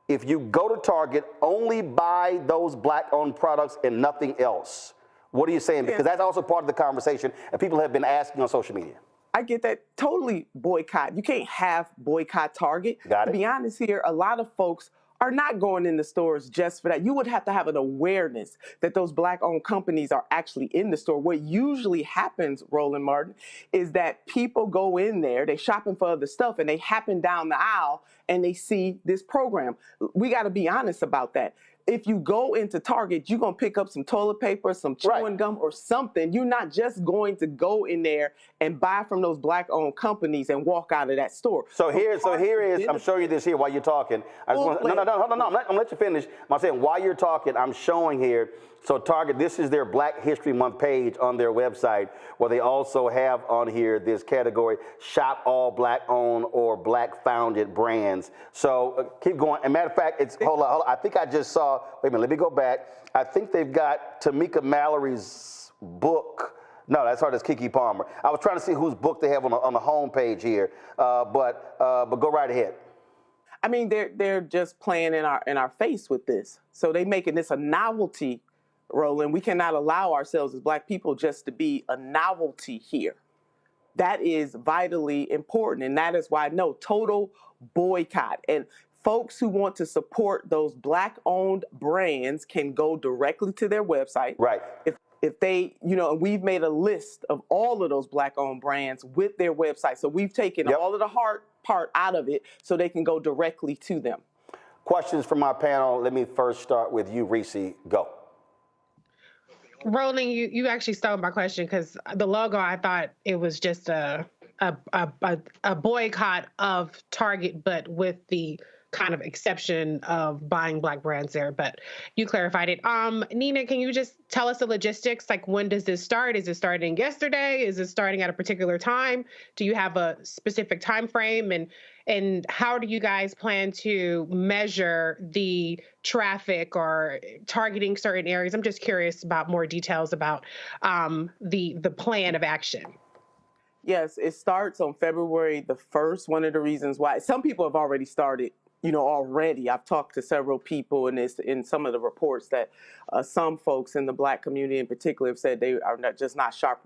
if you go to Target, only buy those Black-owned products and nothing else? What are you saying? Because that's also part of the conversation, and people have been asking on social media.
I get that. Totally boycott. You can't have boycott Target.
Got it.
To be honest here, a lot of folks are not going in the stores just for that. You would have to have an awareness that those Black-owned companies are actually in the store. What usually happens, Roland Martin, is that people go in there, they're shopping for other stuff, and they happen down the aisle and they see this program. We got to be honest about that. If you go into Target, you're going to pick up some toilet paper, some chewing gum, or something. You're not just going to go in there and buy from those Black-owned companies and walk out of that store.
So here is, I'm showing you this here while you're talking. Hold on, I'm going to let you finish. I'm saying while you're talking, I'm showing here. So Target, this is their Black History Month page on their website, where they also have on here this category, shop all Black-owned or Black-founded brands. So keep going. And matter of fact, hold on. I think I just saw, wait a minute, let me go back. I think they've got Tamika Mallory's book. No, that's her, that's Kiki Palmer. I was trying to see whose book they have on the home page here, but go right ahead.
I mean, they're just playing in our face with this. So they making this a novelty, Roland. We cannot allow ourselves as Black people just to be a novelty here. That is vitally important. And that is why, no, total boycott. And folks who want to support those Black-owned brands can go directly to their website.
Right.
If they, and we've made a list of all of those Black-owned brands with their website. So we've taken all of the hard part out of it so they can go directly to them.
Questions from my panel. Let me first start with you, Reese. Go.
Roland, you actually stole my question because the logo, I thought it was just a boycott of Target, but with the kind of exception of buying Black brands there, but you clarified it. Nina, can you just tell us the logistics? Like, when does this start? Is it starting yesterday? Is it starting at a particular time? Do you have a specific time frame? And how do you guys plan to measure the traffic or targeting certain areas? I'm just curious about more details about the plan of action.
Yes, it starts on February the 1st. One of the reasons why some people have already started, already. I've talked to several people in some of the reports that some folks in the Black community in particular have said they are not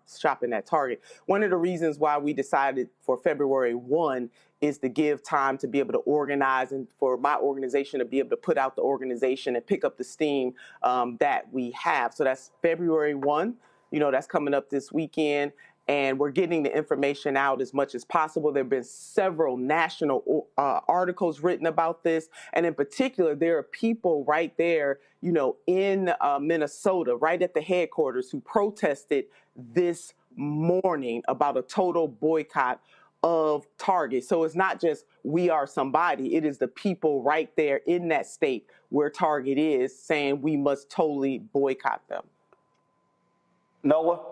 shopping at Target. One of the reasons why we decided for February 1 is to give time to be able to organize and for my organization to be able to put out the organization and pick up the steam that we have. So that's February 1. That's coming up this weekend. And we're getting the information out as much as possible. There have been several national articles written about this. And in particular, there are people right there, in Minnesota, right at the headquarters, who protested this morning about a total boycott of Target. So it's not just we are somebody. It is the people right there in that state where Target is saying we must totally boycott them.
Noah?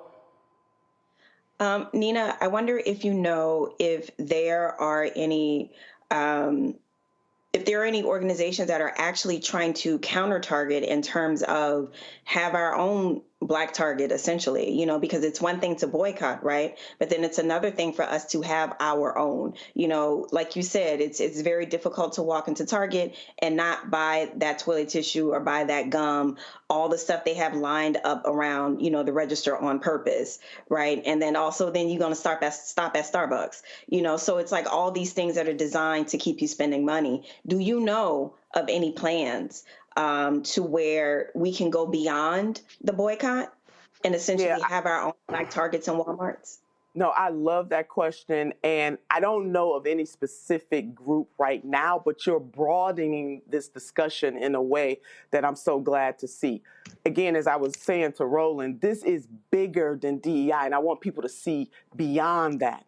Nina, I wonder if you know if there are any organizations that are actually trying to counter Target in terms of have our own Black Target, essentially, because it's one thing to boycott, right? But then it's another thing for us to have our own, like you said, it's very difficult to walk into Target and not buy that toilet tissue or buy that gum, all the stuff they have lined up around, the register on purpose, right? And then also you're going to stop at Starbucks, so it's like all these things that are designed to keep you spending money. Do you know of any plans to where we can go beyond the boycott and essentially have our own Black Targets and Walmarts?
No, I love that question. And I don't know of any specific group right now, but you're broadening this discussion in a way that I'm so glad to see. Again, as I was saying to Roland, this is bigger than DEI, and I want people to see beyond that.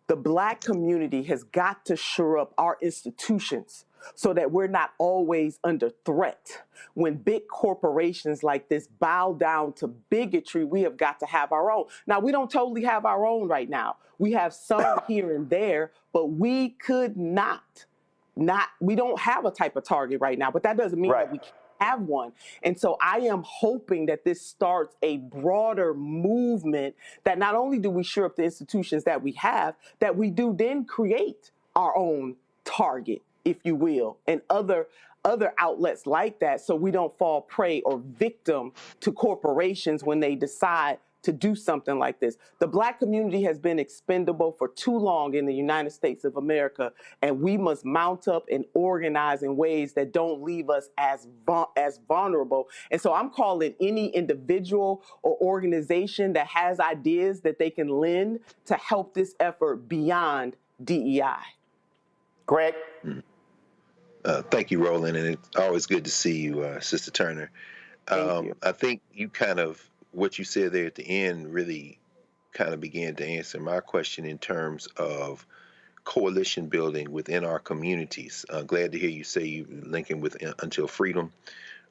The Black community has got to shore up our institutions so that we're not always under threat. When big corporations like this bow down to bigotry, we have got to have our own. Now, we don't totally have our own right now. We have some here and there, but we could we don't have a type of Target right now, but that doesn't mean that we can't have one. And so I am hoping that this starts a broader movement that not only do we shore up the institutions that we have, that we do then create our own Target, if you will, and other outlets like that, so we don't fall prey or victim to corporations when they decide to do something like this. The Black community has been expendable for too long in the United States of America, and we must mount up and organize in ways that don't leave us as vulnerable. And so I'm calling any individual or organization that has ideas that they can lend to help this effort beyond DEI.
Greg?
Thank you, Roland, and it's always good to see you, Sister Turner.
Thank you.
I think what you said there at the end really kind of began to answer my question in terms of coalition building within our communities. Glad to hear you say you're linking with Until Freedom.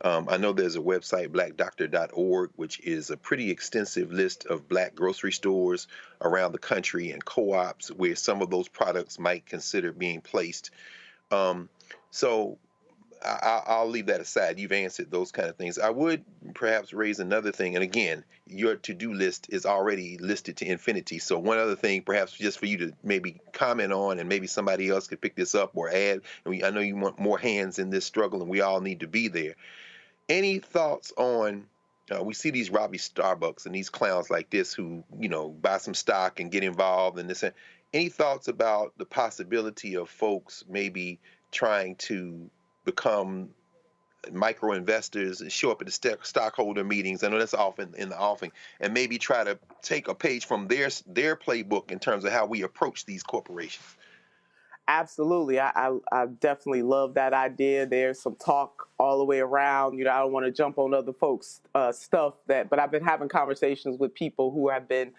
I know there's a website, blackdoctor.org, which is a pretty extensive list of Black grocery stores around the country and co-ops where some of those products might consider being placed. So I'll leave that aside. You've answered those kind of things. I would perhaps raise another thing. And again, your to-do list is already listed to infinity. So one other thing, perhaps just for you to maybe comment on, and maybe somebody else could pick this up or add. And I know you want more hands in this struggle, and we all need to be there. Any thoughts on We see these Robbie Starbucks and these clowns like this who, buy some stock and get involved in this. Any thoughts about the possibility of folks maybe trying to become micro investors and show up at the stockholder meetings? I know that's often in the offing, and maybe try to take a page from their playbook in terms of how we approach these corporations.
Absolutely. I definitely love that idea. There's some talk all the way around. I don't want to jump on other folks' stuff, but I've been having conversations with people who have been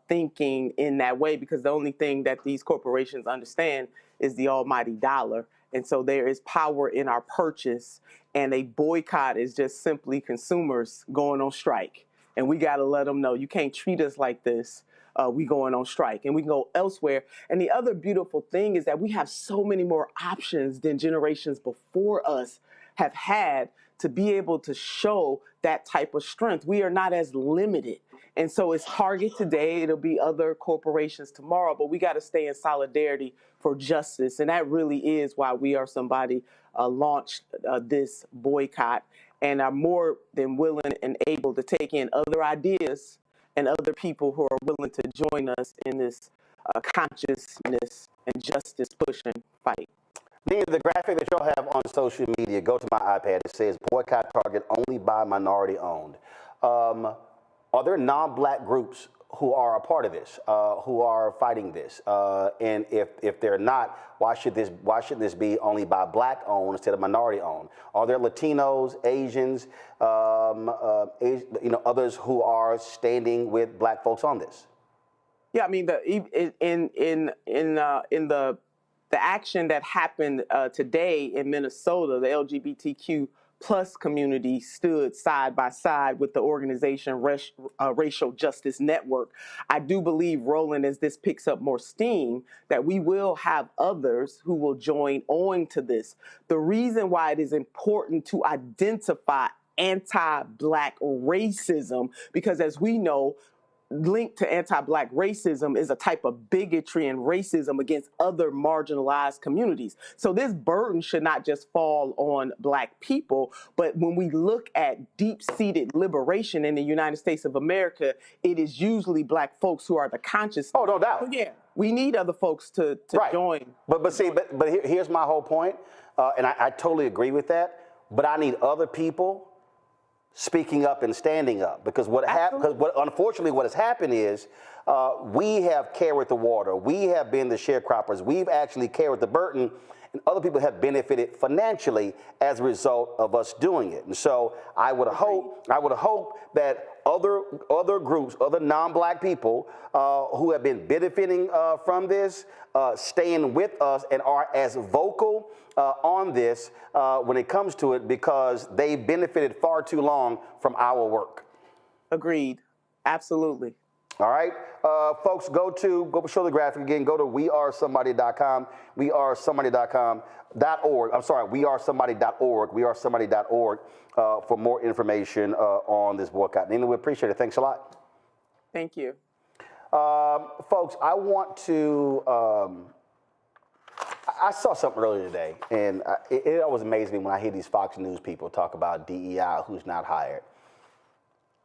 thinking in that way, because the only thing that these corporations understand is the almighty dollar. And so there is power in our purchase, and a boycott is just simply consumers going on strike. And we got to let them know, you can't treat us like this. We going on strike, and we can go elsewhere. And the other beautiful thing is that we have so many more options than generations before us have had to be able to show that type of strength. We are not as limited. And so it's Target today, it'll be other corporations tomorrow, but we got to stay in solidarity for justice. And that really is why We Are Somebody launched this boycott, and are more than willing and able to take in other ideas and other people who are willing to join us in this consciousness and justice pushing fight.
The graphic that y'all have on social media, go to my iPad, it says boycott Target only by minority owned. Are there non-black groups who are a part of this, who are fighting this? And if they're not, why should this be only by black owned instead of minority owned? Are there Latinos, Asians, others who are standing with black folks on this?
Yeah, I mean, the action that happened today in Minnesota, the LGBTQ plus community stood side by side with the organization Racial Justice Network. I do believe, Roland, as this picks up more steam, that we will have others who will join on to this. The reason why it is important to identify anti-black racism, because as we know, linked to anti-black racism is a type of bigotry and racism against other marginalized communities. So this burden should not just fall on black people, but when we look at deep-seated liberation in the United States of America, it is usually black folks who are the conscious.
Oh, no doubt.
So yeah, we need other folks to join.
But here's my whole point, and I totally agree with that, but I need other people speaking up and standing up, because unfortunately what has happened is we have carried the water, we have been the sharecroppers, we've actually carried the burden, and other people have benefited financially as a result of us doing it. And so I would hope that other groups, other non-black people who have been benefiting from this, staying with us and are as vocal on this when it comes to it, because they benefited far too long from our work.
Agreed. Absolutely.
All right, folks, go show the graphic again. Go to wearesomebody.com, wearesomebody.org. I'm sorry, wearesomebody.org, wearesomebody.org for more information on this boycott. Nina, we appreciate it. Thanks a lot.
Thank you.
Folks, I want to. I saw something earlier today, and it always amazes me when I hear these Fox News people talk about DEI, who's not hired.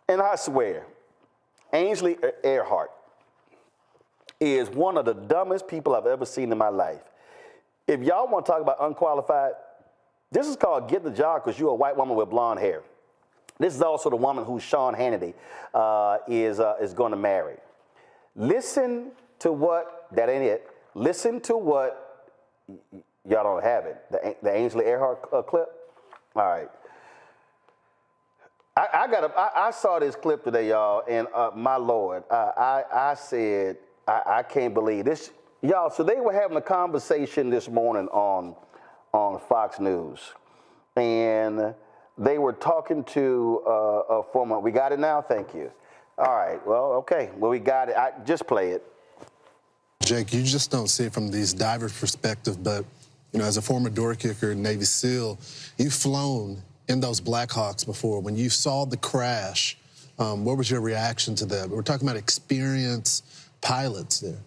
And I swear, Ainsley Earhart is one of the dumbest people I've ever seen in my life. If y'all want to talk about unqualified, this is called getting the job because you're a white woman with blonde hair. This is also the woman who Sean Hannity is going to marry. Listen to what, that ain't it, listen to what, y'all don't have it, the Ainsley Earhart clip? All right. I saw this clip today, y'all, and my Lord, I said, I can't believe this. Y'all, so they were having a conversation this morning on Fox News, and they were talking to a former, we got it now? Thank you. All right, well, okay, well, we got it. Just play it.
Jake, you just don't see it from these divers' perspective, but, you know, as a former door kicker and Navy SEAL, you've flown in those Black Hawks before. When you saw the crash, what was your reaction to that? We're talking about experienced pilots there.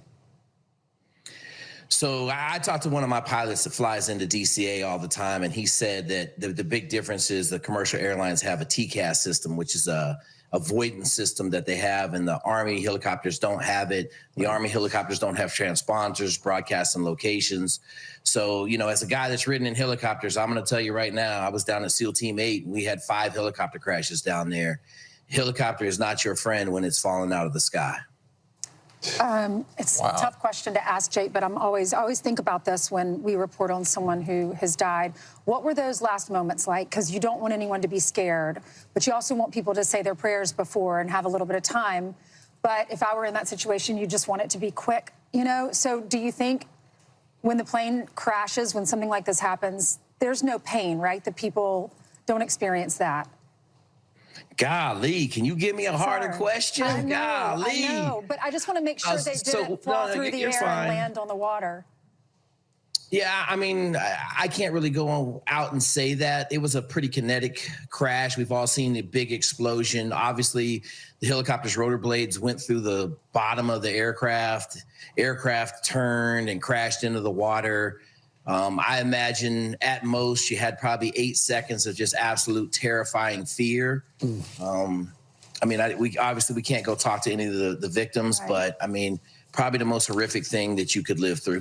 So I talked to one of my pilots that flies into DCA all the time, and he said that the big difference is the commercial airlines have a TCAS system, which is a avoidance system that they have, and the Army helicopters don't have it. The Army helicopters don't have transponders broadcasting locations. So, you know, as a guy that's ridden in helicopters, I'm going to tell you right now, I was down at SEAL Team 8, and we had 5 helicopter crashes down there. Helicopter is not your friend when it's falling out of the sky.
It's a tough question to ask, Jake, but I always think about this when we report on someone who has died. What were those last moments like? Because you don't want anyone to be scared, but you also want people to say their prayers before and have a little bit of time. But if I were in that situation, you just want it to be quick, you know? So do you think when the plane crashes, when something like this happens, there's no pain, right? The people don't experience that.
Golly, can you give me a harder question?
I know,
Golly.
I know, but I just want to make sure they didn't fall through the air and land on the water.
Yeah, I mean, I can't really go out and say that. It was a pretty kinetic crash. We've all seen the big explosion. Obviously, the helicopter's rotor blades went through the bottom of the aircraft. Aircraft turned and crashed into the water. I imagine at most you had probably 8 seconds of just absolute terrifying fear. I mean, we obviously can't go talk to any of the victims, but I mean, probably the most horrific thing that you could live through.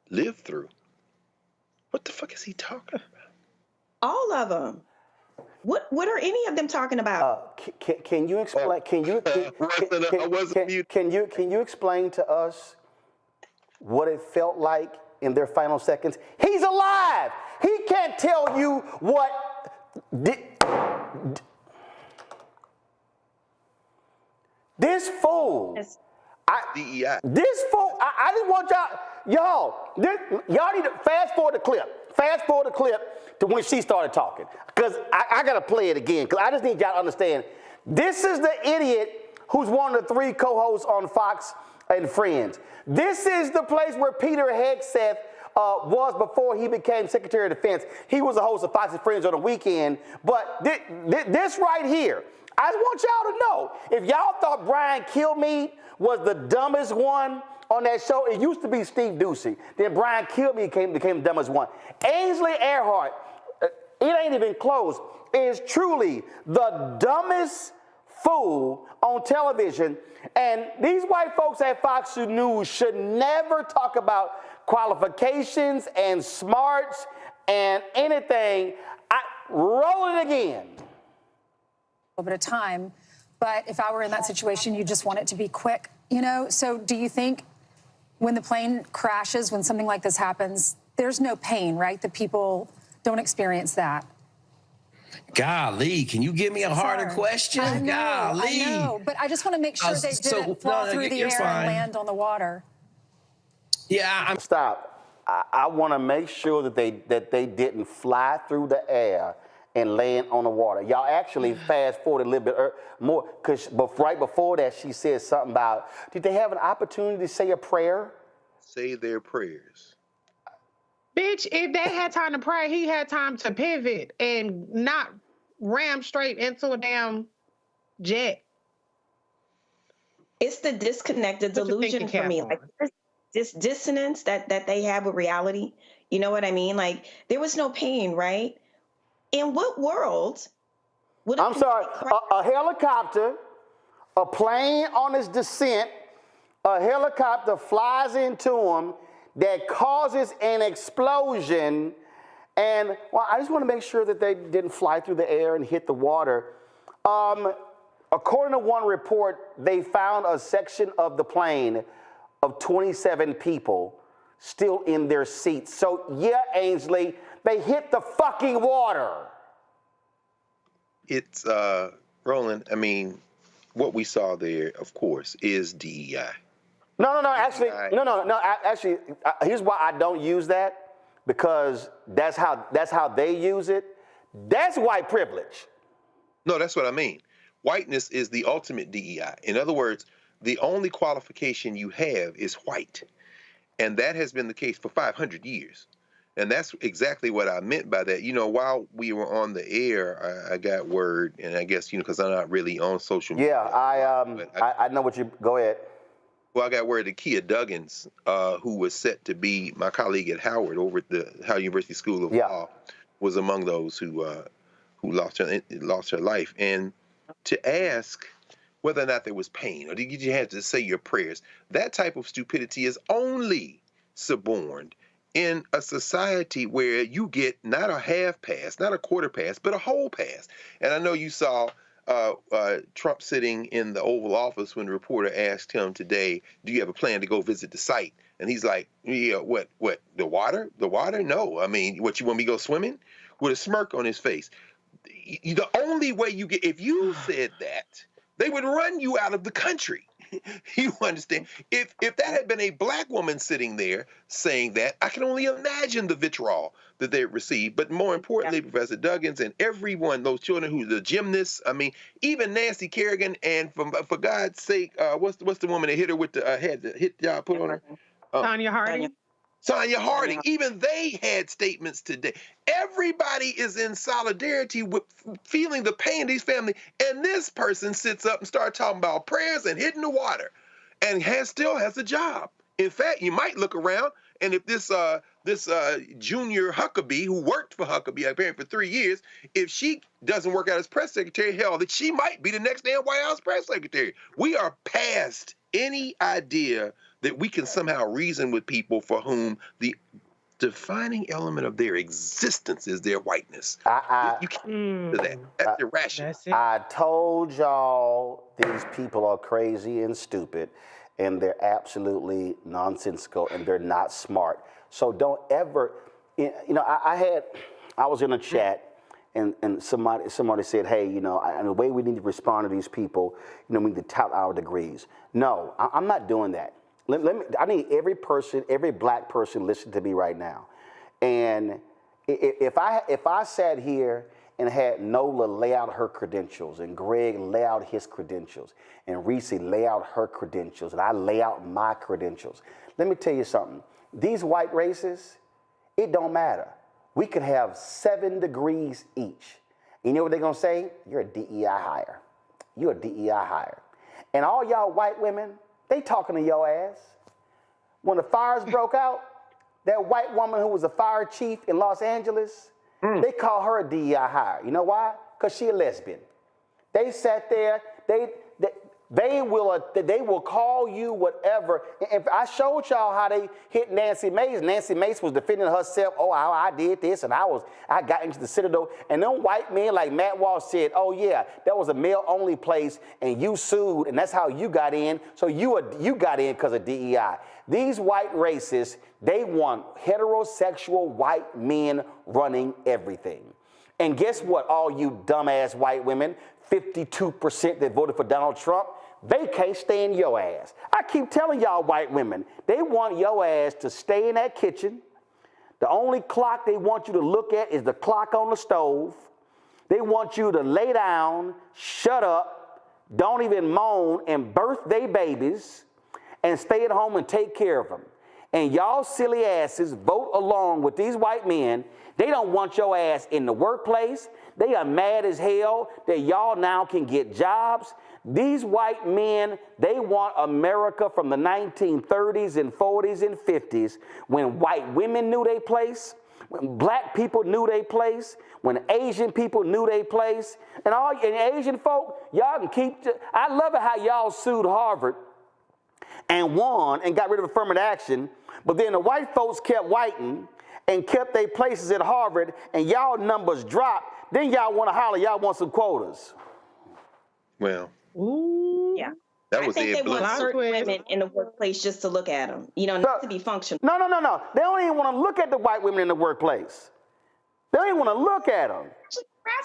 Live through? What the fuck is he talking about?
All of them. What are any of them talking about?
Can you explain? Can you explain to us what it felt like in their final seconds? He's alive. He can't tell you what. This fool.
DEI.
This fool. I just want y'all need to fast forward the clip. Fast forward the clip to when she started talking. Because I got to play it again. Because I just need y'all to understand. This is the idiot who's one of the 3 co-hosts on Fox and Friends. This is the place where Peter Hegseth was before he became Secretary of Defense. He was a host of Fox and Friends on the weekend. But this right here, I just want y'all to know, if y'all thought Brian Kilmeade was the dumbest one on that show, it used to be Steve Ducey. Then Brian Kilmeade became the dumbest one. Ainsley Earhart, it ain't even close, is truly the dumbest fool on television. And these white folks at Fox News should never talk about qualifications and smarts and anything. Roll it again.
A little bit of time, but if I were in that situation, you just want it to be quick, you know? So do you think when the plane crashes, when something like this happens, there's no pain, right? The people don't experience that.
Golly, can you give me a harder question?
I know,
Golly.
I know, but I just want to make sure they didn't fall through the air and land on the water.
Yeah,
Stop. I want to make sure that they didn't fly through the air and land on the water. Y'all actually fast forward a little bit more, because right before that, she said something about, did they have an opportunity to say a prayer?
Say their prayers.
Bitch, if they had time to pray, he had time to pivot and not ram straight into a damn jet.
It's the disconnected delusion for me. Like this dissonance that they have with reality. You know what I mean? Like there was no pain, right? In what world would
I'm sorry, a helicopter, a plane on its descent, a helicopter flies into them that causes an explosion. And well, I just want to make sure that they didn't fly through the air and hit the water. According to one report, they found a section of the plane of 27 people still in their seats. So yeah, Ainsley, they hit the fucking water.
It's, Roland, I mean, what we saw there, of course, is DEI.
No, actually, actually, here's why I don't use that, because that's how they use it. That's white privilege.
No, that's what I mean. Whiteness is the ultimate DEI. In other words, the only qualification you have is white. And that has been the case for 500 years. And that's exactly what I meant by that. While we were on the air, I got word, and I guess, because I'm not really on social media.
I know what you, go ahead.
Well, I got word that Kia Duggins, who was set to be my colleague at Howard over at the Howard University School of Law, was among those who lost her life. And to ask whether or not there was pain, or did you have to say your prayers, that type of stupidity is only suborned in a society where you get not a half pass, not a quarter pass, but a whole pass. And I know you saw Trump sitting in the Oval Office when the reporter asked him today, do you have a plan to go visit the site? And he's like, yeah, what, the water? The water? No. I mean, what, you want me to go swimming? With a smirk on his face. The only way you get, if you said that, they would run you out of the country. You understand? If that had been a black woman sitting there saying that, I can only imagine the vitriol that they received. But more importantly, Professor Duggins and everyone, those children who the gymnasts, I mean, even Nancy Kerrigan, and for God's sake, what's the woman that hit her with the head, hit y'all put on her?
Tonya Harding.
Sonia Harding, even they had statements today. Everybody is in solidarity with feeling the pain of these families, and this person sits up and starts talking about prayers and hitting the water, and still has a job. In fact, you might look around, and if this Junior Huckabee, who worked for Huckabee apparently for 3 years, if she doesn't work out as press secretary, hell, that she might be the next damn White House press secretary. We are past any idea that we can somehow reason with people for whom the defining element of their existence is their whiteness. You can't do that. That's irrational.
I told y'all these people are crazy and stupid, and they're absolutely nonsensical, and they're not smart. So don't ever, I was in a chat, and somebody said, hey, and the way we need to respond to these people, we need to tout our degrees. No, I'm not doing that. I need every black person listen to me right now. And if I sat here and had Nola lay out her credentials, and Greg lay out his credentials, and Reese lay out her credentials, and I lay out my credentials, let me tell you something. These white races, it don't matter. We could have 7 degrees each. You know what they're gonna say? You're a DEI hire. You're a DEI hire. And all y'all white women, they talking to your ass. When the fires broke out, that white woman who was a fire chief in Los Angeles, they call her a DEI hire. You know why? Because she a lesbian. They sat there, they will call you whatever. And I showed y'all how they hit Nancy Mace. Nancy Mace was defending herself. Oh, I did this, and I got into the Citadel. And them white men like Matt Walsh said, oh yeah, that was a male-only place, and you sued, and that's how you got in. So you got in because of DEI. These white racists, they want heterosexual white men running everything. And guess what, all you dumbass white women, 52% that voted for Donald Trump, they can't stand your ass. I keep telling y'all white women, they want your ass to stay in that kitchen. The only clock they want you to look at is the clock on the stove. They want you to lay down, shut up, don't even moan, and birth their babies, and stay at home and take care of them. And y'all silly asses vote along with these white men. They don't want your ass in the workplace. They are mad as hell that y'all now can get jobs. These white men, they want America from the 1930s and 40s and 50s, when white women knew their place, when black people knew their place, when Asian people knew their place. And Asian folk, y'all can keep, I love it how y'all sued Harvard and won and got rid of affirmative action, but then the white folks kept whiting and kept their places at Harvard, and y'all numbers dropped. Then y'all want to holler, y'all want some quotas.
Well,
yeah.
That was
I think they want certain women in the workplace just to look at them, not to be functional.
No. They don't even want to look at the white women in the workplace. They don't even want to look at them.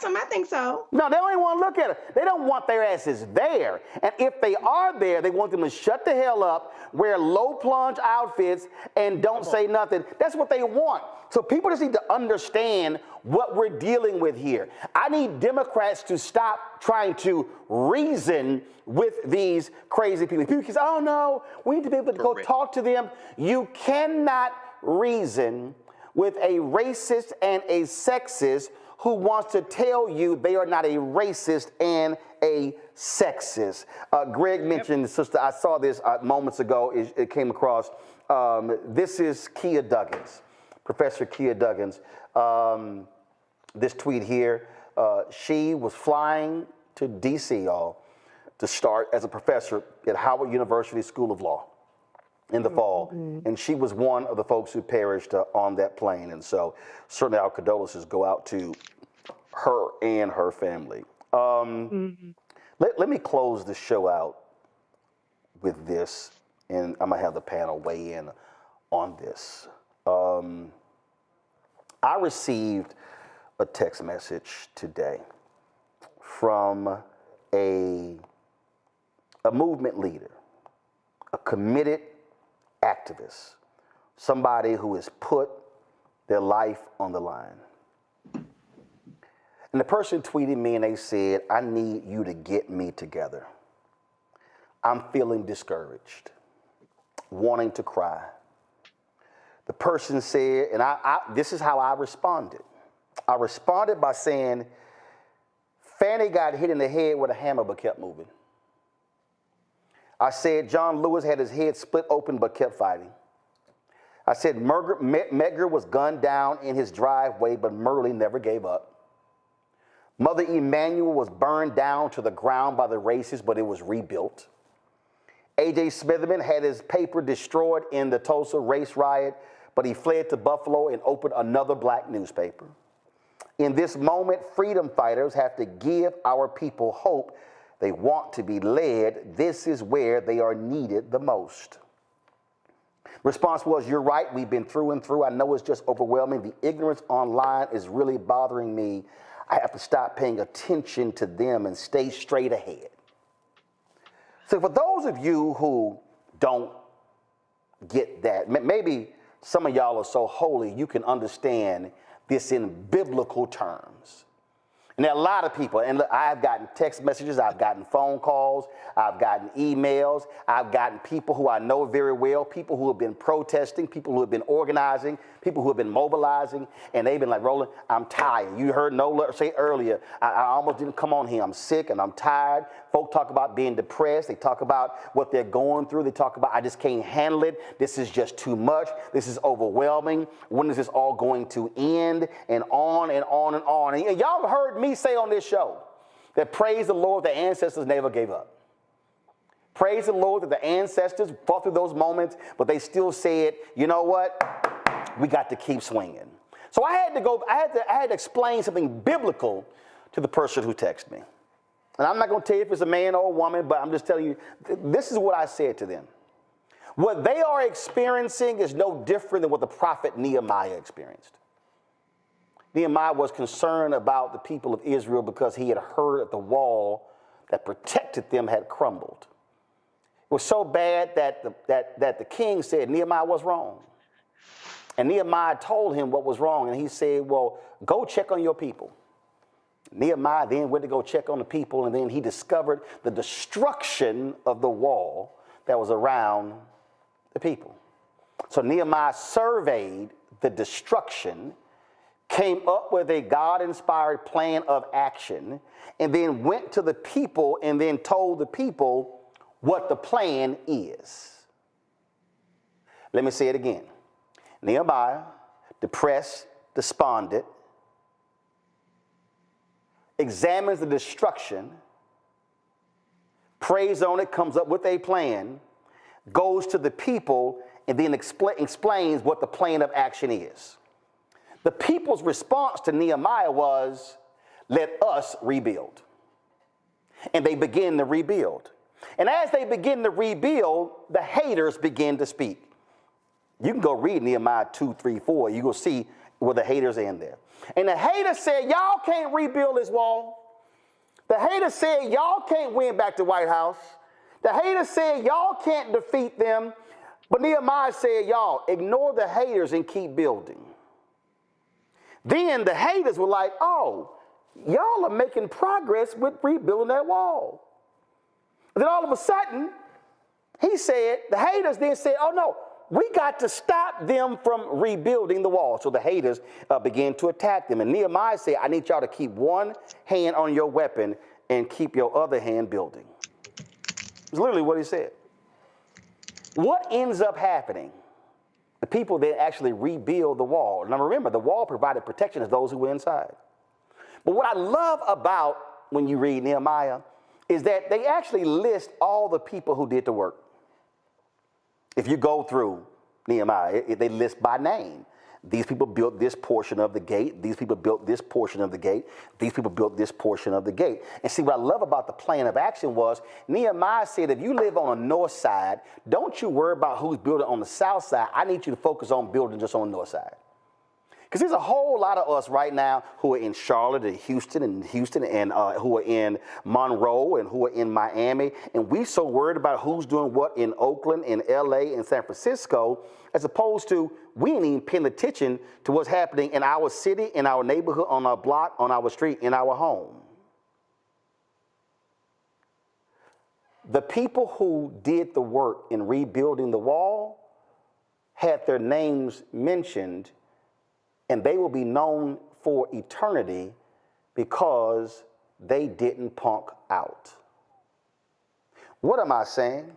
Them, I think so.
No, they don't even want to look at it. They don't want their asses there. And if they are there, they want them to shut the hell up, wear low plunge outfits, and don't say nothing. That's what they want. So people just need to understand what we're dealing with here. I need Democrats to stop trying to reason with these crazy people. People can say, oh no, we need to be able to go talk to them. You cannot reason with a racist and a sexist who wants to tell you they are not a racist and a sexist. Greg mentioned, sister, I saw this moments ago, it came across. This is Kia Duggins, Professor Kia Duggins. This tweet here, she was flying to DC, y'all, to start as a professor at Howard University School of Law in the fall. And she was one of the folks who perished on that plane. And so certainly our condolences go out to her and her family. Let me close the show out with this, and I'm gonna have the panel weigh in on this. I received a text message today from a movement leader, a committed activist, somebody who has put their life on the line. And the person tweeted me and they said, I need you to get me together. I'm feeling discouraged, wanting to cry. The person said, and this is how I responded. I responded by saying, Fanny got hit in the head with a hammer but kept moving. I said John Lewis had his head split open but kept fighting. I said Medgar was gunned down in his driveway but Murley never gave up. Mother Emanuel was burned down to the ground by the racists, but it was rebuilt. A.J. Smitherman had his paper destroyed in the Tulsa race riot, but he fled to Buffalo and opened another black newspaper. In this moment, freedom fighters have to give our people hope. They want to be led. This is where they are needed the most. Response was, you're right, we've been through and through. I know it's just overwhelming. The ignorance online is really bothering me. I have to stop paying attention to them and stay straight ahead. So for those of you who don't get that, maybe some of y'all are so holy you can understand this in biblical terms. And there are a lot of people, and look, I've gotten text messages, I've gotten phone calls, I've gotten emails, I've gotten people who I know very well, people who have been protesting, people who have been organizing, people who have been mobilizing, and they've been like, Roland, I'm tired. You heard Nola say earlier, I almost didn't come on here. I'm sick and I'm tired. Folk talk about being depressed. They talk about what they're going through. They talk about, I just can't handle it. This is just too much. This is overwhelming. When is this all going to end? And on and on and on. And y'all have heard me say on this show that praise the Lord, the ancestors never gave up. Praise the Lord that the ancestors fought through those moments, but they still said, you know what? We got to keep swinging. So I had to explain something biblical to the person who texted me. And I'm not going to tell you if it's a man or a woman, but I'm just telling you, this is what I said to them. What they are experiencing is no different than what the prophet Nehemiah experienced. Nehemiah was concerned about the people of Israel because he had heard that the wall that protected them had crumbled. It was so bad that the king said, Nehemiah, what's wrong? And Nehemiah told him what was wrong, and he said, well, go check on your people. Nehemiah then went to go check on the people, and then he discovered the destruction of the wall that was around the people. So Nehemiah surveyed the destruction, came up with a God-inspired plan of action, and then went to the people and then told the people what the plan is. Let me say it again. Nehemiah, depressed, despondent, examines the destruction, prays on it, comes up with a plan, goes to the people, and then explains what the plan of action is. The people's response to Nehemiah was, let us rebuild. And they begin to rebuild. And as they begin to rebuild, the haters begin to speak. You can go read Nehemiah 2, 3, 4. You will see where the haters are in there. And the haters said, y'all can't rebuild this wall. The haters said, y'all can't win back the White House. The haters said, y'all can't defeat them. But Nehemiah said, y'all, ignore the haters and keep building. Then the haters were like, oh, y'all are making progress with rebuilding that wall. And then all of a sudden, he said, the haters then said, oh no, we got to stop them from rebuilding the wall. So the haters began to attack them. And Nehemiah said, I need y'all to keep one hand on your weapon and keep your other hand building. It's literally what he said. What ends up happening? The people that actually rebuild the wall. Now remember, the wall provided protection to those who were inside. But what I love about when you read Nehemiah is that they actually list all the people who did the work. If you go through Nehemiah, they list by name. These people built this portion of the gate. These people built this portion of the gate. These people built this portion of the gate. And see, what I love about the plan of action was Nehemiah said, if you live on the north side, don't you worry about who's building on the south side. I need you to focus on building just on the north side. Because there's a whole lot of us right now who are in Charlotte and Houston and who are in Monroe and who are in Miami. And we so worried about who's doing what in Oakland, in LA, and San Francisco, as opposed to we ain't even paying attention to what's happening in our city, in our neighborhood, on our block, on our street, in our home. The people who did the work in rebuilding the wall had their names mentioned, and they will be known for eternity because they didn't punk out. What am I saying?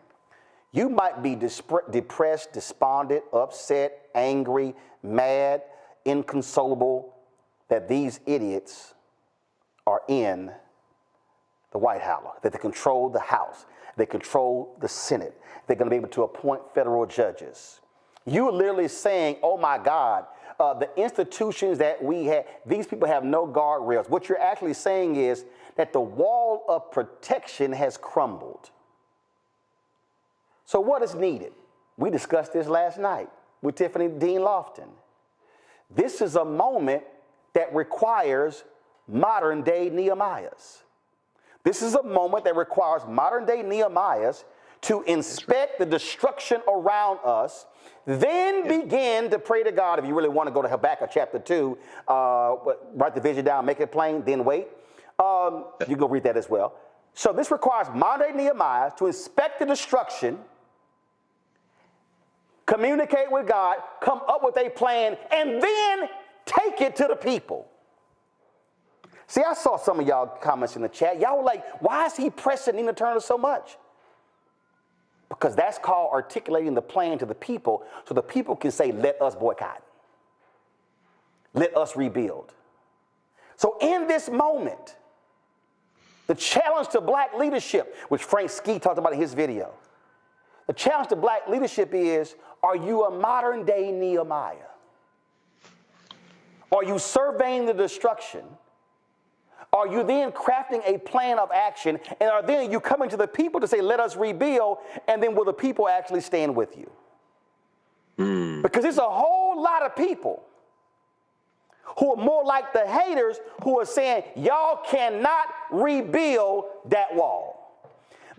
You might be depressed, despondent, upset, angry, mad, inconsolable that these idiots are in the White House, that they control the House, they control the Senate, they're going to be able to appoint federal judges. You're literally saying, oh my God, the institutions that we have, these people have no guardrails. What you're actually saying is that the wall of protection has crumbled. So what is needed? We discussed this last night with Tiffany Dean Lofton. This is a moment that requires modern day Nehemiahs. This is a moment that requires modern day Nehemiahs to inspect the destruction around us, then begin to pray to God. If you really want to go to Habakkuk chapter 2, write the vision down, make it plain, then wait. You can go read that as well. So this requires modern day Nehemiah to inspect the destruction, communicate with God, come up with a plan, and then take it to the people. See, I saw some of y'all comments in the chat. Y'all were like, why is he pressing Nina Turner so much? Because that's called articulating the plan to the people so the people can say, let us boycott. Let us rebuild. So in this moment, the challenge to black leadership, which Frank Ski talked about in his video, the challenge to black leadership is, are you a modern day Nehemiah? Are you surveying the destruction? Are you then crafting a plan of action? And are then you coming to the people to say, let us rebuild? And then will the people actually stand with you? Because there's a whole lot of people who are more like the haters who are saying, y'all cannot rebuild that wall.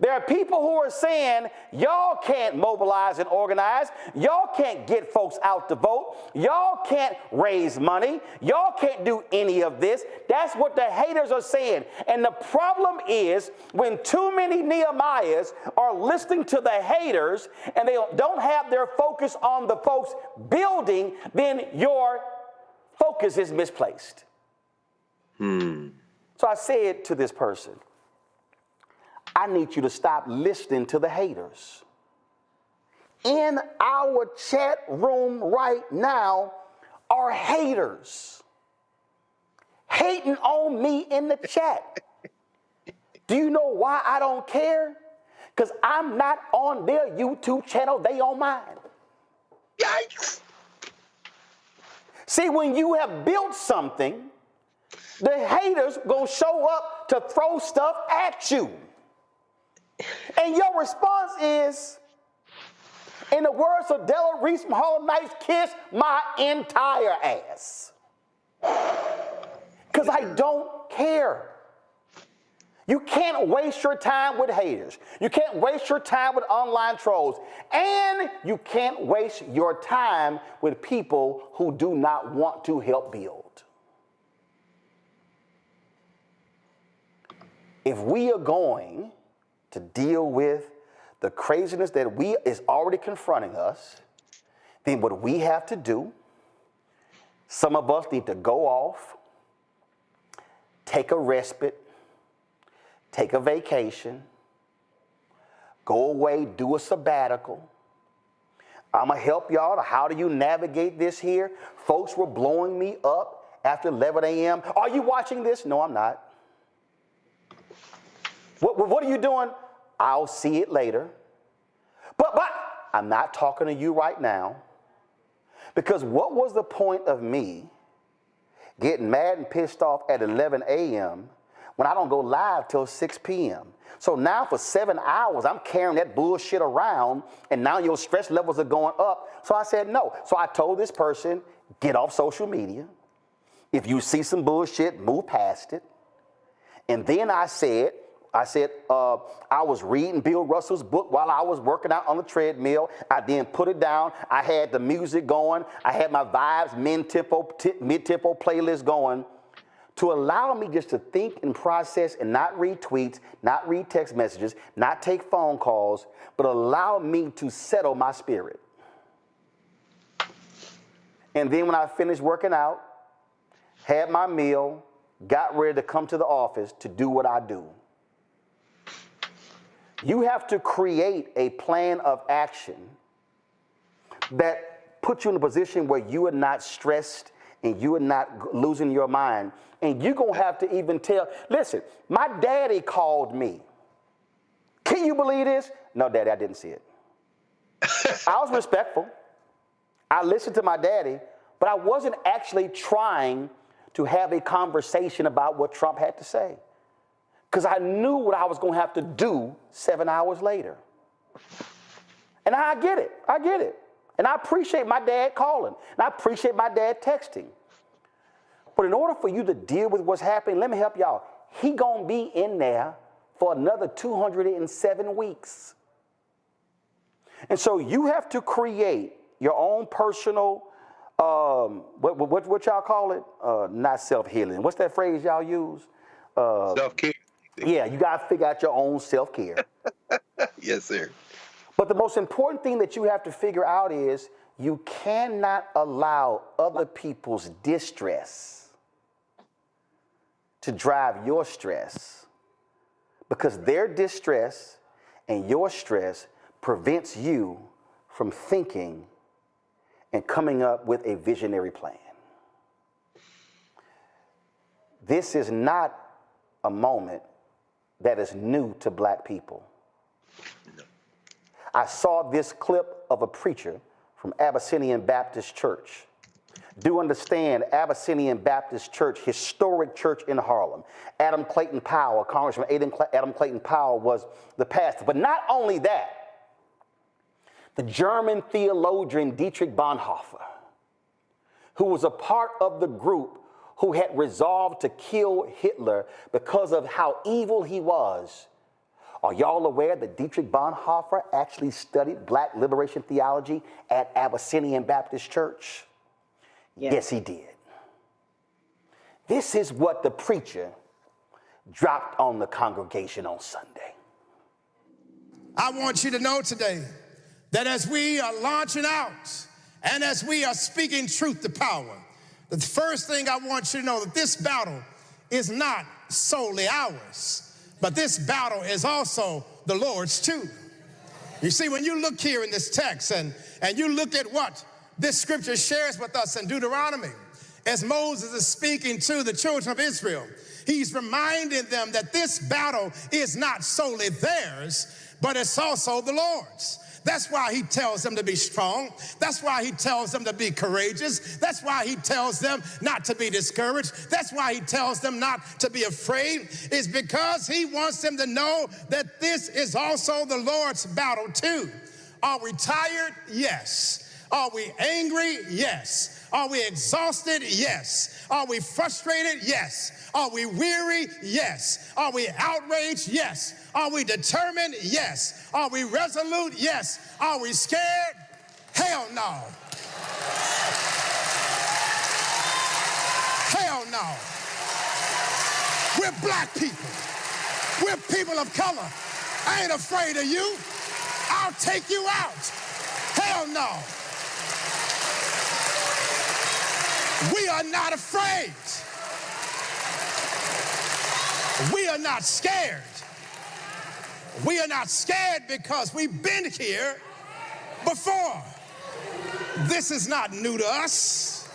There are people who are saying, y'all can't mobilize and organize. Y'all can't get folks out to vote. Y'all can't raise money. Y'all can't do any of this. That's what the haters are saying. And the problem is when too many Nehemiahs are listening to the haters and they don't have their focus on the folks building, then your focus is misplaced. So I said to this person, I need you to stop listening to the haters. In our chat room right now are haters hating on me in the chat. Do you know why I don't care? Because I'm not on their YouTube channel, they on mine. Yikes! See, when you have built something, the haters gonna show up to throw stuff at you. And your response is, in the words of Della Reese from Harlem Nights, kiss my entire ass. Because I don't care. You can't waste your time with haters. You can't waste your time with online trolls. And you can't waste your time with people who do not want to help build. If we are going to deal with the craziness that is already confronting us, then what we have to do, some of us need to go off, take a respite, take a vacation, go away, do a sabbatical. I'm going to help y'all. How do you navigate this here? Folks were blowing me up after 11 a.m. Are you watching this? No, I'm not. What are you doing? I'll see it later. But I'm not talking to you right now, because what was the point of me getting mad and pissed off at 11 a.m. when I don't go live till 6 p.m.? So now for 7 hours, I'm carrying that bullshit around, and now your stress levels are going up. So I said no. So I told this person, get off social media. If you see some bullshit, move past it. And then I said, I was reading Bill Russell's book while I was working out on the treadmill. I then put it down. I had the music going. I had my Vibes mid-tempo playlist going to allow me just to think and process and not read tweets, not read text messages, not take phone calls, but allow me to settle my spirit. And then when I finished working out, had my meal, got ready to come to the office to do what I do. You have to create a plan of action that puts you in a position where you are not stressed and you are not losing your mind. And you're going to have to even tell, listen, my daddy called me. Can you believe this? No, Daddy, I didn't see it. I was respectful. I listened to my daddy, but I wasn't actually trying to have a conversation about what Trump had to say, because I knew what I was going to have to do 7 hours later. And I get it. I get it. And I appreciate my dad calling. And I appreciate my dad texting. But in order for you to deal with what's happening, let me help y'all. He going to be in there for another 207 weeks. And so you have to create your own personal, what y'all call it? Not self-healing. What's that phrase y'all use?
Self-care.
Yeah, you got to figure out your own self-care.
Yes, sir.
But the most important thing that you have to figure out is you cannot allow other people's distress to drive your stress, because their distress and your stress prevents you from thinking and coming up with a visionary plan. This is not a moment that is new to black people. I saw this clip of a preacher from Abyssinian Baptist Church. Do understand, Abyssinian Baptist Church, historic church in Harlem. Adam Clayton Powell, Congressman Adam Clayton Powell was the pastor. But not only that, the German theologian Dietrich Bonhoeffer, who was a part of the group who had resolved to kill Hitler because of how evil he was. Are y'all aware that Dietrich Bonhoeffer actually studied black liberation theology at Abyssinian Baptist Church? Yes, he did. This is what the preacher dropped on the congregation on Sunday.
I want you to know today that as we are launching out and as we are speaking truth to power, the first thing I want you to know that this battle is not solely ours, but this battle is also the Lord's too. You see, when you look here in this text and you look at what this scripture shares with us in Deuteronomy, as Moses is speaking to the children of Israel, he's reminding them that this battle is not solely theirs, but it's also the Lord's. That's why he tells them to be strong. That's why he tells them to be courageous. That's why he tells them not to be discouraged. That's why he tells them not to be afraid. It's because he wants them to know that this is also the Lord's battle too. Are we tired? Yes. Are we angry? Yes. Are we exhausted? Yes. Are we frustrated? Yes. Are we weary? Yes. Are we outraged? Yes. Are we determined? Yes. Are we resolute? Yes. Are we scared? Hell no. Hell no. We're black people. We're people of color. I ain't afraid of you. I'll take you out. Hell no. We are not afraid. We are not scared. We are not scared because we've been here before. This is not new to us.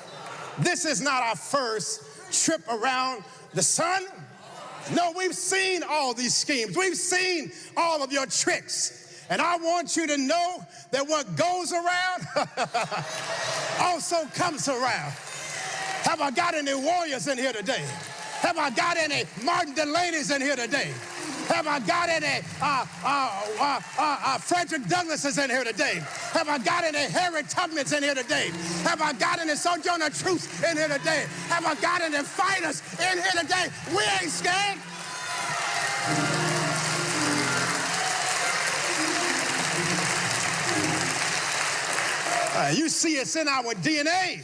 This is not our first trip around the sun. No, we've seen all these schemes. We've seen all of your tricks. And I want you to know that what goes around also comes around. Have I got any warriors in here today? Have I got any Martin Delaney's in here today? Have I got any Frederick Douglasses in here today? Have I got any Harry Tubmans in here today? Have I got any Sojourner Truths in here today? Have I got any fighters in here today? We ain't scared. You see, it's in our DNA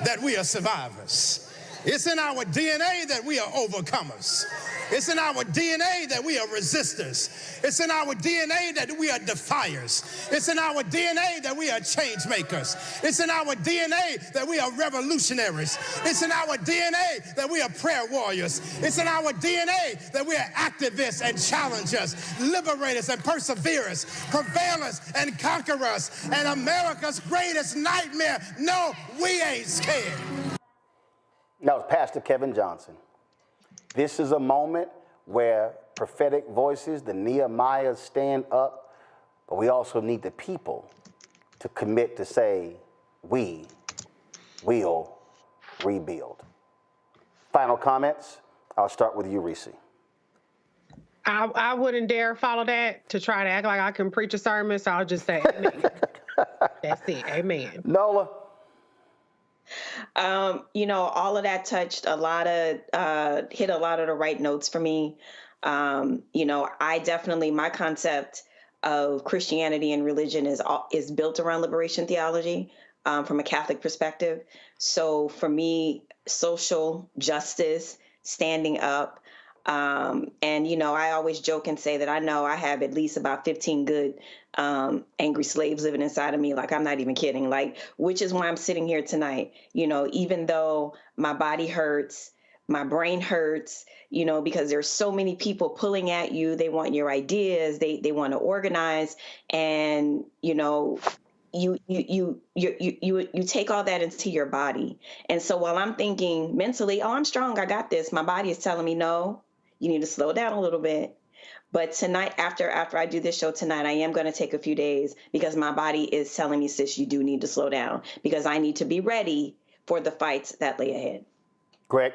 that we are survivors. It's in our DNA that we are overcomers. It's in our DNA that we are resistors. It's in our DNA that we are defiers. It's in our DNA that we are change makers. It's in our DNA that we are revolutionaries. It's in our DNA that we are prayer warriors. It's in our DNA that we are activists and challengers, liberators and perseverers, prevailers and conquerors, and America's greatest nightmare. No, we ain't scared.
That was Pastor Kevin Johnson. This is a moment where prophetic voices, the Nehemiahs, stand up, but we also need the people to commit to say, we will rebuild. Final comments? I'll start with you, Reese.
I wouldn't dare follow that to try to act like I can preach a sermon, so I'll just say amen. That's it, amen.
Nola?
All of that touched a lot of, hit a lot of the right notes for me. I definitely, my concept of Christianity and religion is built around liberation theology from a Catholic perspective. So for me, social justice, standing up, I always joke and say that I know I have at least about 15 good angry slaves living inside of me. Like, I'm not even kidding. Like, which is why I'm sitting here tonight. Even though my body hurts, my brain hurts, because there's so many people pulling at you. They want your ideas. They want to organize, and you take all that into your body. And so while I'm thinking mentally, oh, I'm strong, I got this, my body is telling me, no, you need to slow down a little bit. But tonight, after I do this show tonight, I am going to take a few days because my body is telling me, sis, you do need to slow down because I need to be ready for the fights that lay ahead.
Greg?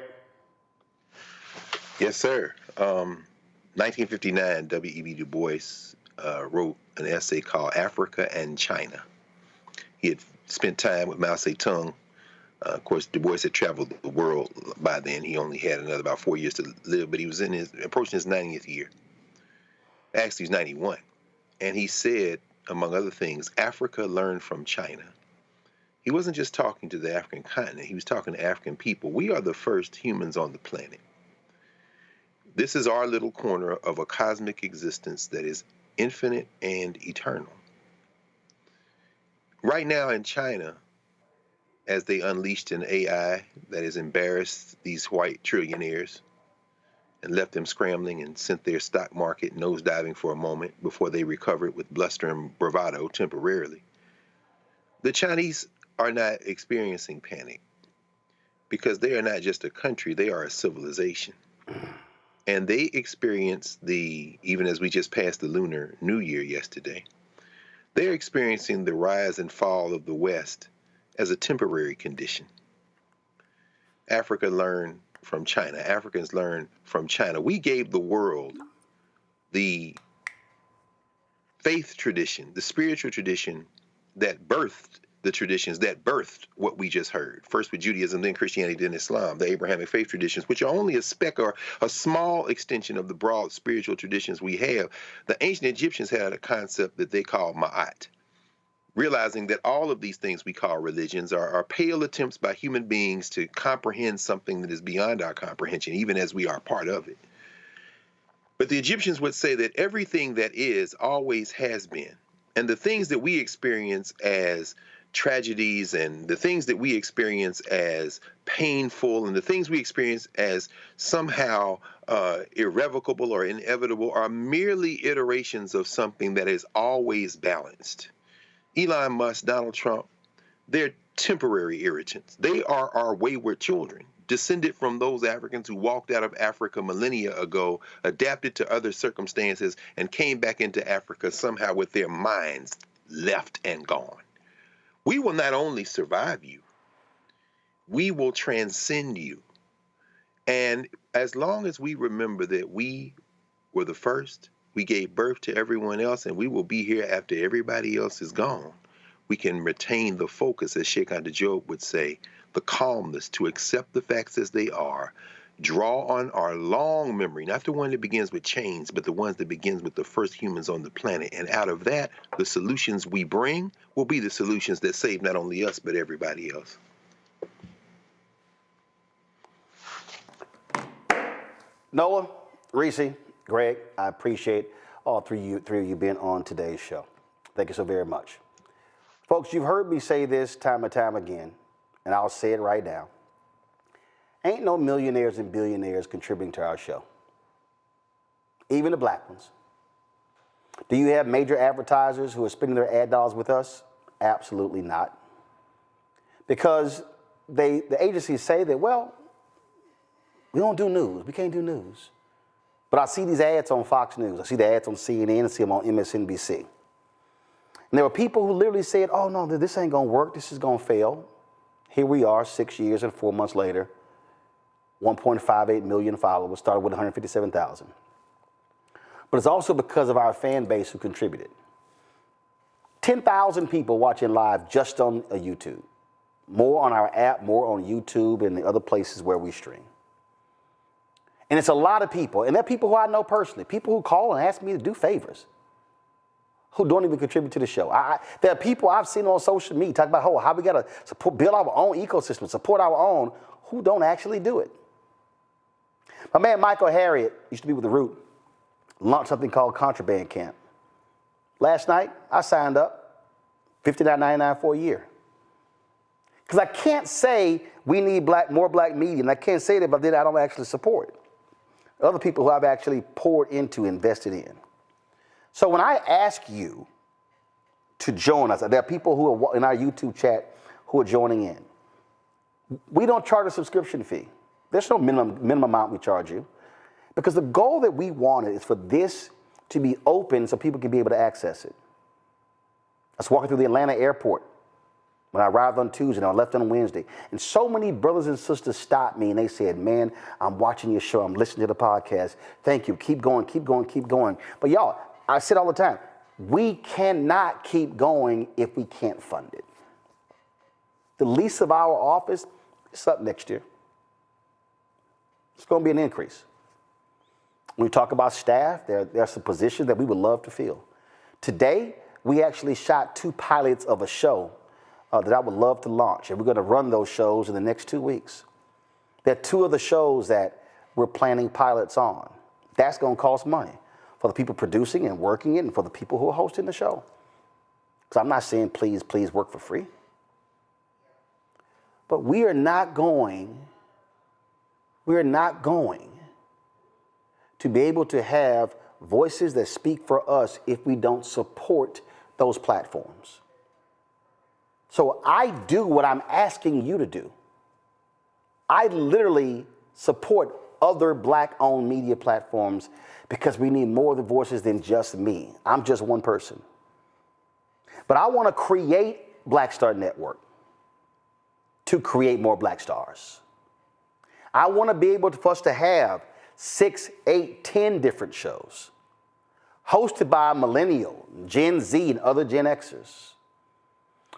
Yes, sir. 1959, W.E.B. Du Bois wrote an essay called Africa and China. He had spent time with Mao Zedong. Of course, Du Bois had traveled the world by then. He only had another about 4 years to live, but he was approaching his 90th year. Actually, he's 91. And he said, among other things, Africa learned from China. He wasn't just talking to the African continent. He was talking to African people. We are the first humans on the planet. This is our little corner of a cosmic existence that is infinite and eternal. Right now in China, as they unleashed an AI that has embarrassed these white trillionaires and left them scrambling and sent their stock market nosediving for a moment before they recovered with bluster and bravado temporarily, the Chinese are not experiencing panic because they are not just a country, they are a civilization. And they experience even as we just passed the Lunar New Year yesterday, they're experiencing the rise and fall of the West as a temporary condition. Africa learned from China. Africans learned from China. We gave the world the faith tradition, the spiritual tradition that birthed the traditions that birthed what we just heard. First with Judaism, then Christianity, then Islam, the Abrahamic faith traditions, which are only a speck or a small extension of the broad spiritual traditions we have. The ancient Egyptians had a concept that they called ma'at, realizing that all of these things we call religions are pale attempts by human beings to comprehend something that is beyond our comprehension, even as we are part of it. But the Egyptians would say that everything that is always has been. And the things that we experience as tragedies and the things that we experience as painful and the things we experience as somehow irrevocable or inevitable are merely iterations of something that is always balanced. Elon Musk, Donald Trump, they're temporary irritants. They are our wayward children, descended from those Africans who walked out of Africa millennia ago, adapted to other circumstances, and came back into Africa somehow with their minds left and gone. We will not only survive you, we will transcend you. And as long as we remember that we were the first, we gave birth to everyone else, and we will be here after everybody else is gone, we can retain the focus, as Sheikh Anta Job would say, the calmness to accept the facts as they are, draw on our long memory, not the one that begins with change, but the ones that begins with the first humans on the planet. And out of that, the solutions we bring will be the solutions that save not only us, but everybody else.
Noah, Reese, Greg, I appreciate all three of you being on today's show. Thank you so very much. Folks, you've heard me say this time and time again, and I'll say it right now. Ain't no millionaires and billionaires contributing to our show, even the black ones. Do you have major advertisers who are spending their ad dollars with us? Absolutely not. Because the agencies say that, well, we don't do news. We can't do news. But I see these ads on Fox News. I see the ads on CNN. I see them on MSNBC. And there were people who literally said, oh, no, this ain't going to work. This is going to fail. Here we are 6 years and 4 months later, 1.58 million followers, started with 157,000. But it's also because of our fan base who contributed. 10,000 people watching live just on YouTube. More on our app, more on YouTube and the other places where we stream. And it's a lot of people. And they're people who I know personally, people who call and ask me to do favors, who don't even contribute to the show. There are people I've seen on social media talk about how we got to support, build our own ecosystem, support our own, who don't actually do it. My man Michael Harriet used to be with The Root, launched something called Contraband Camp. Last night, I signed up, $59.99 for a year. Because I can't say we need more black media, and I can't say that, but then I don't actually support it. Other people who I've actually poured into, invested in. So when I ask you to join us, there are people who are in our YouTube chat who are joining in. We don't charge a subscription fee. There's no minimum amount we charge you. Because the goal that we wanted is for this to be open so people can be able to access it. I was walking through the Atlanta airport when I arrived on Tuesday and I left on Wednesday. And so many brothers and sisters stopped me and they said, man, I'm watching your show. I'm listening to the podcast. Thank you. Keep going, keep going, keep going. But y'all, I said all the time, we cannot keep going if we can't fund it. The lease of our office is up next year. It's going to be an increase. When we talk about staff, there are some positions that we would love to fill. Today, we actually shot 2 pilots of a show that I would love to launch, and we're going to run those shows in the next 2 weeks. There are 2 of the shows that we're planning pilots on. That's going to cost money for the people producing and working it and for the people who are hosting the show. Because I'm not saying please work for free. But we are not going to be able to have voices that speak for us if we don't support those platforms. So I do what I'm asking you to do. I literally support other black-owned media platforms because we need more of the voices than just me. I'm just one person. But I want to create Black Star Network to create more Black Stars. I want to be able for us to have 6, 8, 10 different shows hosted by millennial, Gen Z, and other Gen Xers.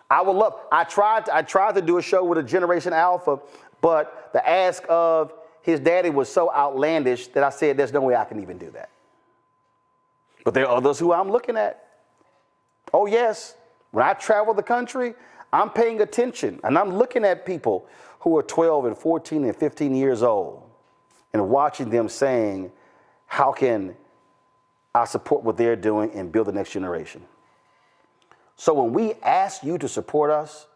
I tried to do a show with a Generation Alpha, but the ask of his daddy was so outlandish that I said there's no way I can even do that. But there are others who I'm looking at. Oh yes, when I travel the country, I'm paying attention and I'm looking at people who are 12 and 14 and 15 years old and watching them saying, how can I support what they're doing and build the next generation? So when we ask you to support us,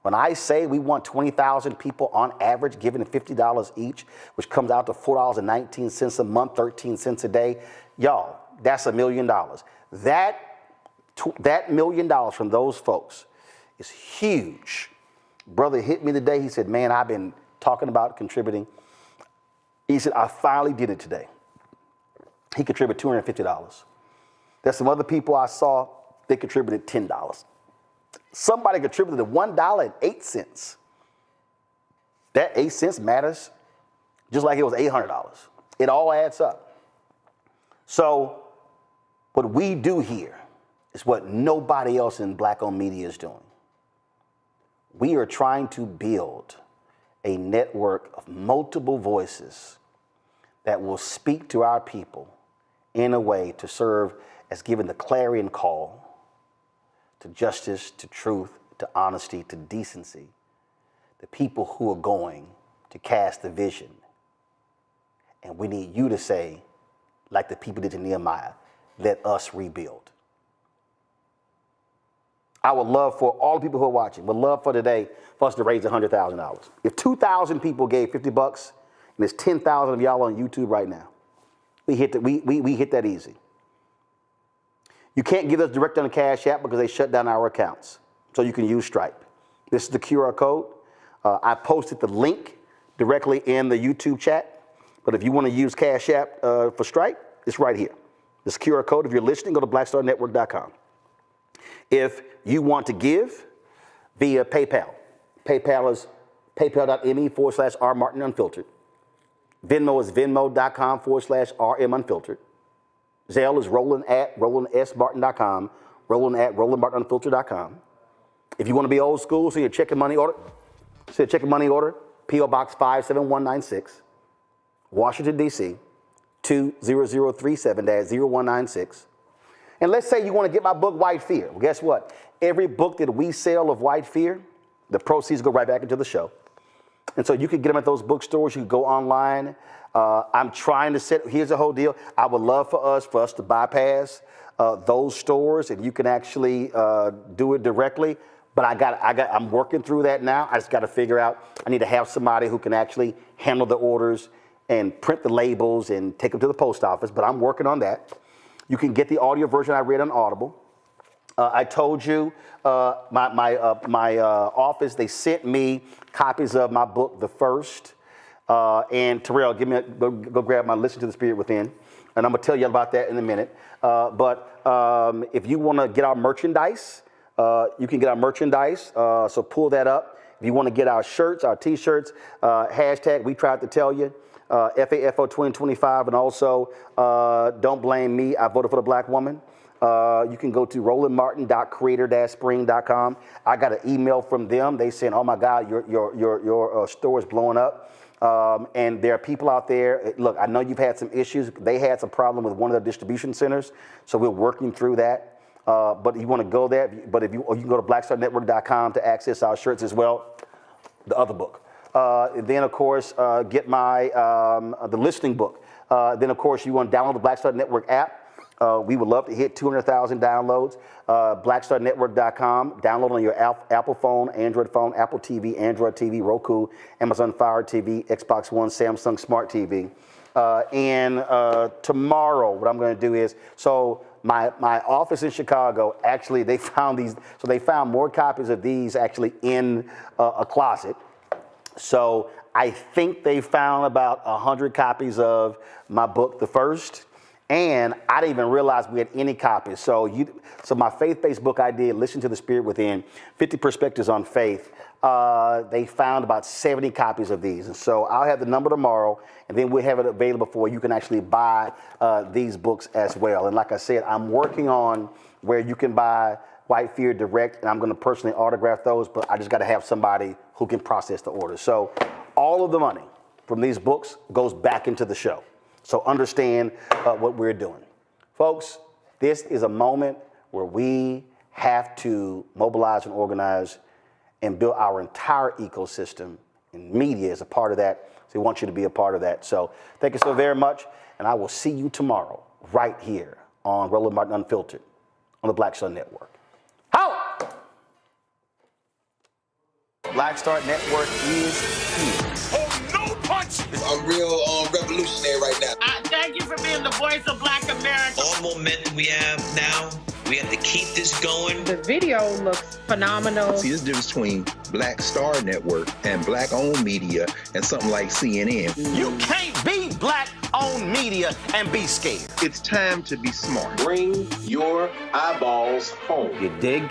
when I say we want 20,000 people on average giving $50 each, which comes out to $4.19 a month, 13 cents a day, y'all, that's $1 million. That $1 million from those folks is huge. Brother hit me today. He said, man, I've been talking about contributing. He said, I finally did it today. He contributed $250. There's some other people I saw, they contributed $10. Somebody contributed $1.08. That 8 cents matters just like it was $800. It all adds up. So what we do here is what nobody else in Black-owned media is doing. We are trying to build a network of multiple voices that will speak to our people in a way to serve as giving the clarion call to justice, to truth, to honesty, to decency, the people who are going to cast the vision. And we need you to say, like the people did to Nehemiah, let us rebuild. I would love for all the people who are watching, would love for today for us to raise $100,000. If 2,000 people gave $50, and there's 10,000 of y'all on YouTube right now, we hit that easy. You can't give us direct on the Cash App because they shut down our accounts. So you can use Stripe. This is the QR code. I posted the link directly in the YouTube chat. But if you want to use Cash App for Stripe, it's right here. This QR code, if you're listening, go to blackstarnetwork.com. If you want to give via PayPal, PayPal is paypal.me/rmartinunfiltered. Venmo is venmo.com/rmunfiltered. Zelle is roland@rolandsmartin.com, roland@rolandmartinunfiltered.com. If you want to be old school, so your check and money order, P.O. Box 57196, Washington, D.C., 20037-0196. And let's say you want to get my book, White Fear. Well, guess what? Every book that we sell of White Fear, the proceeds go right back into the show. And so you can get them at those bookstores. You can go online. I'm trying to here's the whole deal. I would love for us to bypass those stores, and you can actually do it directly. But I'm working through that now. I just got to figure out, I need to have somebody who can actually handle the orders and print the labels and take them to the post office. But I'm working on that. You can get the audio version I read on Audible. I told you my office, they sent me copies of my book, The First. And Terrell, go grab my Listen to the Spirit Within. And I'm going to tell you about that in a minute. But if you want to get our merchandise, you can get our merchandise. So pull that up. If you want to get our shirts, our T-shirts, hashtag We Tried to Tell You, FAFO 2025. And also, Don't Blame Me, I Voted for the Black Woman. You can go to rolandmartin.creator-spring.com. I got an email from them. They saying, oh my God, your store is blowing up. And there are people out there, look, I know you've had some issues. They had some problem with one of their distribution centers. So we're working through that. But you want to go there, but you can go to blackstarnetwork.com to access our shirts as well, the other book. Then, of course, get my the listening book. Then, of course, you want to download the Black Star Network app. We would love to hit 200,000 downloads. Blackstarnetwork.com. Download on your Apple phone, Android phone, Apple TV, Android TV, Roku, Amazon Fire TV, Xbox One, Samsung Smart TV. And tomorrow, what I'm going to do is, so my office in Chicago, actually, they found these. So they found more copies of these actually in a closet. So I think they found about 100 copies of my book, The First. And I didn't even realize we had any copies. So my faith-based book I did, Listen to the Spirit Within, 50 Perspectives on Faith. They found about 70 copies of these. And so I'll have the number tomorrow, and then we'll have it available for you can actually buy these books as well. And like I said, I'm working on where you can buy White Fear direct, and I'm going to personally autograph those, but I just got to have somebody who can process the orders. So all of the money from these books goes back into the show. So understand what we're doing. Folks, this is a moment where we have to mobilize and organize and build our entire ecosystem, and media is a part of that. So we want you to be a part of that. So thank you so very much, and I will see you tomorrow right here on Roland Martin Unfiltered on the Black Sun Network. How?
Black Star Network is here.
Oh, no punch! I'm real revolutionary right now.
Thank you for being the voice of Black America.
All momentum we have now, we have to keep this going.
The video looks phenomenal.
See, there's a difference between Black Star Network and Black-owned media and something like CNN.
You can't be Black-owned media and be scared.
It's time to be smart.
Bring your eyeballs home.
You dig?